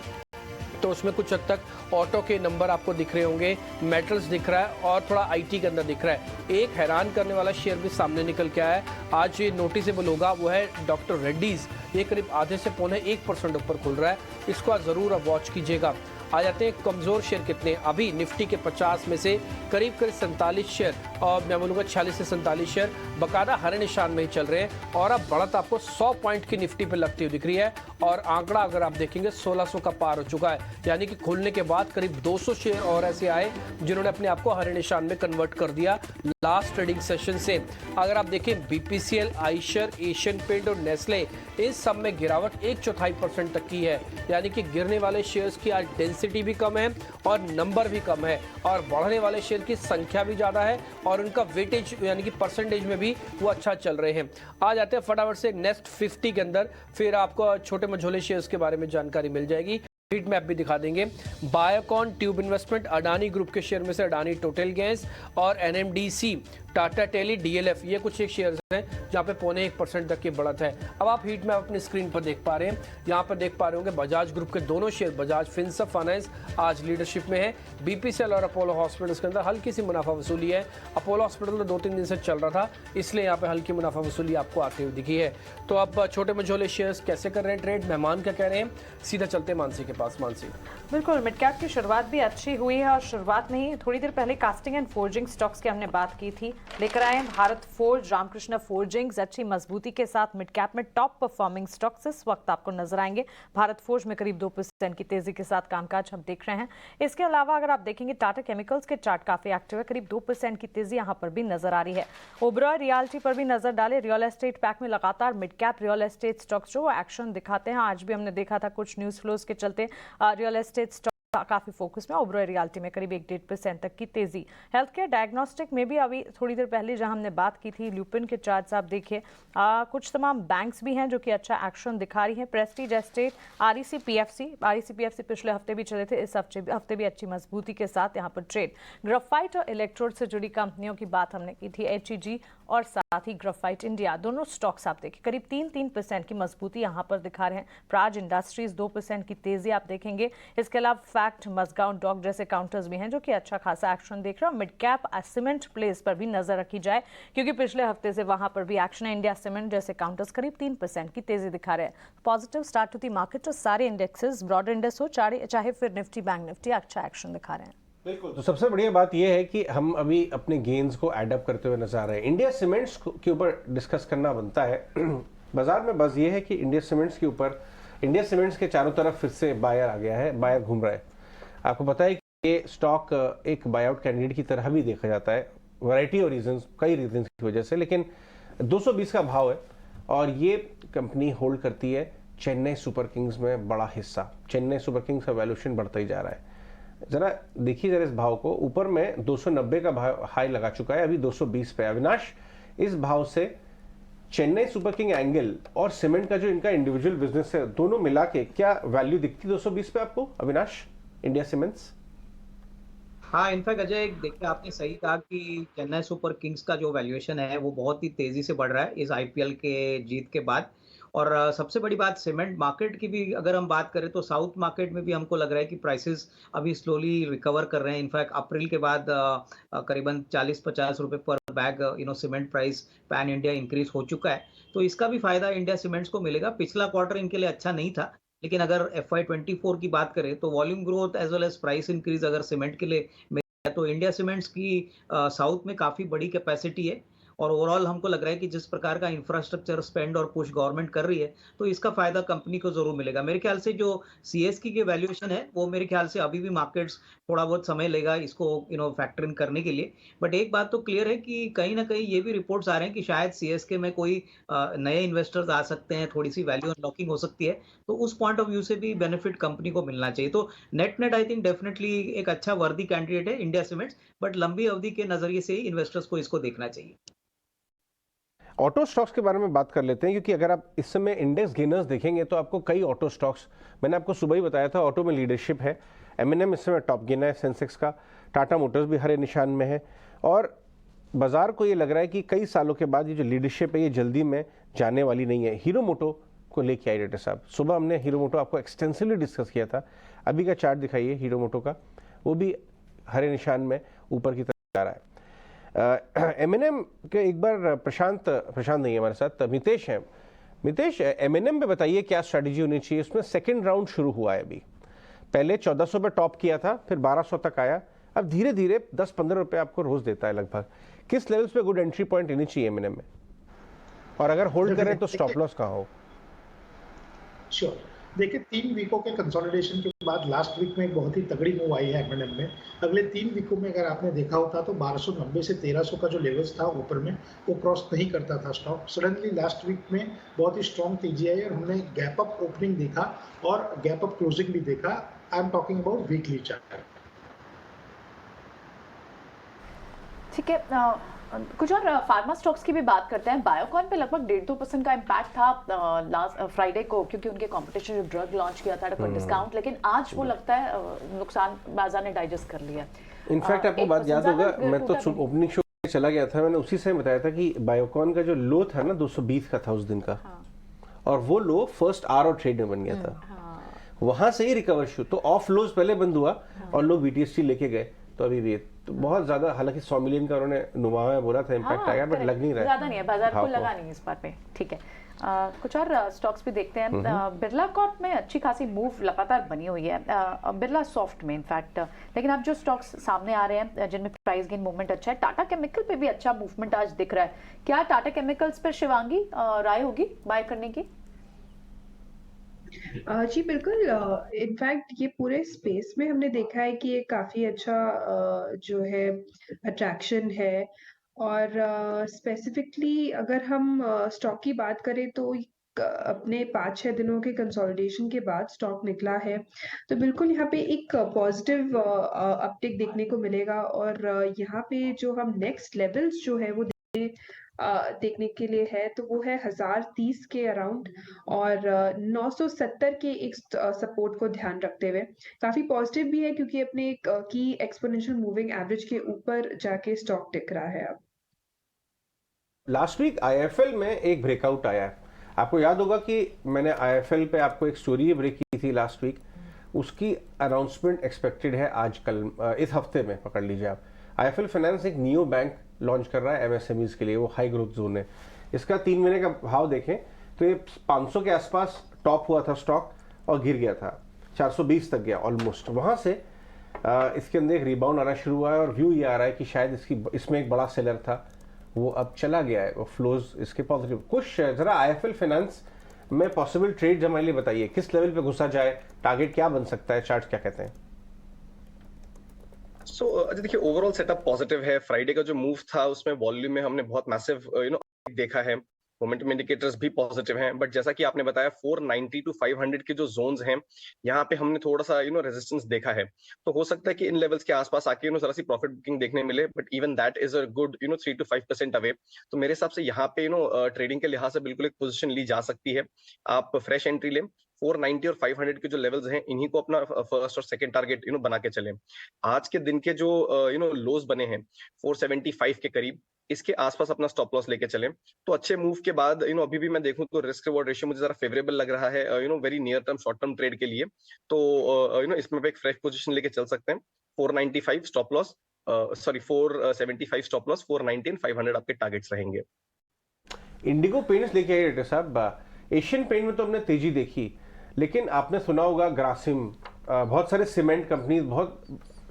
तो उसमें कुछ हद तक ऑटो के नंबर आपको दिख रहे होंगे, मेटल्स दिख रहा है और थोड़ा आईटी के अंदर दिख रहा है। एक हैरान करने वाला शेयर भी सामने निकल के आया है, आज ये नोटिसेबल होगा, वो है डॉक्टर रेड्डीज। ये करीब आधे से 0.1% ऊपर खुल रहा है, इसको आप जरूर अब वॉच कीजिएगा। आ जाते हैं कमजोर शेयर कितने। अभी निफ्टी के 50 में से करीब 47 शेयर, और मैं बोलूँगा 46 से 47 शेयर बकायदा हरे निशान में ही चल रहे हैं, और अब बढ़त आपको 100 पॉइंट की निफ्टी पे लगती हुई दिख रही है। और आंकड़ा अगर आप देखेंगे 1600 का पार हो चुका है, यानी कि खुलने के बाद करीब 200 शेयर और ऐसे आए जिन्होंने अपने आप को हरे निशान में कन्वर्ट कर दिया लास्ट ट्रेडिंग सेशन से। अगर आप देखें बीपीसीएल, आइशर, एशियन पेंट और नेस्ले, इन सब में गिरावट 1/4% तक की है, यानी कि गिरने वाले शेयर्स की आज डेंसिटी भी कम है और नंबर भी कम है और बढ़ने वाले शेयर की संख्या भी ज़्यादा है और उनका वेटेज यानी कि परसेंटेज में भी वो अच्छा चल रहे हैं। आ जाते हैं फटाफट से नेक्स्ट 50 के अंदर, फिर आपको छोटे मझोले शेयर्स के बारे में जानकारी मिल जाएगी। हीट मैप भी दिखा देंगे। Biocon, tube investment, Adani group के शेयर में से अडानी टोटल गैस और एनएमडीसी, टाटा टेली, डीएलएफ, ये कुछ एक शेयर्स हैं जहाँ पे 0.25% तक की बढ़त है। अब आप हीट मैप अपनी स्क्रीन पर देख पा रहे हैं, यहाँ पर देख पा रहे होंगे बजाज ग्रुप के दोनों शेयर, बजाज फिनसर्व फाइनेंस आज लीडरशिप में है। बीपीसीएल और अपोलो हॉस्पिटल्स के अंदर हल्की सी मुनाफा वसूली है। अपोलो हॉस्पिटल तो 2-3 दिन से चल रहा था, इसलिए यहाँ पे हल्की मुनाफा वसूली आपको आती हुई दिखी है। तो अब छोटे मझोले शेयर्स कैसे कर रहे हैं ट्रेड, मेहमान क्या कह रहे हैं, सीधा चलते मानसी के पास। मानसी, बिल्कुल, मिड कैप की शुरुआत भी अच्छी हुई है और शुरुआत में ही थोड़ी देर पहले कास्टिंग एंड फोर्जिंग स्टॉक्स की हमने बात की थी। लेकर आए हैं भारत फोर्ज, रामकृष्ण फोर्जिंग्स अच्छी मजबूती के साथ मिड कैप में टॉप परफॉर्मिंग स्टॉक्स इस वक्त आपको नजर आएंगे। भारत फोर्ज में करीब 2% की तेजी के साथ कामकाज हम देख रहे हैं। इसके अलावा अगर आप देखेंगे टाटा केमिकल्स के चार्ट काफी एक्टिव है, करीब 2% की तेजी यहां पर भी नजर आ रही है। ओबरॉय रियल्टी पर भी नजर डाले, रियल एस्टेट पैक में लगातार mid cap real estate stocks जो एक्शन दिखाते हैं। आज भी हमने देखा था कुछ न्यूज फ्लोज के चलते रियल एस्टेट स्टॉक काफी फोकस में, ओबरॉय रियल्टी में करीब 1-1.5% तक की तेजी। हेल्थ केयर डायग्नोस्टिक में भी अभी थोड़ी देर पहले जहां हमने बात की थी, ल्यूपिन के चार्ट्स आप देखिए, कुछ तमाम बैंक्स भी हैं जो कि अच्छा एक्शन दिखा रही हैं। प्रेस्टीज एस्टेट, आरईसी पीएफसी पिछले हफ्ते भी चले थे, इस हफ्ते भी अच्छी मजबूती के साथ यहाँ पर ट्रेड। ग्राफाइट और इलेक्ट्रोड से जुड़ी कंपनियों की बात हमने की थी, एचईजी और साथ ही ग्राफाइट इंडिया, दोनों स्टॉक्स आप देखिए करीब 3% की मजबूती यहाँ पर दिखा रहे हैं। प्राज इंडस्ट्रीज 2% की तेजी आप देखेंगे। इसके अलावा मजगांव डॉक जैसे काउंटर्स भी हैं जो कि अच्छा खासा एक्शन देख रहे हैं। मिड कैप सीमेंट प्लेस पर भी नजर रखी जाए क्योंकि पिछले हफ्ते से वहां पर भी एक्शन है। इंडिया सीमेंट जैसे काउंटर्स करीब 3% की तेजी दिखा रहे हैं। Positive start to the market और सारे इंडेक्सेस, ब्रॉड इंडेक्स हो चाहे फिर निफ्टी बैंक निफ्टी, अच्छा एक्शन दिखा रहे हैं। बिल्कुल, तो सबसे बढ़िया बात यह है कि हम अभी अपने गेन्स को एडअप करते हुए नजर आ रहे हैं। इंडिया सीमेंट्स के ऊपर डिस्कस करना बनता है। बाजार में बस ये है कि इंडिया सीमेंट्स के चारों तरफ फिर से बायर आ गया है, बायर घूम रहा है। आपको पता है कि ये स्टॉक एक बायआउट कैंडिडेट की तरह भी देखा जाता है, वैरायटी और रीजंस, कई रीजंस की वजह से, लेकिन 220 का भाव है और ये कंपनी होल्ड करती है चेन्नई सुपर किंग्स में बड़ा हिस्सा। चेन्नई सुपर किंग्स का वैल्यूएशन बढ़ता ही जा रहा है। जरा देखिए जरा इस भाव को, ऊपर में 290 का भाव हाई लगा चुका है, अभी 220 पे। अविनाश, इस भाव से चेन्नई सुपर किंग एंगल और सीमेंट का जो इनका इंडिविजुअल बिजनेस है, दोनों मिला के क्या वैल्यू दिखती 220 पे आपको अविनाश, इंडिया सीमेंट्स? हाँ, इनफैक्ट अजय देखिए आपने सही कहा कि चेन्नई सुपर किंग्स का जो वैल्यूएशन है वो बहुत ही तेजी से बढ़ रहा है इस आईपीएल के जीत के बाद। और सबसे बड़ी बात सीमेंट मार्केट की भी अगर हम बात करें तो साउथ मार्केट में भी हमको लग रहा है कि प्राइसेस अभी स्लोली रिकवर कर रहे हैं। इनफैक्ट अप्रैल के बाद करीबन 40-50 रुपए पर bag cement price pan India increase हो चुका है, तो इसका भी फायदा इंडिया सीमेंट्स को मिलेगा। पिछला क्वार्टर इनके लिए अच्छा नहीं था, लेकिन अगर FY24 की बात करें तो volume growth as well as price increase अगर सीमेंट के लिए मिला तो इंडिया सीमेंट्स की साउथ में काफी बड़ी कैपेसिटी है और ओवरऑल हमको लग रहा है कि जिस प्रकार का इंफ्रास्ट्रक्चर स्पेंड और पुश गवर्नमेंट कर रही है तो इसका फायदा कंपनी को जरूर मिलेगा। मेरे ख्याल से जो सीएसकी के वैल्यूएशन है वो मेरे ख्याल से अभी भी मार्केट्स थोड़ा बहुत समय लेगा इसको फैक्टर इन करने के लिए। बट एक बात तो क्लियर है कि कहीं ना कहीं ये भी रिपोर्ट्स आ रहे हैं कि शायद सीएसके में कोई नए इन्वेस्टर्स आ सकते हैं, थोड़ी सी वैल्यू अनलॉकिंग हो सकती है, तो उस पॉइंट ऑफ व्यू से भी बेनिफिट कंपनी को मिलना चाहिए। तो नेट आई थिंक डेफिनेटली एक अच्छा वर्दी कैंडिडेट है इंडिया सीमेंट्स, बट लंबी अवधि के नजरिए से ही इन्वेस्टर्स को इसको देखना चाहिए। ऑटो स्टॉक्स के बारे में बात कर लेते हैं, क्योंकि अगर आप इस समय इंडेक्स गेनर्स देखेंगे तो आपको कई ऑटो स्टॉक्स, मैंने आपको सुबह ही बताया था, ऑटो में लीडरशिप है। M&M इस समय टॉप गेनर है सेंसेक्स का, टाटा मोटर्स भी हरे निशान में है और बाजार को ये लग रहा है कि कई सालों के बाद ये जो लीडरशिप है ये जल्दी में जाने वाली नहीं है। हीरो मोटो को लेके आए डाक्टर साहब, सुबह हमने हीरो मोटो आपको एक्सटेंसिवली डिस्कस किया था, अभी का चार्ट दिखाइए हीरो मोटो का, वो भी हरे निशान में ऊपर की तरफ जा रहा है। M&M के एक बार प्रशांत नहीं है हमारे साथ, मितेश है। मितेश, M&M पे बताइए क्या स्ट्रैटेजी होनी चाहिए? उसमें सेकंड राउंड शुरू हुआ है अभी, पहले 1400 पे टॉप किया था, फिर 1200 तक आया, अब धीरे धीरे 10-15 रुपए आपको रोज देता है लगभग। किस लेवल्स पे गुड एंट्री पॉइंट लेनी चाहिए M&M में, और अगर होल्ड करें तो स्टॉप लॉस कहाँ हो? श्योर, देखिए 3 वीकों के कंसोलिडेशन के बाद लास्ट वीक में एक बहुत ही तगड़ी मूव आई है एम&एम में। अगले 3 वीकों में अगर आपने देखा होता तो 1290 से 1300 का जो लेवल्स था ऊपर में वो क्रॉस नहीं करता था स्टॉक। सडनली लास्ट वीक में बहुत ही स्ट्रॉन्ग तेजी आई और हमने गैप अप ओपनिंग देखा और गैप अप क्लोजिंग भी देखा। I am talking about weekly chart. ठीक है, कुछ और फार्मा स्टॉक्स की भी बात करते हैं। बायोकॉन पे लगभग 1.5-2% का इम्पैक्ट था लास्ट फ्राइडे को, क्योंकि उनके कंपटीशन जो ड्रग लॉन्च किया था डिस्काउंट, लेकिन आज वो लगता है नुकसान बाजार ने डाइजेस्ट कर लिया। इनफैक्ट आपको बात याद होगा, मैं तो ओपनिंग शो चला गया था, मैंने उसी समय बताया था कि बायोकॉन का जो लो था ना 220 का था उस दिन का, और वो लो फर्स्ट आवर और ट्रेड में बन गया था। वहां से ही रिकवर शुरू, तो ऑफ लोज पहले बंद हुआ और लोग बीटीएसटी लेके गए, तो अभी भी तो बहुत ज्यादा, हालांकि 100 मिलियन का उन्होंने नुमा में बोला था इम्पैक्ट आया, बट लग नहीं रहा है, ज्यादा नहीं है, बाजार को लगा नहीं इस बार पे। ठीक है, कुछ और स्टॉक्स भी देखते हैं। बिरला कॉर्प में अच्छी खासी मूव लगातार बनी हुई है, बिरला सॉफ्ट में इनफैक्ट, लेकिन अब जो स्टॉक्स सामने आ रहे हैं जिनमें प्राइस गेन मूवमेंट अच्छा है, टाटा केमिकल पे भी अच्छा मूवमेंट आज दिख रहा है। क्या टाटा केमिकल्स पर शिवांगी राय होगी बाय करने की? जी बिल्कुल। इनफैक्ट ये पूरे स्पेस में हमने देखा है कि ये काफ़ी अच्छा जो है अट्रैक्शन है, और स्पेसिफिकली अगर हम स्टॉक की बात करें तो अपने 5-6 दिनों के कंसोलिडेशन के बाद स्टॉक निकला है, तो बिल्कुल यहाँ पे एक पॉजिटिव अपटिक देखने को मिलेगा। और यहाँ पे जो हम नेक्स्ट लेवल्स जो है वो देखने के लिए है, तो वो है 1030 के अराउंड और 970 के एक सपोर्ट को ध्यान रखते हुए काफी पॉजिटिव भी है, क्योंकि अपने एक की एक्सपोनेंशियल मूविंग एवरेज के ऊपर जाके स्टॉक टिक रहा है। अब लास्ट वीक आईएफएल में एक ब्रेकआउट आया है, आपको याद होगा कि मैंने आईएफएल पे आपको एक स्टोरी ब्रेक की थी लास्ट वीक, उसकी अनाउंसमेंट एक्सपेक्टेड है आज कल इस हफ्ते में, पकड़ लीजिए आप। आईएफएल फाइनेंस एक नियो बैंक लॉन्च कर रहा है एमएसएमईज के लिए, वो हाई ग्रोथ जोन है। इसका 3 महीने का भाव देखें तो ये 500 के आसपास टॉप हुआ था स्टॉक और गिर गया था, 420 तक गया ऑलमोस्ट। वहां से इसके अंदर एक रिबाउंड आना शुरू हुआ है और व्यू ये आ रहा है कि शायद इसमें एक बड़ा सेलर था, वो अब चला गया है, वो फ्लोज इसके पॉजिटिव। कुछ जरा आईएफएल फाइनेंस में पॉसिबल ट्रेड हमारे लिए बताइए, किस लेवल पे घुसा जाए, टारगेट क्या बन सकता है, चार्ट क्या कहते हैं? देखिए ओवरऑल सेटअप पॉजिटिव है। फ्राइडे का जो मूव था उसमें वॉल्यूम में हमने बहुत मैसिव देखा है, मोमेंटम इंडिकेटर्स भी पॉजिटिव हैं, बट जैसा कि आपने बताया 490 टू 500 के जो जोन्स हैं यहाँ पे हमने थोड़ा सा रेजिस्टेंस देखा है, तो हो सकता है कि इन लेवल्स के आसपास आके जरा सी प्रॉफिट बुकिंग देखने मिले, but even that is a good 3 to 5% away. तो मेरे हिसाब से यहाँ पे ट्रेडिंग के लिहाज से बिल्कुल एक पोजीशन ली जा सकती है, आप फ्रेश एंट्री लें। 490 और 500 के जो लेवल्स हैं इन्हीं को अपना फर्स्ट और सेकंड टारगेट बना के चलें। आज के दिन के जो लोज बने हैं 475 के करीब, इसके आसपास अपना स्टॉप लॉस लेके चलें, तो अच्छे मूव के बाद अभी भी मैं देखूं तो रिस्क रिवॉर्ड रेशियो मुझे जरा फेवरेबल लग रहा है very near term short term trade के लिए। तो इसमें एक फ्रेश पोजीशन लेके चल सकते हैं। 495 स्टॉप लॉस, 475 स्टॉप लॉस, 419 500 आपके टारगेट्स रहेंगे। इंडिगो पेंट्स लेके आए रेड्डी साहब। एशियन पेंट में तो हमने तेजी देखी, लेकिन आपने सुना होगा ग्रासिम, बहुत सारे सीमेंट कंपनीज बहुत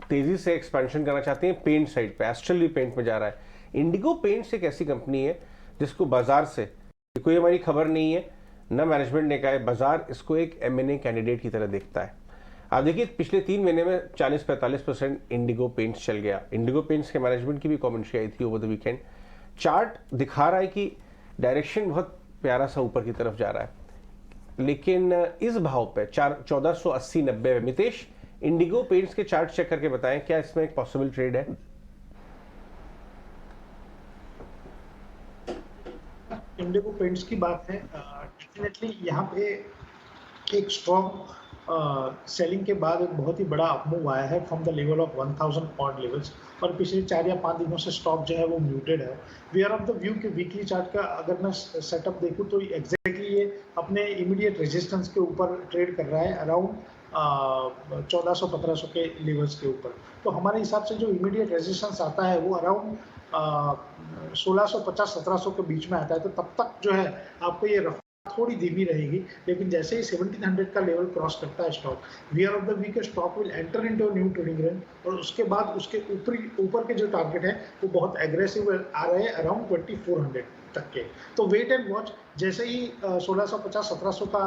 तेजी से एक्सपेंशन करना चाहते हैं पेंट साइड पे, एस्ट्रल भी पेंट में जा रहा है। इंडिगो पेंट्स एक ऐसी कंपनी है जिसको बाजार से कोई हमारी खबर नहीं है, ना मैनेजमेंट ने कहा है, बाजार इसको एक M&A कैंडिडेट की तरह देखता है। आप देखिए पिछले 3 महीने में 40-45% इंडिगो पेंट्स चल गया। इंडिगो पेंट्स के मैनेजमेंट की भी कमेंट्री आई थी ओवर द वीकेंड। चार्ट दिखा रहा है कि डायरेक्शन बहुत प्यारा सा ऊपर की तरफ जा रहा है, लेकिन इस भाव पे 1480-90 मितेश इंडिगो पेंट्स के चार्ट चेक करके बताएं, क्या इसमें एक पॉसिबल ट्रेड है? इंडिगो पेंट्स की बात है, डेफिनेटली यहाँ पे एक स्ट्रॉन्ग सेलिंग के बाद एक बहुत ही बड़ा अपमूव आया है from the level of 1000 point levels, और पिछले 4 या 5 दिनों से स्टॉक जो है वो म्यूटेड है। We are of the view कि वीकली चार्ट का अगर मैं सेटअप देखूं तो एग्जैक्टली ये अपने इमीडिएट रेजिस्टेंस के ऊपर ट्रेड कर रहा है, अराउंड 1400-1500 के लेवल्स के ऊपर। तो हमारे हिसाब से जो इमीडिएट रेजिस्टेंस आता है वो अराउंड 1650-1700 के बीच में आता है, तो तब तक जो है आपको ये थोड़ी धीमी रहेगी, लेकिन जैसे ही 1700 का लेवल क्रॉस करता है stock, we are of the week stock will enter into new trading range, और उसके बाद उसके ऊपर के जो टारगेट है वो बहुत एग्रेसिव आ रहे हैं अराउंड 2400 तक के। तो वेट एंड वॉच, जैसे ही 1650-1700 का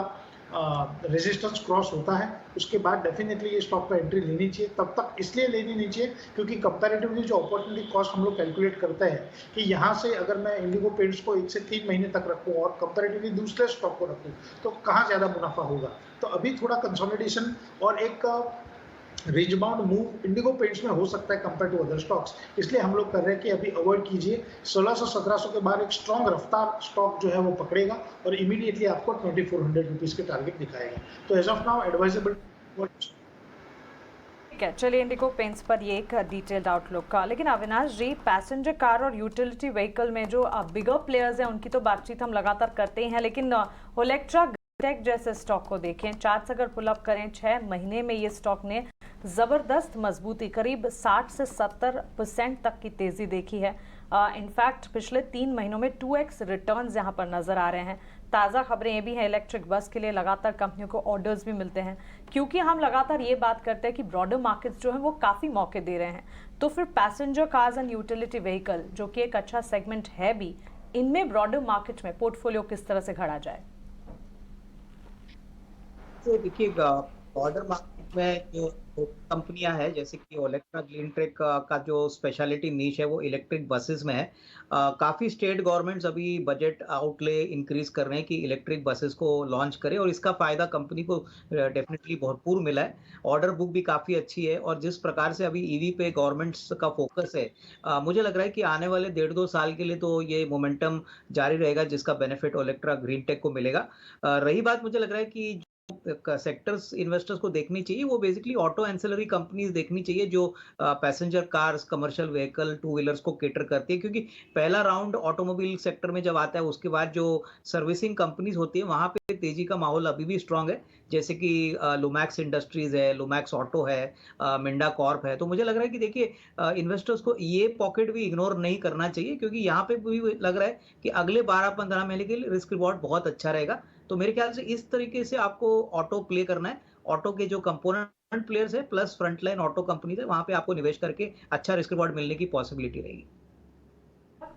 रेजिस्टेंस क्रॉस होता है उसके बाद डेफिनेटली ये स्टॉक पे एंट्री लेनी चाहिए। तब तक इसलिए लेनी नहीं चाहिए क्योंकि कंपैरेटिवली जो अपॉर्चुनिटी कॉस्ट हम लोग कैलकुलेट करते हैं कि यहाँ से अगर मैं इंडिगो पेंट्स को 1 से 3 महीने तक रखूँ और कंपैरेटिवली दूसरे स्टॉक को रखूँ तो कहाँ ज़्यादा मुनाफा होगा। तो अभी थोड़ा कंसोलिडेशन और एक range bound move Indigo paints में हो सकता है कंपेयर टू अदर स्टॉक्स, इसलिए हम लोग कर रहे हैं कि अभी अवॉइड कीजिए। 1600-1700 के बाद एक स्ट्रॉन्ग रफ्तार स्टॉक जो है वो पकड़ेगा और इमीडिएटली आपको 2400 रुपीज के टारगेट दिखाएगा। तो एज ऑफ नाउ एडवाइजेबल। ठीक है, चलिए इंडिगो पेंट्स पर ये एक डिटेल्ड आउटलुक का। लेकिन अविनाश जी, पैसेंजर कार और यूटिलिटी व्हीकल में जो बिगर प्लेयर्स हैं उनकी तो बातचीत हम लगातार करते ही हैं, लेकिन ओलेक्ट्रा टेक जैसे स्टॉक को देखें, चार्ट्स अगर पुल अप करें 6 महीने में ये स्टॉक ने ज़बरदस्त मजबूती करीब 60 से 70% तक की तेज़ी देखी है। इनफैक्ट पिछले 3 महीनों में 2x रिटर्न्स यहाँ पर नज़र आ रहे हैं। ताज़ा खबरें ये भी हैं, इलेक्ट्रिक बस के लिए लगातार कंपनियों को ऑर्डर्स भी मिलते हैं। क्योंकि हम लगातार ये बात करते हैं कि ब्रॉडर मार्केट्स जो हैं वो काफ़ी मौके दे रहे हैं, तो फिर passenger cars and utility vehicle जो कि एक अच्छा सेगमेंट है भी, इनमें ब्रॉडर मार्केट में पोर्टफोलियो किस तरह से घड़ा जाए? तो देखिए, बॉर्डर मार्केट में जो कंपनियां हैं जैसे कि ओलेक्ट्रा ग्रीनटेक का जो स्पेशलिटी नीश है वो इलेक्ट्रिक बसेस में है। काफ़ी स्टेट गवर्नमेंट्स अभी बजट आउटले इंक्रीज कर रहे हैं कि इलेक्ट्रिक बसेस को लॉन्च करें और इसका फ़ायदा कंपनी को डेफिनेटली भरपूर मिला है। ऑर्डर बुक भी काफ़ी अच्छी है और जिस प्रकार से अभी ईवी पे गवर्नमेंट्स का फोकस है, मुझे लग रहा है कि आने वाले 1.5-2 साल के लिए तो ये मोमेंटम जारी रहेगा जिसका बेनिफिट ओलेक्ट्रा ग्रीनटेक को मिलेगा। रही बात, मुझे लग रहा है कि सेक्टर्स इन्वेस्टर्स को देखनी चाहिए वो बेसिकली ऑटो एंसिलरी कंपनीज देखनी चाहिए जो passenger cars, commercial vehicle, two wheelers को केटर करती है। क्योंकि पहला राउंड ऑटोमोबाइल सेक्टर में जब आता है उसके बाद जो सर्विसिंग कंपनीज होती है वहां पे तेजी का माहौल अभी भी स्ट्रांग है, जैसे कि लुमैक्स इंडस्ट्रीज है, लुमैक्स ऑटो है, मिंडा कॉर्प है। तो मुझे लग रहा है कि देखिए, इन्वेस्टर्स को ये पॉकेट भी इग्नोर नहीं करना चाहिए क्योंकि यहाँ पे भी लग रहा है कि अगले 12-15 महीने के लिए रिस्क रिवॉर्ड बहुत अच्छा रहेगा। तो मेरे ख्याल से इस तरीके से आपको ऑटो प्ले करना है। ऑटो के जो कंपोनेंट प्लेयर्स है प्लस फ्रंटलाइन ऑटो कंपनीज है, वहां पे आपको निवेश करके अच्छा रिस्क रिवॉर्ड मिलने की पॉसिबिलिटी रहेगी।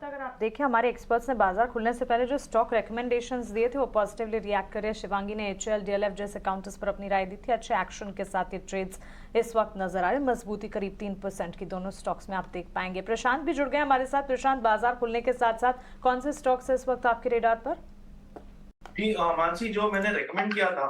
अगर आप देखें, हमारे एक्सपर्ट्स ने बाजार खुलने से पहले जो स्टॉक रिकमेंडेशंस दिए थे वो पॉजिटिवली रिएक्ट करे। शिवांगी ने HL, DLF जैसे काउंटर्स पर अपनी राय दी थी। अच्छे एक्शन के साथ ये ट्रेड्स इस वक्त नजर आ रहे हैं। मजबूती करीब 3% की दोनों स्टॉक्स में आप देख पाएंगे। प्रशांत भी जुड़ गए हमारे साथ। प्रशांत, बाजार खुलने के साथ साथ कौन से स्टॉक्स है इस वक्त आपके रेडार पर? जी मानसी, जो मैंने रेकमेंड किया था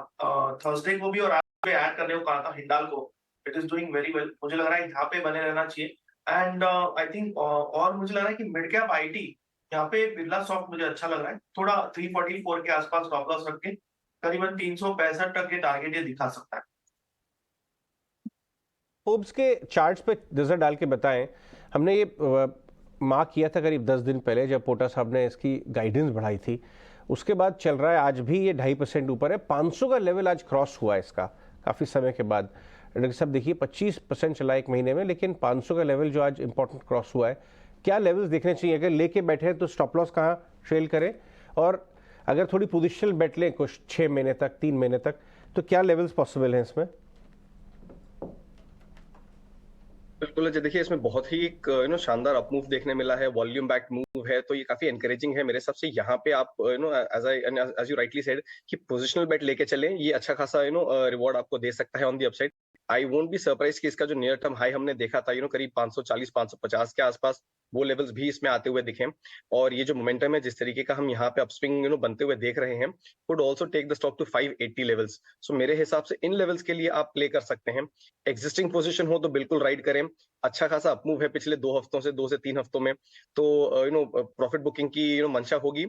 थर्सडे को भी और आज पे ऐड करने को कहा था Hindalco, it is doing very well. मुझे लग रहा है यहाँ पे बने रहना चाहिए। एंड आई थिंक और मुझे लग रहा है कि मिड कैप आईटी यहाँ पे बिरला सॉफ्ट मुझे अच्छा लग रहा है। थोड़ा 344 के आसपास स्टॉप लॉस रख के करीबन 365 तक के टारगेट ये दिखा सकता है। फोर्ब्स के चार्ट्स पे नजर डाल के बताएं, हमने ये मार्क किया था करीब 10 दिन पहले जब पोटा साहब ने इसकी गाइडेंस बढ़ाई थी। उसके बाद चल रहा है, आज भी ये 2.5% ऊपर है। 500 का लेवल आज क्रॉस हुआ है इसका काफ़ी समय के बाद। डॉक्टर साहब देखिए 25% चला एक महीने में, लेकिन 500 का लेवल जो आज इंपॉर्टेंट क्रॉस हुआ है, क्या लेवल्स देखने चाहिए? अगर लेके बैठे हैं तो स्टॉप लॉस कहाँ ट्रेल करें, और अगर थोड़ी पोजिशनल बेट लें कुछ 6 महीने तक, 3 महीने तक, तो क्या लेवल्स पॉसिबल हैं इसमें? बिल्कुल अजय, देखिए इसमें बहुत ही एक शानदार अपमूव देखने मिला है, वॉल्यूम बैक मूव है, तो ये काफी एनकरेजिंग है मेरे हिसाब से। यहाँ पे आप एज यू राइटली सेड कि पोजिशनल बेट लेके चलें, ये अच्छा खासा रिवॉर्ड आपको दे सकता है on the upside. I won't be surprise कि इसका जो नियर टर्म हाई हमने देखा था करीब 540-550 के आसपास, वो लेवल्स भी इसमें आते हुए दिखे। और ये जो मोमेंटम है जिस तरीके का हम यहाँ पे अपस्विंग बनते हुए देख रहे हैं, would also take the stock to 580 levels. So मेरे हिसाब से इन लेवल्स के लिए आप प्ले कर सकते हैं। एग्जिस्टिंग पोजीशन हो तो बिल्कुल राइड करें। अच्छा खासा अपमूव है पिछले 2 हफ्तों से, 2 से 3 हफ्तों में, तो प्रॉफिट बुकिंग की मंशा होगी।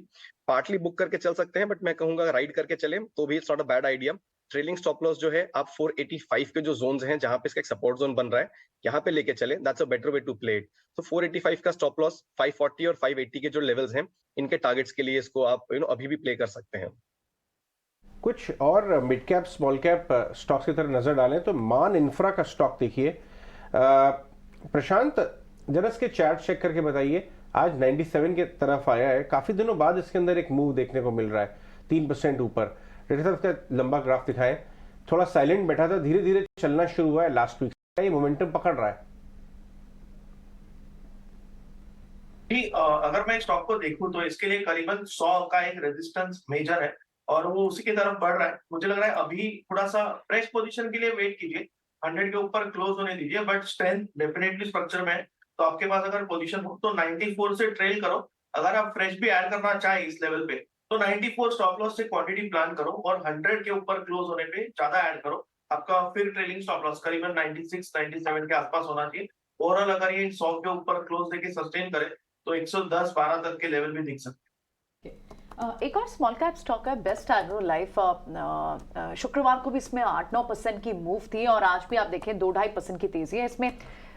पार्टली बुक करके चल सकते हैं, बट मैं कहूंगा राइड करके चले तो भी it's not a bad idea. Trailing stop loss जो है आप 485 के जो जोन्स हैं जहां पे इसका एक सपोर्ट जोन बन रहा है, यहाँ पे लेके चले, that's a better way to play it. तो 485 का स्टॉप लॉस, 540 और 580 के जो लेवल्स हैं, इनके टारगेट्स के लिए इसको आप अभी भी प्ले कर सकते हैं। कुछ और mid cap small cap stocks की तरफ नजर डालें तो मान इंफ्रा का स्टॉक देखिए। प्रशांत, जरा इसके चार्ट चेक करके बताइए। आज 97 के तरफ आया है, काफी दिनों बाद इसके अंदर एक मूव देखने को मिल रहा है 3% ऊपर। का लंबा ग्राफ दिखाएं। थोड़ा साइलेंट बैठा था, धीरे धीरे चलना शुरू हुआ है लास्ट वीक, ये मोमेंटम पकड़ रहा है। अगर मैं स्टॉक को देखूं तो इसके लिए करीबन 100 का एक रेजिस्टेंस मेजर है और वो उसी की तरफ बढ़ रहा है। मुझे लग रहा है अभी थोड़ा सा फ्रेश पोजीशन के लिए वेट कीजिए, 100 के ऊपर क्लोज होने दीजिए, बट स्ट्रेंथ डेफिनेटली स्ट्रक्चर में है। तो आपके पास अगर पोजीशन हो तो 94 से ट्रेल करो। अगर आप फ्रेश भी ऐड करना चाहें इस लेवल पे तो 94 स्टॉप लॉस से क्वांटिटी प्लान करो और 100 के ऊपर क्लोज होने पे ज्यादा ऐड करो। आपका फिर ट्रेलिंग स्टॉप लॉस करीबन 96 97 के आसपास होना चाहिए। ओवरऑल अगर ये 100 के ऊपर क्लोज देके सस्टेन करे तो 110 12 तक के लेवल भी दिख सकते हैं। एक और स्मॉल कैप स्टॉक है बेस्ट एग्रो लाइफ। शुक्रवार को भी इसमें 8-9% की मूव थी और आज भी आप देखें 2-2.5% की तेजी है। इसमें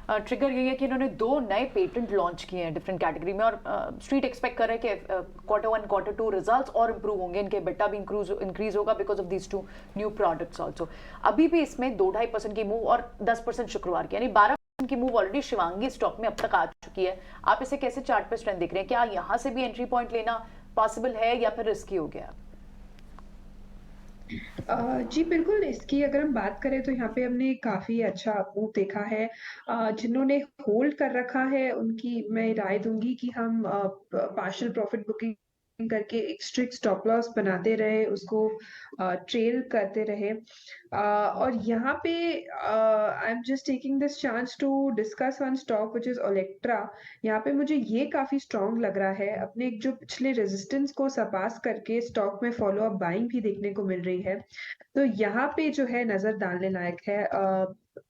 ट्रिगर यही है कि इन्होंने 2 नए पेटेंट लॉन्च किए हैं डिफरेंट कैटेगरी में और स्ट्रीट एक्सपेक्ट कर रहे हैं कि Q1 Q2 रिजल्ट्स और इंप्रूव होंगे, इनके बेटा भी इंक्रीज होगा because of these 2 new products also. अभी भी इसमें 2-2.5% की मूव और 10% शुक्रवार की, यानी 12% की मूव ऑलरेडी शिवांगी स्टॉक में अब तक आ चुकी है। आप इसे कैसे चार्ट पे स्ट्रेंथ देख रहे हैं? क्या यहाँ से भी एंट्री पॉइंट लेना पॉसिबल है या फिर रिस्की हो गया? जी बिल्कुल, इसकी अगर हम बात करें तो यहाँ पे हमने काफ़ी अच्छा मूव देखा है। जिन्होंने होल्ड कर रखा है उनकी मैं राय दूंगी कि हम पार्शियल प्रॉफिट बुकिंग करके एक स्ट्रिक्ट स्टॉप लॉस बनाते रहे, उसको ट्रेल करते रहे। और यहाँ पे I am just taking this chance to discuss one stock which is Olectra. यहाँ पे मुझे ये काफ़ी स्ट्रॉन्ग लग रहा है, अपने जो पिछले रेजिस्टेंस को सरपास करके स्टॉक में फॉलो अप बाइंग भी देखने को मिल रही है। तो यहाँ पे जो है नजर डालने लायक है।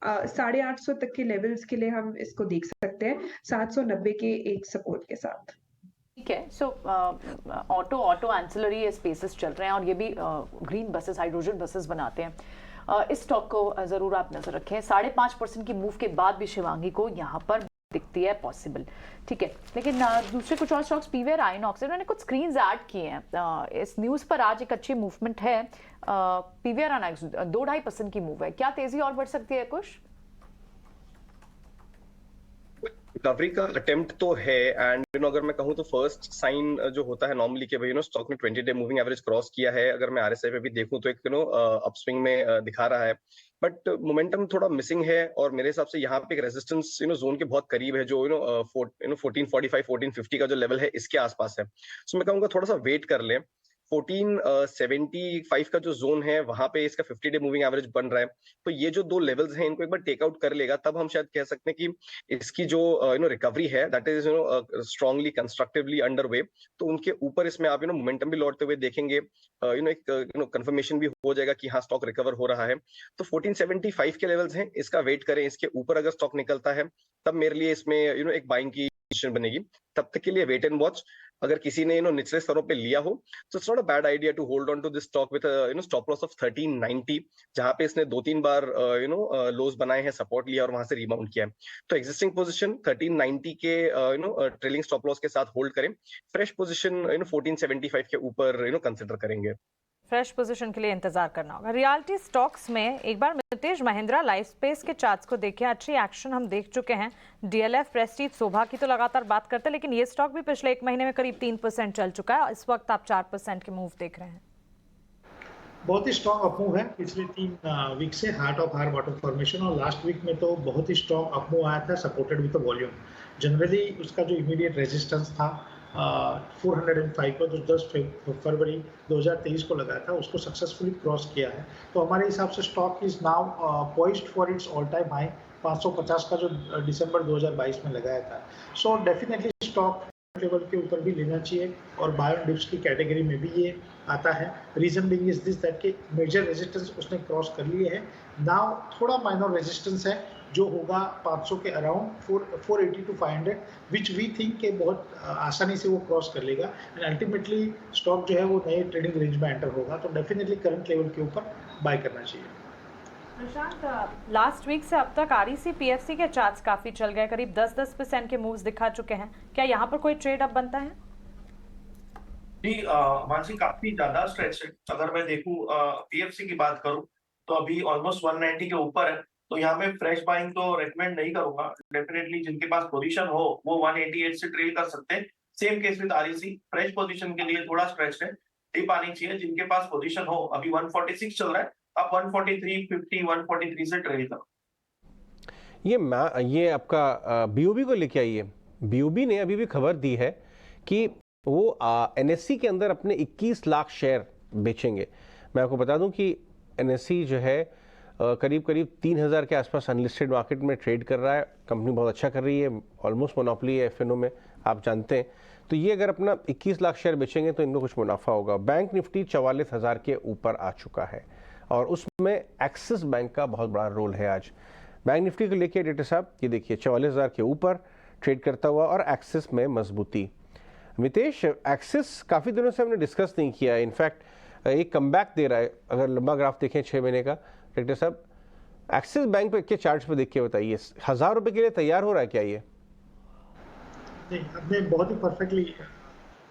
850 तक के लेवल्स के लिए हम इसको देख सकते हैं 790 के एक सपोर्ट के साथ। ठीक है। सो ऑटो एंसिलरी स्पेसेस चल रहे हैं और ये भी ग्रीन बसेस, हाइड्रोजन बसेस बनाते हैं। इस स्टॉक को जरूर आप नजर रखें। 5.5% की मूव के बाद भी शिवांगी को यहाँ पर दिखती है पॉसिबल। ठीक है, लेकिन दूसरे कुछ और स्टॉक्स पीवीआर आइनॉक्स, इन्होंने कुछ स्क्रीन्स ऐड किए हैं। इस न्यूज़ पर आज एक अच्छी मूवमेंट है। पीवीआर आइनॉक्स 2-2.5% की मूव है, क्या तेजी और बढ़ सकती है कुछ? रिकवरी का अटेम्प्ट तो है एंड अगर मैं कहूँ तो फर्स्ट साइन जो होता है नॉर्मली कि भाई स्टॉक ने 20 डे मूविंग एवरेज क्रॉस किया है। अगर मैं आरएसआई पे भी देखूं तो एक अपस्विंग में दिखा रहा है, बट मोमेंटम थोड़ा मिसिंग है और मेरे हिसाब से यहाँ पे एक रेजिस्टेंस जोन के बहुत करीब है जो 1445 1450 का जो लेवल है इसके आसपास है। सो मैं कहूँगा थोड़ा सा वेट कर लें। 1475 का जो जोन है वहां पे इसका 50 डे मूविंग एवरेज बन रहा है, तो ये जो 2 लेवल्स हैं इनको एक बार टेक आउट कर लेगा तब हम शायद कह सकते हैं कि इसकी जो रिकवरी है that is strongly constructively underway. तो उनके ऊपर इसमें आप मोमेंटम भी लौटते हुए देखेंगे, एक कंफर्मेशन भी हो जाएगा कि हाँ स्टॉक रिकवर हो रहा है। तो 1475 के लेवल्स हैं, इसका वेट करें। इसके ऊपर अगर स्टॉक निकलता है तब मेरे लिए इसमें एक बाइंग की पोजीशन बनेगी। तब तक के लिए वेट एंड वॉच। अगर किसी ने निचले स्तरों पे लिया हो तो it's not a bad idea to hold on to this stock with stop loss of 1390, जहां पे इसने 2-3 बार लोज बनाए हैं, सपोर्ट लिया और वहां से रिबाउंड किया है। तो एग्जिस्टिंग पोजीशन 1390 के ट्रेलिंग स्टॉप लॉस के साथ होल्ड करें। फ्रेश पोजीशन 1475 के ऊपर कंसिडर करेंगे। फ्रेश पोजीशन के लिए इंतजार करना होगा। रियलिटी स्टॉक्स में एक बार मितेश महिंद्रा लाइफ स्पेस के चार्ट्स को देखें, अच्छी एक्शन हम देख चुके हैं। डीएलएफ, प्रेस्टीज, शोभा की तो लगातार बात करते हैं, लेकिन ये स्टॉक भी पिछले 1 महीने में करीब 3% चल चुका है। इस वक्त आप 4% के मूव देख रहे हैं। बहुत ही स्ट्रॉन्ग अपमूव है पिछले 3 वीक से, हार्ट ऑफ हार बॉटम फॉर्मेशन, और लास्ट वीक में तो बहुत ही स्ट्रॉन्ग अपमूव आया था supported with the volume. Generally उसका जो इमीडिएट रेजिस्टेंस था 405 को जो 10 फरवरी 2023 को लगा था उसको सक्सेसफुली क्रॉस किया है। तो हमारे हिसाब से stock is now poised for its all time high 550 का जो दिसंबर 2022 में लगाया था। सो डेफिनेटली स्टॉक लेवल के ऊपर भी लेना चाहिए और बाय ऑन डिप्स की कैटेगरी में भी ये आता है। Reason being is this that के मेजर रेजिस्टेंस उसने क्रॉस कर लिए हैं। नाउ थोड़ा माइनर रेजिस्टेंस है जो होगा 500 के around 480 to 500, which we think के बहुत आसानी से वो क्रॉस कर लेगा एंड अल्टीमेटली स्टॉक जो है वो नए ट्रेडिंग रेंज में एंटर होगा। तो डेफिनेटली करंट लेवल के ऊपर बाय करना चाहिए। प्रशांत, लास्ट वीक से अब तक आरईसी पीएफसी के चार्ट्स काफी चल गए, करीब 10% के मूव्स दिखा चुके हैं। क्या यहाँ पर कोई ट्रेड अप बनता है? जी मानसी, काफी ज्यादा स्ट्रेच है। अगर मैं देखूं पीएफसी की बात करूं तो अभी ऑलमोस्ट 190 के ऊपर है, तो यहाँ पे फ्रेश बाइंग तो रेकमेंड नहीं करूंगा। डेफिनेटली जिनके पास पोजीशन हो वो 188 से ट्रेल कर सकते हैं। Same case with REC, fresh position के लिए थोड़ा स्ट्रेच है, डिप आनी चाहिए। जिनके पास पोजीशन हो, अभी 146 चल रहा है, आप 143, 50, 143 से ट्रेल करो। ये आपका बीओबी को लेके आइए। बीओबी ने अभी भी खबर दी है कि वो एनएससी के अंदर अपने 21 लाख शेयर बेचेंगे। मैं आपको बता दूं कि NSE जो है करीब करीब 3000 के आसपास अनलिस्टेड मार्केट में ट्रेड कर रहा है। कंपनी बहुत अच्छा कर रही है, ऑलमोस्ट मोनोपोली है FNO में, आप जानते हैं। तो ये अगर अपना 21 लाख शेयर बेचेंगे तो इनको कुछ मुनाफा होगा। बैंक निफ्टी 44,000 के ऊपर आ चुका है और उसमें एक्सिस बैंक का बहुत बड़ा रोल है। आज बैंक निफ्टी को लेके डेटा साहब ये देखिए 44,000 के ऊपर ट्रेड करता हुआ और एक्सिस में मजबूती। मितेश, एक्सिस काफ़ी दिनों से हमने डिस्कस नहीं किया, इनफैक्ट एक कमबैक दे रहा है। अगर लंबा ग्राफ देखें 6 महीने का, डायरेक्टर साहब एक्सिस बैंक पे के चार्ट्स पे देख के बताइए, 1000 रुपए के लिए तैयार हो रहा है क्या ये? नहीं, आपने बहुत ही परफेक्टली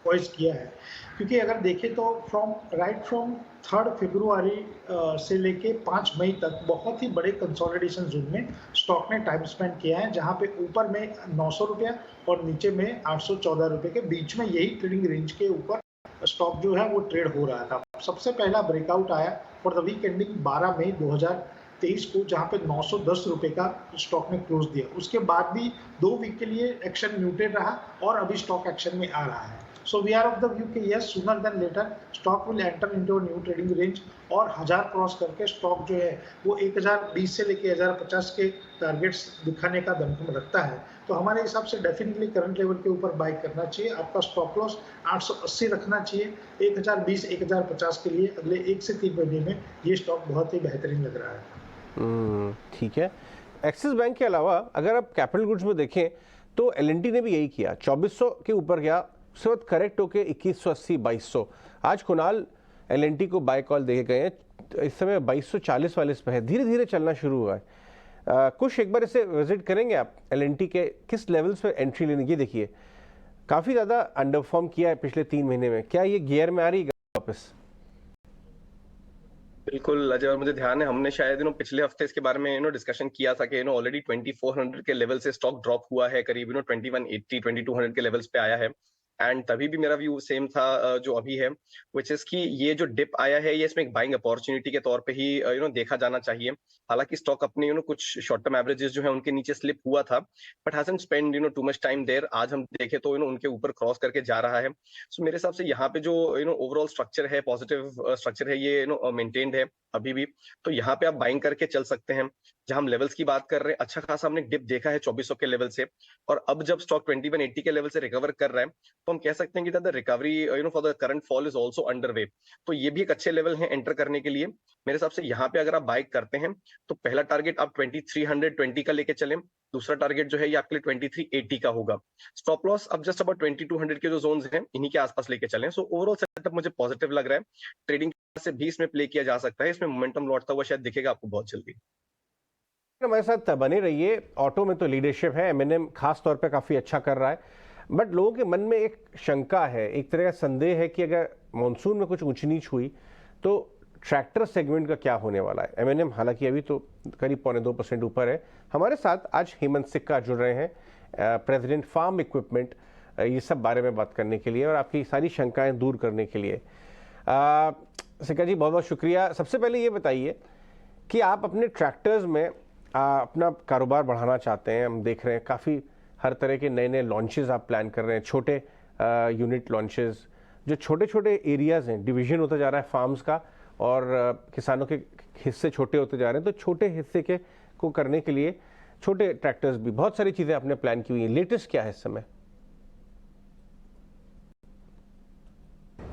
वॉइस किया है, क्योंकि अगर देखें तो फ्रॉम 3 फरवरी से लेके 5 मई तक बहुत ही बड़े कंसोलिडेशन जोन में स्टॉक ने टाइम स्पेंड किया है, जहां पे ऊपर में 900 रुपया और नीचे में 814 रुपये के बीच में यही ट्रेडिंग रेंज के ऊपर स्टॉक जो है वो ट्रेड हो रहा था। सबसे पहला ब्रेकआउट आया फॉर द वीक एंडिंग 12 मई 2023 को, जहां पे 910 रुपये का स्टॉक ने क्लोज दिया। उसके बाद भी 2 वीक के लिए एक्शन म्यूटेड रहा और अभी स्टॉक एक्शन में आ रहा है। So we are of the view कि yes, sooner than later stock will enter into new trading range और 1000 क्रॉस करके स्टॉक जो है वो 1020 से लेके 1050 के टारगेट्स दिखाने का दमखम रखता है। तो हमारे हिसाब से डेफिनेटली करंट लेवल के ऊपर बाय करना चाहिए। आपका स्टॉप लॉस 880 रखना चाहिए। 1020 1050 के लिए अगले 1 से 3 महीने में ये स्टॉक बहुत ही बेहतरीन लग रहा है। ठीक है। एक्सिस बैंक के अलावा अगर आप कैपिटल गुड्स में देखें तो L&T ने भी यही किया, 2400 के ऊपर गया, उसके बाद करेक्ट होके 2180 2200। आज कुणाल L&T को बाय कॉल दे गए हैं, इस समय 2240 वाले पे है, धीरे धीरे चलना शुरू हुआ है। कुछ एक बार इसे विजिट करेंगे आप, L&T के किस लेवल्स पे एंट्री लेने की। देखिए काफ़ी ज़्यादा अंडरफॉर्म किया है पिछले 3 महीने में, क्या ये गियर में आ रही है वापस? बिल्कुल अजय, और मुझे ध्यान है हमने शायद पिछले हफ्ते इसके बारे में डिस्कशन किया था कि ऑलरेडी 2400 के लेवल से स्टॉक ड्रॉप हुआ है, करीब 2180 2200 के लेवल्स पे आया है। एंड तभी भी मेरा व्यू सेम था जो अभी है, विच इज कि ये जो डिप आया है ये इसमें एक बाइंग अपॉर्चुनिटी के तौर पे ही देखा जाना चाहिए। हालांकि स्टॉक अपने कुछ शॉर्ट टर्म एवरेजेस जो है उनके नीचे स्लिप हुआ था, but hasn't spend too much time there. आज हम देखें तो उनके ऊपर क्रॉस करके जा रहा है। सो मेरे हिसाब से यहाँ पे जो ओवरऑल स्ट्रक्चर है, पॉजिटिव स्ट्रक्चर है, ये मेंटेन्ड है अभी भी। तो यहाँ पे आप बाइंग करके चल सकते हैं। जहां हम लेवल्स की बात कर रहे हैं, अच्छा खासा हमने डिप देखा है 2400 के लेवल से, और अब जब स्टॉक 2180 के लेवल से रिकवर कर रहा है तो हम कह सकते हैं कि the recovery for the current fall is also underway. तो ये भी एक अच्छे लेवल है एंटर करने के लिए। मेरे हिसाब से यहाँ पे अगर आप बाय करते हैं तो पहला टारगेट आप 2320 का लेके चलें, दूसरा टारगेट जो है ये आपके लिए 2380 का होगा। स्टॉप लॉस अब जस्ट अबाउट 2200 के जो जोन्स हैं इन्हीं के आसपास लेके चलें। सो ओवरऑल सेटअप मुझे पॉजिटिव लग रहा है। ट्रेडिंग से भी इसमें प्ले किया जा सकता है, इसमें मोमेंटम लौटता हुआ शायद दिखेगा आपको बहुत जल्दी। हमारे साथ बने रहिए। ऑटो में तो लीडरशिप है, M&M खास तौर पे काफ़ी अच्छा कर रहा है, बट लोगों के मन में एक शंका है, एक तरह का संदेह है कि अगर मानसून में कुछ ऊंच नीच हुई तो ट्रैक्टर सेगमेंट का क्या होने वाला है। M&M हालांकि अभी तो करीब 2.25% ऊपर है। हमारे साथ आज हेमंत सिक्का जुड़ रहे हैं, प्रेसिडेंट फार्म इक्विपमेंट, ये सब बारे में बात करने के लिए और आपकी सारी शंकाएं दूर करने के लिए। सिक्का जी बहुत बहुत शुक्रिया। सबसे पहले ये बताइए कि आप अपने ट्रैक्टर्स में अपना कारोबार बढ़ाना चाहते हैं, हम देख रहे हैं काफ़ी हर तरह के नए नए लॉन्चेस आप प्लान कर रहे हैं, छोटे यूनिट लॉन्चेस, जो छोटे छोटे एरियाज़ हैं, डिवीजन होता जा रहा है फार्म्स का और किसानों के हिस्से छोटे होते जा रहे हैं, तो छोटे हिस्से के को करने के लिए छोटे ट्रैक्टर्स भी बहुत सारी चीज़ें आपने प्लान की हुई हैं। लेटेस्ट क्या है इस समय?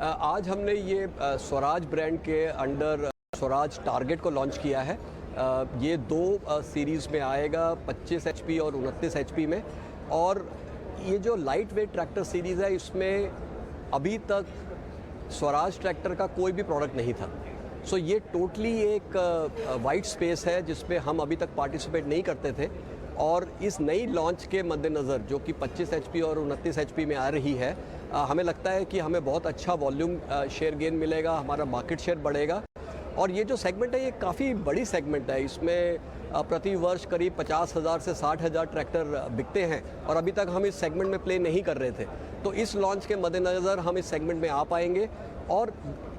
आज हमने ये स्वराज ब्रांड के अंडर स्वराज टारगेट को लॉन्च किया है। ये 2 सीरीज़ में आएगा, 25 HP और 29 HP में। और ये जो लाइट वेट ट्रैक्टर सीरीज़ है इसमें अभी तक स्वराज ट्रैक्टर का कोई भी प्रोडक्ट नहीं था। सो ये टोटली एक वाइट स्पेस है जिसमें हम अभी तक पार्टिसिपेट नहीं करते थे, और इस नई लॉन्च के मद्देनज़र जो कि 25 HP और 29 HP में आ रही है, हमें लगता है कि हमें बहुत अच्छा वॉल्यूम शेयर गेन मिलेगा, हमारा मार्केट शेयर बढ़ेगा। और ये जो सेगमेंट है ये काफ़ी बड़ी सेगमेंट है, इसमें प्रति वर्ष करीब 50,000 से 60,000 ट्रैक्टर बिकते हैं और अभी तक हम इस सेगमेंट में प्ले नहीं कर रहे थे। तो इस लॉन्च के मद्देनज़र हम इस सेगमेंट में आ पाएंगे, और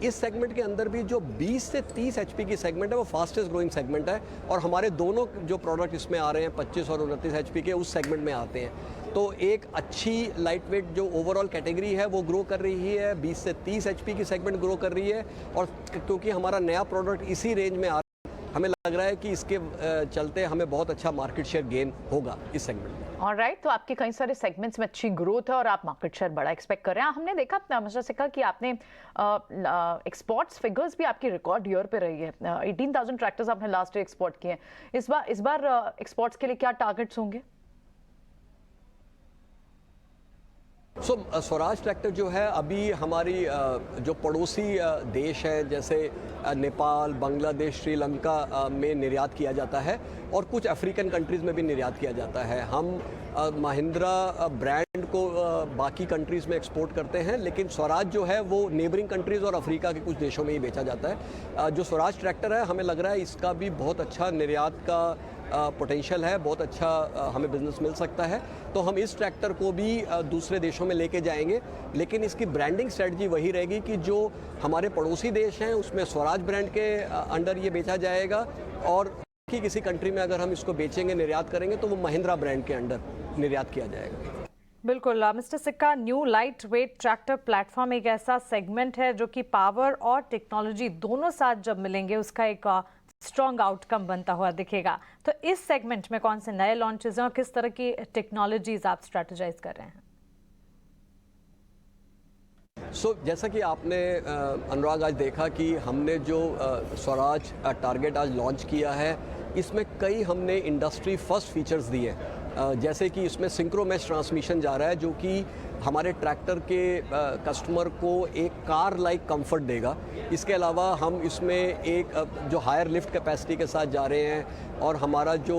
इस सेगमेंट के अंदर भी जो 20 से 30 HP की सेगमेंट है वो फास्टेस्ट ग्रोइंग सेगमेंट है, और हमारे दोनों जो प्रोडक्ट इसमें आ रहे हैं 25 और 29 HP के उस सेगमेंट में आते हैं। तो एक अच्छी लाइट वेट जो ओवरऑल कैटेगरी है वो ग्रो कर रही है, 20 से 30 HP की सेगमेंट ग्रो कर रही है। और क्योंकि हमारा नया प्रोडक्ट इसी रेंज में आ रहा है, हमें लग रहा है कि इसके चलते हमें बहुत अच्छा मार्केट शेयर गेन होगा इस सेगमेंट में। ऑलराइट, तो आपके कई सारे सेगमेंट्स में अच्छी ग्रोथ है और आप मार्केट शेयर बड़ा एक्सपेक्ट कर रहे हैं। हमने देखा मिस्टर सिक्का कि आपने एक्सपोर्ट्स फिगर्स भी आपकी रिकॉर्ड ईयर पे रही है। 18,000 ट्रैक्टर्स आपने लास्ट ईयर एक्सपोर्ट किए हैं। इस बार एक्सपोर्ट्स के लिए क्या टारगेट्स होंगे? स्वराज ट्रैक्टर जो है अभी हमारी जो पड़ोसी देश है जैसे नेपाल, बांग्लादेश, श्रीलंका में निर्यात किया जाता है और कुछ अफ्रीकन कंट्रीज़ में भी निर्यात किया जाता है। हम महिंद्रा ब्रांड को बाकी कंट्रीज़ में एक्सपोर्ट करते हैं, लेकिन स्वराज जो है वो नेबरिंग कंट्रीज़ और अफ्रीका के कुछ देशों में ही बेचा जाता है। जो स्वराज ट्रैक्टर है हमें लग रहा है इसका भी बहुत अच्छा निर्यात का पोटेंशियल है, बहुत अच्छा हमें बिजनेस मिल सकता है। तो हम इस ट्रैक्टर को भी दूसरे देशों में लेके जाएंगे, लेकिन इसकी ब्रांडिंग स्ट्रेटजी वही रहेगी कि जो हमारे पड़ोसी देश हैं उसमें स्वराज ब्रांड के अंडर ये बेचा जाएगा और कि किसी कंट्री में अगर हम इसको बेचेंगे, निर्यात करेंगे तो वो महिंद्रा ब्रांड के अंडर निर्यात किया जाएगा। बिल्कुल मिस्टर सिक्का, new light weight tractor platform एक ऐसा सेगमेंट है जो कि पावर और टेक्नोलॉजी दोनों साथ जब मिलेंगे उसका एक स्ट्रॉन्ग आउटकम बनता हुआ दिखेगा। तो इस सेगमेंट में कौन से नए लॉन्चेस हैं और किस तरह की टेक्नोलॉजीज आप स्ट्रेटेजाइज कर रहे हैं? जैसा कि आपने अनुराग आज देखा कि हमने जो स्वराज टारगेट आज लॉन्च किया है, इसमें कई हमने इंडस्ट्री फर्स्ट फीचर्स दिए हैं। जैसे कि इसमें सिंक्रोमेश ट्रांसमिशन जा रहा है जो कि हमारे ट्रैक्टर के कस्टमर को एक कार लाइक कंफर्ट देगा। इसके अलावा हम इसमें एक जो हायर लिफ्ट कैपेसिटी के साथ जा रहे हैं और हमारा जो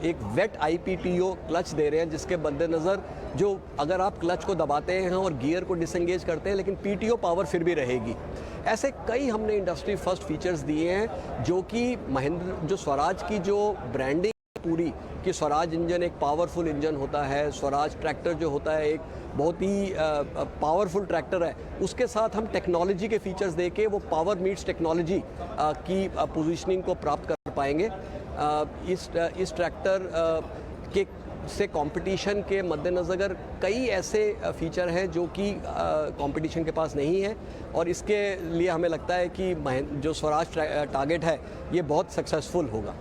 एक वेट IPTO क्लच दे रहे हैं, जिसके मद्देनज़र जो अगर आप क्लच को दबाते हैं और गियर को डिसंगेज करते हैं लेकिन PTO पावर फिर भी रहेगी। ऐसे कई हमने इंडस्ट्री फर्स्ट फीचर्स दिए हैं जो कि महिंद्रा जो स्वराज की जो ब्रांडिंग पूरी कि स्वराज इंजन एक पावरफुल इंजन होता है, स्वराज ट्रैक्टर जो होता है एक बहुत ही पावरफुल ट्रैक्टर है, उसके साथ हम टेक्नोलॉजी के फीचर्स देके वो पावर मीट्स टेक्नोलॉजी की पोजीशनिंग को प्राप्त कर पाएंगे। इस ट्रैक्टर के से कंपटीशन के मद्देनज़र कई ऐसे फीचर हैं जो कि कंपटीशन के पास नहीं है और इसके लिए हमें लगता है कि जो स्वराज टारगेट है ये बहुत सक्सेसफुल होगा।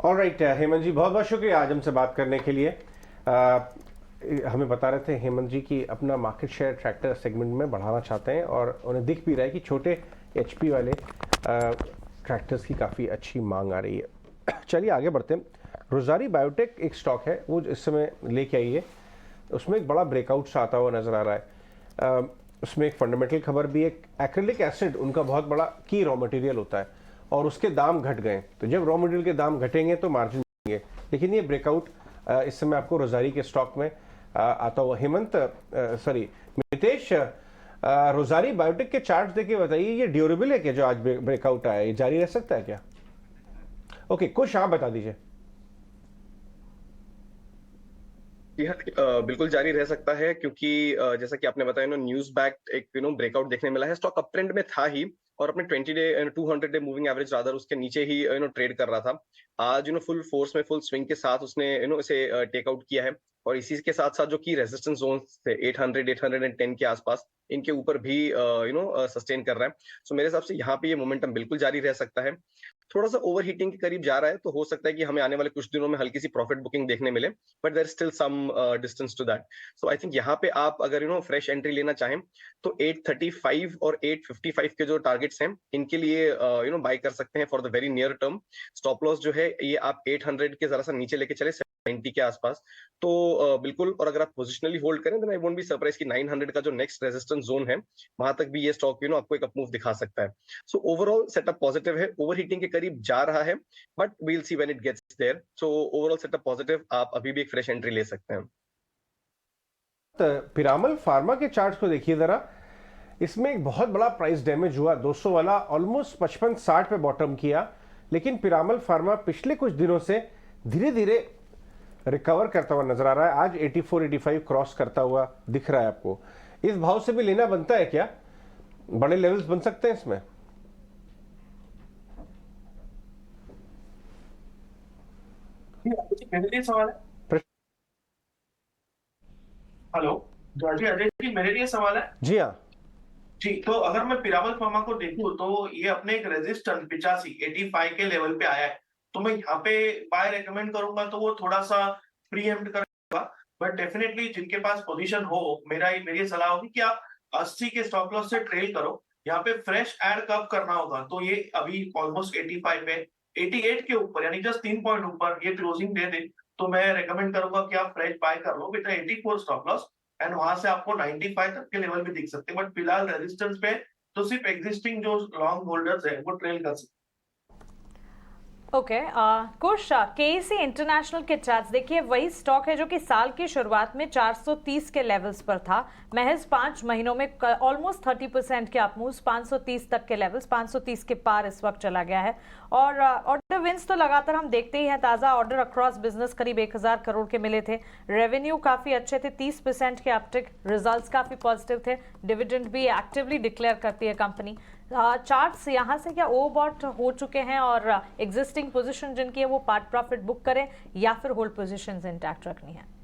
ऑलराइट हेमंत जी, बहुत बहुत शुक्रिया आज हमसे बात करने के लिए। हमें बता रहे थे हेमंत जी कि अपना मार्केट शेयर ट्रैक्टर सेगमेंट में बढ़ाना चाहते हैं और उन्हें दिख भी रहा है कि छोटे HP वाले ट्रैक्टर्स की काफ़ी अच्छी मांग आ रही है। चलिए आगे बढ़ते हैं। रोजारी बायोटेक एक स्टॉक है, वो इस समय लेके आई है, उसमें एक बड़ा ब्रेकआउट सा आता हुआ नजर आ रहा है। उसमें एक फंडामेंटल खबर भी है, एक्रिलिक एसिड उनका बहुत बड़ा की रॉ मटेरियल होता है और उसके दाम घट गए। तो जब रॉ मटेरियल के दाम घटेंगे तो मार्जिन बढ़ेंगे, लेकिन ये ब्रेकआउट इस समय आपको रोजारी के स्टॉक में आता हुआ। मितेश, रोजारी बायोटेक के चार्ट देके बताइए, ये ड्यूरेबल है क्या जो आज ब्रेकआउट आया, ये जारी रह सकता है क्या? ओके, कुछ आप बता दीजिए। बिल्कुल जारी रह सकता है क्योंकि जैसा कि आपने बताया न्यूज बैक एक ब्रेकआउट देखने मिला है। स्टॉक अप ट्रेंड में था ही और अपने 200 डे मूविंग एवरेज रादर उसके नीचे ही ट्रेड कर रहा था। आज फुल फोर्स में फुल स्विंग के साथ उसने इसे टेक आउट किया है और इसी के साथ साथ जो की रेजिस्टेंस जोन थे 800-810 के आसपास, इनके ऊपर भी सस्टेन कर रहा है। सो मेरे हिसाब से यहाँ पे ये मोमेंटम बिल्कुल जारी रह सकता है। थोड़ा सा ओवर हीटिंग के करीब जा रहा है तो हो सकता है कि हमें आने वाले कुछ दिनों में हल्की सी प्रॉफिट बुकिंग देखने मिले, but there is still some distance to that. So I think यहाँ पे आप अगर फ्रेश एंट्री लेना चाहें तो 835 और 855 के जो टारगेट्स हैं इनके लिए बाय कर सकते हैं for the very near term. Stop loss जो है ये आप 800 के जरा सा नीचे लेके चले 90 के आसपास, तो बिल्कुल। और अगर आप पोजिशनली होल्ड करें then I won't be surprise कि 900 का जो नेक्स्ट रेजिस्टेंस जोन है वहां तक भी ये स्टॉक आपको एक अप मूव दिखा सकता है। सो ओवरऑल सेटअप पॉजिटिव है, ओवर हीटिंग के करीब जा रहा है, but we will see when it gets there. So overall setup positive, आप अभी भी एक फ्रेश एंट्री ले सकते हैं। पिरामल फार्मा के चार्ट्स को देखिए जरा, इसमें एक बहुत बड़ा प्राइस डैमेज हुआ। 200 वाला ऑलमोस्ट 55-60 पे बॉटम किया, लेकिन पिरामल फार्मा पिछले कुछ दिनों से धीरे धीरे रिकवर करता हुआ नजर आ रहा है। आज 84-85 क्रॉस करता हुआ दिख रहा है आपको। इस भाव से भी लेना बनता है क्या? बड़े लेवल्स बन सकते हैं इसमें? सवाल है हेलो जी अजय जी, मेरे लिए सवाल है। जी हाँ। जी, तो अगर मैं पिरामल फार्मा को देखूं तो ये अपने एक रेजिस्टेंस 85 के लेवल पे आया है, तो मैं यहाँ पे बाय रेकमेंड करूंगा तो वो थोड़ा सा प्रीएम्प्ट करेगा। बट डेफिनेटली जिनके पास पोजीशन हो, मेरी ये सलाह होगी कि आप 80 के स्टॉप लॉस से ट्रेल करो। यहाँ पे फ्रेश ऐड कब करना होगा, तो ये अभी ऑलमोस्ट 85 पे 88 के ऊपर, यानी जस्ट 3 पॉइंट ऊपर ये क्लोजिंग दे दे, तो मैं रेकमेंड करूंगा कि आप फ्रेश बाय कर लो विद 84 स्टॉप लॉस, एंड वहां से आपको 95 तक के लेवल भी दिख सकते हैं। बट फिलहाल रेजिस्टेंस पे तो सिर्फ एग्जिस्टिंग जो लॉन्ग होल्डर्स है वो ट्रेल कर सकते हैं। ओके, कुश केसी इंटरनेशनल के चार्ट्स देखिए, वही स्टॉक है जो कि साल की शुरुआत में 430 के लेवल्स पर था। महज 5 महीनों में ऑलमोस्ट 30% के अपमूव्स, 530 तक के लेवल्स, 530 के पार इस वक्त चला गया है। और ऑर्डर विंस तो लगातार हम देखते ही हैं, ताज़ा ऑर्डर अक्रॉस बिजनेस करीब 1000 करोड़ के मिले थे। रेवेन्यू काफ़ी अच्छे थे, 30% के अपटिक, रिजल्ट्स काफ़ी पॉजिटिव थे। डिविडेंड भी एक्टिवली डिक्लेयर करती है कंपनी। चार्ट्स यहाँ से क्या ओवरबॉट हो चुके हैं और एग्जिस्टिंग पोजीशन जिनकी है वो पार्ट प्रॉफिट बुक करें या फिर होल्ड पोजीशंस इंटैक्ट रखनी है?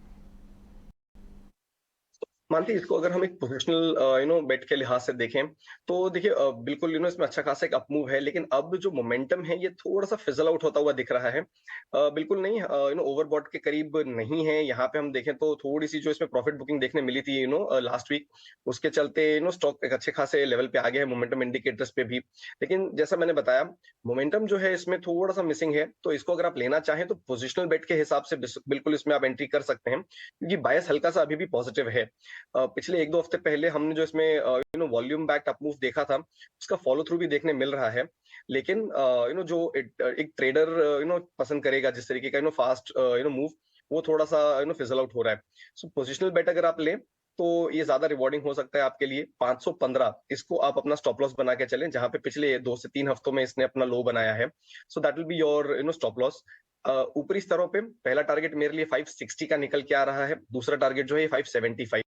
मानती इसको अगर हम एक पोजिशनल बेट के लिहाज से देखें तो देखिए बिल्कुल इसमें अच्छा खासा एक अपमूव है, लेकिन अब जो मोमेंटम है ये थोड़ा सा फिजल आउट होता हुआ दिख रहा है। बिल्कुल नहीं ओवरबॉट के करीब नहीं है। यहाँ पे हम देखें तो थोड़ी सी जो इसमें प्रॉफिट बुकिंग देखने मिली थी लास्ट वीक, उसके चलते स्टॉक एक अच्छे खासे लेवल पे आ गया है मोमेंटम इंडिकेटर्स पे भी। लेकिन जैसा मैंने बताया, मोमेंटम जो है इसमें थोड़ा सा मिसिंग है, तो इसको अगर आप लेना चाहें तो पोजिशनल बेट के हिसाब से बिल्कुल इसमें आप एंट्री कर सकते हैं, क्योंकि बायस हल्का सा अभी भी पॉजिटिव है। पिछले 1-2 हफ्ते पहले हमने जो इसमें वॉल्यूम बैक्ड अपमूव देखा था, उसका फॉलो थ्रू भी देखने मिल रहा है। लेकिन जो एक ट्रेडर पसंद करेगा जिस तरीके का फास्ट मूव, वो थोड़ा सा फिजल आउट हो रहा है। सो पोजिशनल बेट अगर आप लें तो ये ज्यादा रिवॉर्डिंग हो सकता है आपके लिए। 515 इसको आप अपना स्टॉप लॉस बना के चलें, जहां पे पिछले 2 से 3 हफ्तों में इसने अपना लो बनाया है। So that will be your stop loss. ऊपरी स्तरों पे पहला टारगेट मेरे लिए 560 का निकल के आ रहा है, दूसरा टारगेट जो है 575।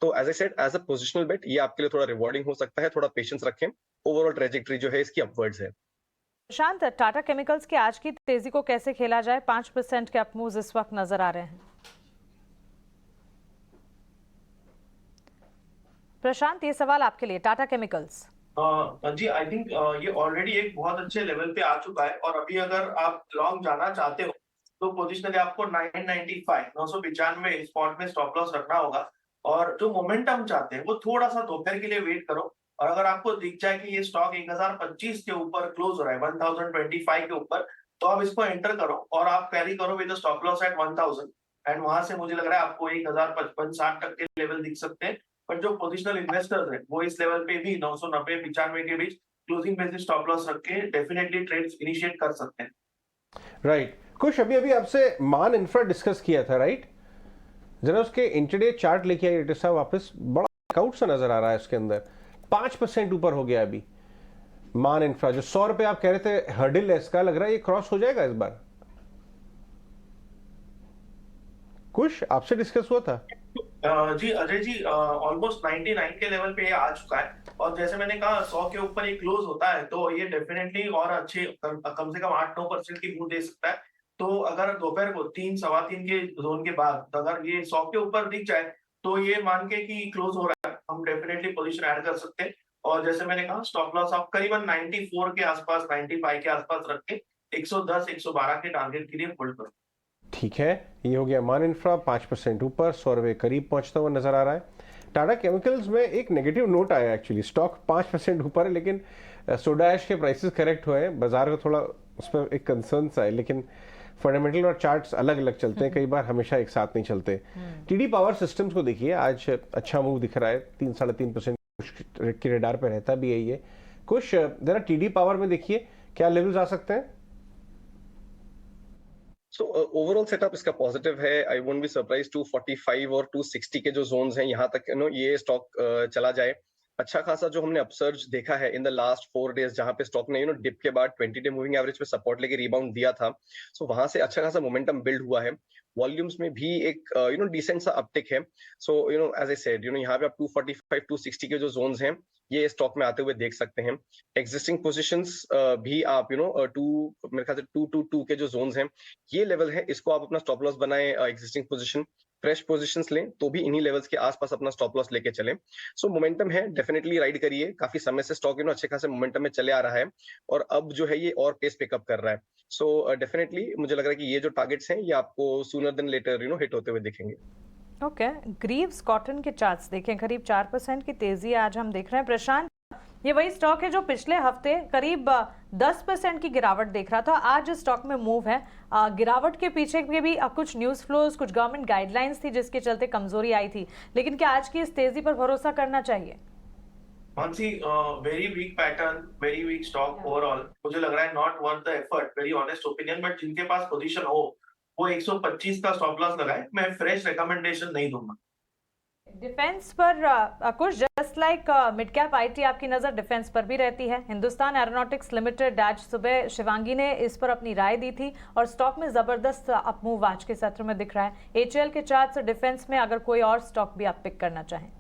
तो as I said, as a positional bet ये आपके लिए थोड़ा रिवॉर्डिंग हो सकता है, थोड़ा पेशेंस रखें। ओवरऑल ट्रेजेक्टरी जो है इसकी अपवर्ड्स है। प्रशांत, टाटा केमिकल्स की आज की तेजी को कैसे खेला जाए? 5% के अपमूव्स इस वक्त नजर आ रहे हैं। प्रशांत, ये सवाल आपके लिए, टाटा केमिकल्स। जी आई थिंक ये ऑलरेडी एक बहुत अच्छे लेवल पे आ चुका है, और अभी अगर आप लॉन्ग जाना चाहते हो तो पोजिशनली आपको 995 इस पॉइंट में स्टॉप लॉस रखना होगा। और जो मोमेंटम चाहते हैं वो थोड़ा सा दोपहर के लिए वेट करो, और अगर आपको दिख जाए कि ये स्टॉक 1025 के ऊपर क्लोज हो रहा है, 1025 के ऊपर, तो आप इसको एंटर करो और आप कैरी करो with stop loss at 1000, and वहां से मुझे लग रहा है आपको 1055-60 तक के लेवल दिख सकते हैं। पर जो पोजिशनल इन्वेस्टर्स हैं वो इस लेवल पे भी 990-95 के बीच क्लोजिंग बेसिस स्टॉप लॉस रख के डेफिनेटली ट्रेड्स इनिशिएट कर सकते हैं। राइट। कुछ अभी आपसे मान इंफ्रा डिस्कस किया था, राइट? जरा उसके इंटरडे चार्ट लेके आइए डेटा साहब वापस। बड़ा ब्रेकआउट सा नजर आ रहा है उसके अंदर, 5% ऊपर हो गया अभी मान इंफ्रा। जो 100 रुपए आप कह रहे थे हर्डल है इसका, लग रहा है ये क्रॉस हो जाएगा इस बार। कुछ आपसे डिस्कस हुआ था? जी अजय जी, ऑलमोस्ट 99 के लेवल पे ये आ चुका है, और जैसे मैंने कहा 100 के ऊपर ये क्लोज होता है तो ये डेफिनेटली और अच्छे कम से कम 8-9% की मूव दे सकता है। तो अगर दोपहर को 3-3.15 के जोन के बाद अगर ये 100 के ऊपर दिख जाए तो ये मान के कि क्लोज हो रहा है, हम डेफिनेटली पोजीशन ऐड कर सकते हैं। और जैसे मैंने कहा स्टॉप लॉस आप करीबन 94 के आसपास, 95 के आसपास रख के 110-112 के टारगेट के लिए होल्ड करो। ठीक है, ये हो गया मान इंफ्रा 5% ऊपर, 100 रुपए करीब पहुंचता हुआ नजर आ रहा है। टाटा केमिकल्स में एक नेगेटिव नोट आया एक्चुअली, स्टॉक 5% ऊपर है लेकिन सोडा ऐश के प्राइसेस करेक्ट हुए हैं, बाजार को थोड़ा उस पर एक कंसर्न सा है। लेकिन फंडामेंटल और चार्ट्स अलग अलग चलते हैं, कई बार हमेशा एक साथ नहीं चलते। टीडी पावर सिस्टम्स को देखिए, आज अच्छा मूव दिख रहा है, 3-3.5% के रेडार पे रहता भी है ये। कुछ जरा टीडी पावर में देखिए क्या लेवल्स आ सकते हैं। सो ओवरऑल सेटअप इसका पॉजिटिव है। आई वोंट बी सरप्राइज 245 और 260 के जो जोन्स हैं यहाँ तक ये स्टॉक चला जाए। अच्छा खासा जो हमने अपसर्ज देखा है इन द लास्ट 4 डेज, जहां पे स्टॉक ने डिप के बाद 20 डे मूविंग एवरेज पे सपोर्ट लेके रिबाउंड दिया था, सो वहां से अच्छा खासा मोमेंटम बिल्ड हुआ है। वॉल्यूम्स में भी एक डिसेंट सा अपटिक है। सो एज आई सेड यहाँ पे आप 245-260 के जो जोन्स हैं ये स्टॉक में आते हुए देख सकते हैं। एग्जिस्टिंग पोजीशंस भी आप मेरे ख्याल से 222 के जो जोन्स हैं ये लेवल है, इसको आप अपना स्टॉप लॉस बनाए एग्जिस्टिंग पोजीशन। फ्रेश पोजीशंस लें तो भी इन्हीं लेवल्स के आसपास अपना स्टॉप लॉस लेके चलें। सो मोमेंटम है, डेफिनेटली राइड करिए। काफी समय से स्टॉक अच्छे खासे मोमेंटम में चले आ रहा है और अब जो है ये और पेस पिकअप कर रहा है। सो डेफिनेटली मुझे लग रहा है कि ये जो टारगेट्स हैं ये आपको सूनर देन लेटर हिट होते हुए दिखेंगे। ओके, ग्रीव्स कॉटन के चार्ट्स देखें, करीब 4% की तेजी आज हम देख रहे हैं। प्रशांत, ये वही स्टॉक है जो पिछले हफ्ते करीब 10% की गिरावट देख रहा था, आज स्टॉक में मूव है। गिरावट के पीछे के भी कुछ न्यूज़ फ्लोज, कुछ गवर्नमेंट गाइडलाइंस थी जिसके चलते कमजोरी आई थी, लेकिन क्या आज की इस तेजी पर भरोसा करना चाहिए? Mansi, very weak pattern, very weak stock overall. मुझे लग रहा है not worth the effort, very honest opinion. But जिनके पास पोजीशन हो वो 125 का स्टॉप लॉस लगाए, मैं फ्रेश रिकमेंडेशन नहीं दूंगा। डिफेंस पर कुछ just like mid cap IT, आपकी नजर डिफेंस पर भी रहती है। हिंदुस्तान एरोनॉटिक्स लिमिटेड, आज सुबह शिवांगी ने इस पर अपनी राय दी थी और स्टॉक में जबरदस्त अपमूव आज के सत्र में दिख रहा है। एचएएल के चार्ट से डिफेंस में अगर कोई और स्टॉक भी आप पिक करना चाहें।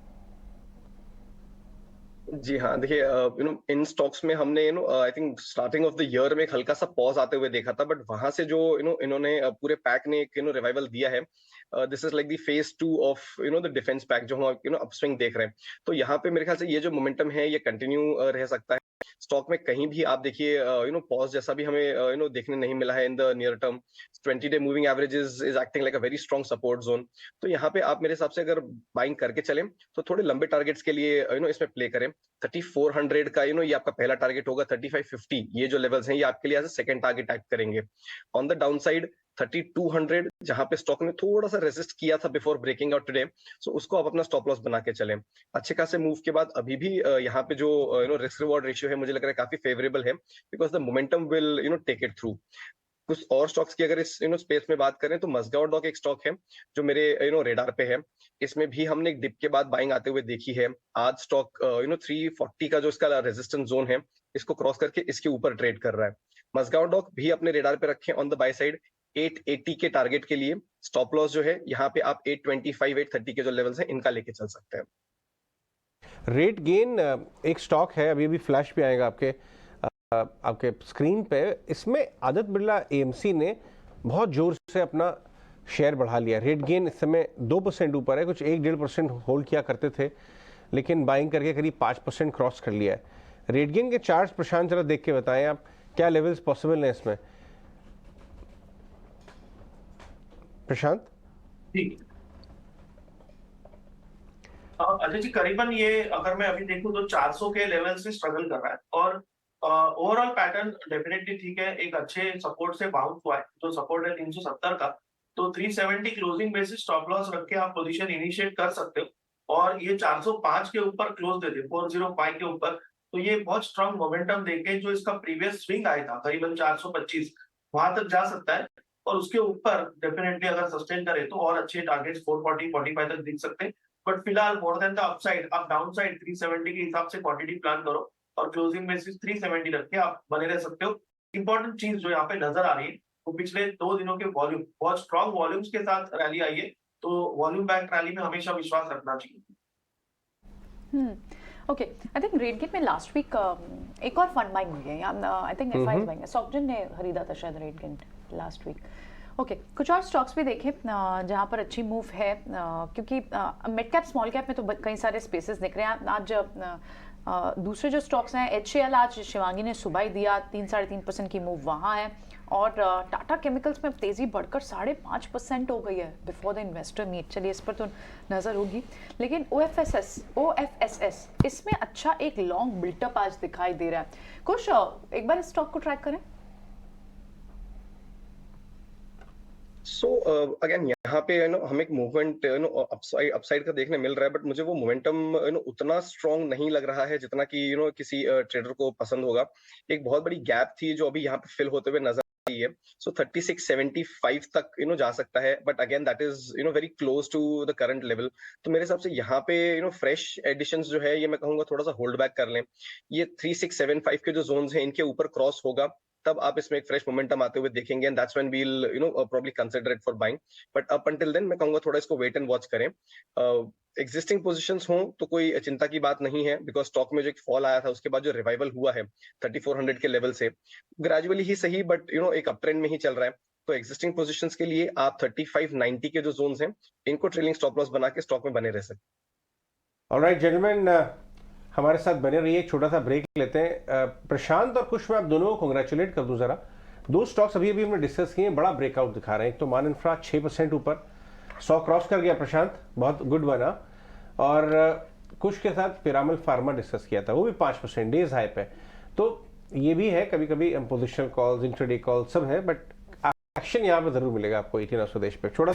जी हाँ, देखिए इन स्टॉक्स में हमने I think starting of the year में एक हल्का सा पॉज आते हुए देखा था, बट वहां से जो इन्होंने पूरे पैक ने एक रिवाइवल दिया है। This is like the phase 2 of the defence pack जो हम अपस्विंग देख रहे हैं। तो यहाँ पे मेरे ख्याल से ये जो मोमेंटम है ये कंटिन्यू रह सकता है। स्टॉक में कहीं भी आप देखिए पॉज जैसा भी हमें देखने नहीं मिला है in the near term. 20 day moving average is acting like a very strong support zone. तो यहाँ पे आप मेरे हिसाब से अगर बाइंग करके चलें तो थोड़े लंबे टारगेट्स के लिए इसमें प्ले करें। 3400 का ये आपका पहला टारगेट होगा। 3550 ये जो लेवल्स हैं ये आपके लिए as a second target act करेंगे। ऑन द डाउन साइड 3200 जहां पे स्टॉक ने थोड़ा सा रेजिस्ट किया था बिफोर ब्रेकिंग आउट टुडे, सो उसको आप अपना स्टॉप लॉस बना के चलें। अच्छे खासे मूव के बाद अभी भी यहाँ पे जो रिस्क रिवॉर्ड रेशियो है मुझे लग रहा है काफी फेवरेबल है, because the momentum will take it through. कुछ और स्टॉक्स की अगर इस स्पेस में बात करें तो मज़गाओ डॉक एक स्टॉक है जो मेरे रेडार पे है। इसमें भी हमने एक डिप के बाद बाइंग आते हुए देखी है। आज स्टॉक 340 का जो इसका रेजिस्टेंस जोन है इसको क्रॉस करके इसके ऊपर ट्रेड कर रहा है। मज़गाओ डॉक भी अपने रेडार पे रखें ऑन द बाय साइड। 880 के टारगेट के लिए स्टॉप लॉस जो है यहाँ पे आप 825 830 के जो लेवल्स हैं इनका लेके चल सकते हैं। रेट गेन एक स्टॉक है, अभी भी फ्लैश पे आएगा आपके स्क्रीन पे। इसमें आदित्य बिरला एएमसी ने बहुत जोर से अपना शेयर बढ़ा लिया। रेट गेन इस समय 2% ऊपर है, कुछ 1-1.5% होल्ड किया करते थे लेकिन बाइंग करके करीब 5% क्रॉस कर लिया है। रेट गेन के चार्ट्स प्रशांत जरा देख के बताएं आप, क्या लेवल्स पॉसिबल हैं इसमें? प्रशांत अजय जी, करीबन ये अगर मैं अभी देखूं तो 400 के लेवल से स्ट्रगल कर रहा है और ओवरऑल पैटर्न डेफिनेटली ठीक है। एक अच्छे सपोर्ट से बाउंस हुआ है, जो सपोर्ट है 370 का, तो 370 क्लोजिंग बेसिस स्टॉप लॉस रख के आप पोजीशन इनिशिएट कर सकते हो और ये 405 के ऊपर क्लोज दे दे, 405 के ऊपर, तो ये बहुत स्ट्रांग मोमेंटम देके जो इसका प्रीवियस स्विंग आया था करीबन 425 वहां तक जा सकता है और उसके ऊपर डेफिनेटली अगर सस्टेन करे तो और अच्छे टारगेट्स 440 45 तक दिख सकते हैं। बट फिलहाल मोर देन द अपसाइड, आप डाउन साइड 370 के हिसाब से क्वांटिटी प्लान करो और क्लोजिंग बेसिस 370 रख के आप बने रह सकते हो। इंपॉर्टेंट चीज जो यहाँ पे नजर आ रही है वो पिछले 2 दिनों के वॉल्यूम, बहुत स्ट्रॉन्ग वॉल्यूम्स के साथ रैली आई है, तो वॉल्यूम बैक रैली में हमेशा विश्वास रखना चाहिए। Okay, I think rate gain में लास्ट वीक एक और फंड बाइंग हुई है। आई थिंक एफआईज बाइंग है, सॉफ्टजन ने खरीदा था शायद RateGain last week. Okay, कुछ और स्टॉक्स भी देखें जहाँ पर अच्छी मूव है, क्योंकि मिड कैप स्मॉल कैप में तो कई सारे स्पेसेस दिख रहे हैं। आज दूसरे जो स्टॉक्स हैं, एचएएल आज शिवांगी ने सुबह ही दिया, 3-3.5% की मूव वहाँ है और टाटा केमिकल्स में तेज़ी बढ़कर 5.5% हो गई है बिफोर द इन्वेस्टर मीट। चलिए इस पर तो नज़र होगी, लेकिन OFSS इसमें अच्छा एक लॉन्ग बिल्टअप आज दिखाई दे रहा है। कुछ एक बार इस स्टॉक को ट्रैक करें। सो अगेन यहाँ पे हमें एक मूवमेंट अपसाइड का देखने मिल रहा है, बट मुझे वो मोमेंटम उतना स्ट्रॉन्ग नहीं लग रहा है जितना कि किसी ट्रेडर को पसंद होगा। एक बहुत बड़ी गैप थी जो अभी यहाँ पे फिल होते हुए नजर आ रही है। सो 3675 तक जा सकता है, but again that is very close to the current level. तो मेरे हिसाब से यहाँ पे फ्रेश एडिशंस जो है ये मैं कहूंगा थोड़ा सा होल्ड बैक कर लें। ये 3675 के जो जोन्स हैं इनके ऊपर क्रॉस होगा तब आप इसमें एक फ्रेश मोमेंटम आते हुए देखेंगे and that's when we will probably consider it for buying. But up until then मैं कहूंगा थोड़ा इसको वेट एंड वॉच करें। एग्जिस्टिंग पोजीशंस हों तो कोई चिंता की बात नहीं है, बिकॉज स्टॉक में जो एक फॉल आया था उसके बाद जो रिवाइवल हुआ है 3400 के लेवल से ग्रेजुअली ही सही, बट एक अप ट्रेंड में ही चल रहा है। तो एग्जिस्टिंग पोजीशंस के लिए आप 3590 के जो जोन्स हैं इनको ट्रेलिंग स्टॉप लॉस बना के स्टॉक में बने रह सकते। ऑलराइट जेंटलमैन, हमारे साथ बने रहिए, एक छोटा सा ब्रेक लेते हैं। प्रशांत और कुश, मैं आप दोनों को कांग्रेचुलेट कर दूं जरा। दो स्टॉक्स अभी हमने डिस्कस किए, बड़ा ब्रेकआउट दिखा रहे हैं। एक तो मान इंफ्रा 6% ऊपर 100 क्रॉस कर गया प्रशांत, बहुत गुड बना। और कुछ के साथ पिरामल फार्मा डिस्कस किया था, वो भी 5% डेज हाई पे। तो ये भी है, कभी कभी पोजिशनल कॉल्स, इंट्राडे कॉल सब है, बट एक्शन यहाँ पे जरूर मिलेगा आपको 18 स्वदेश पे। छोटा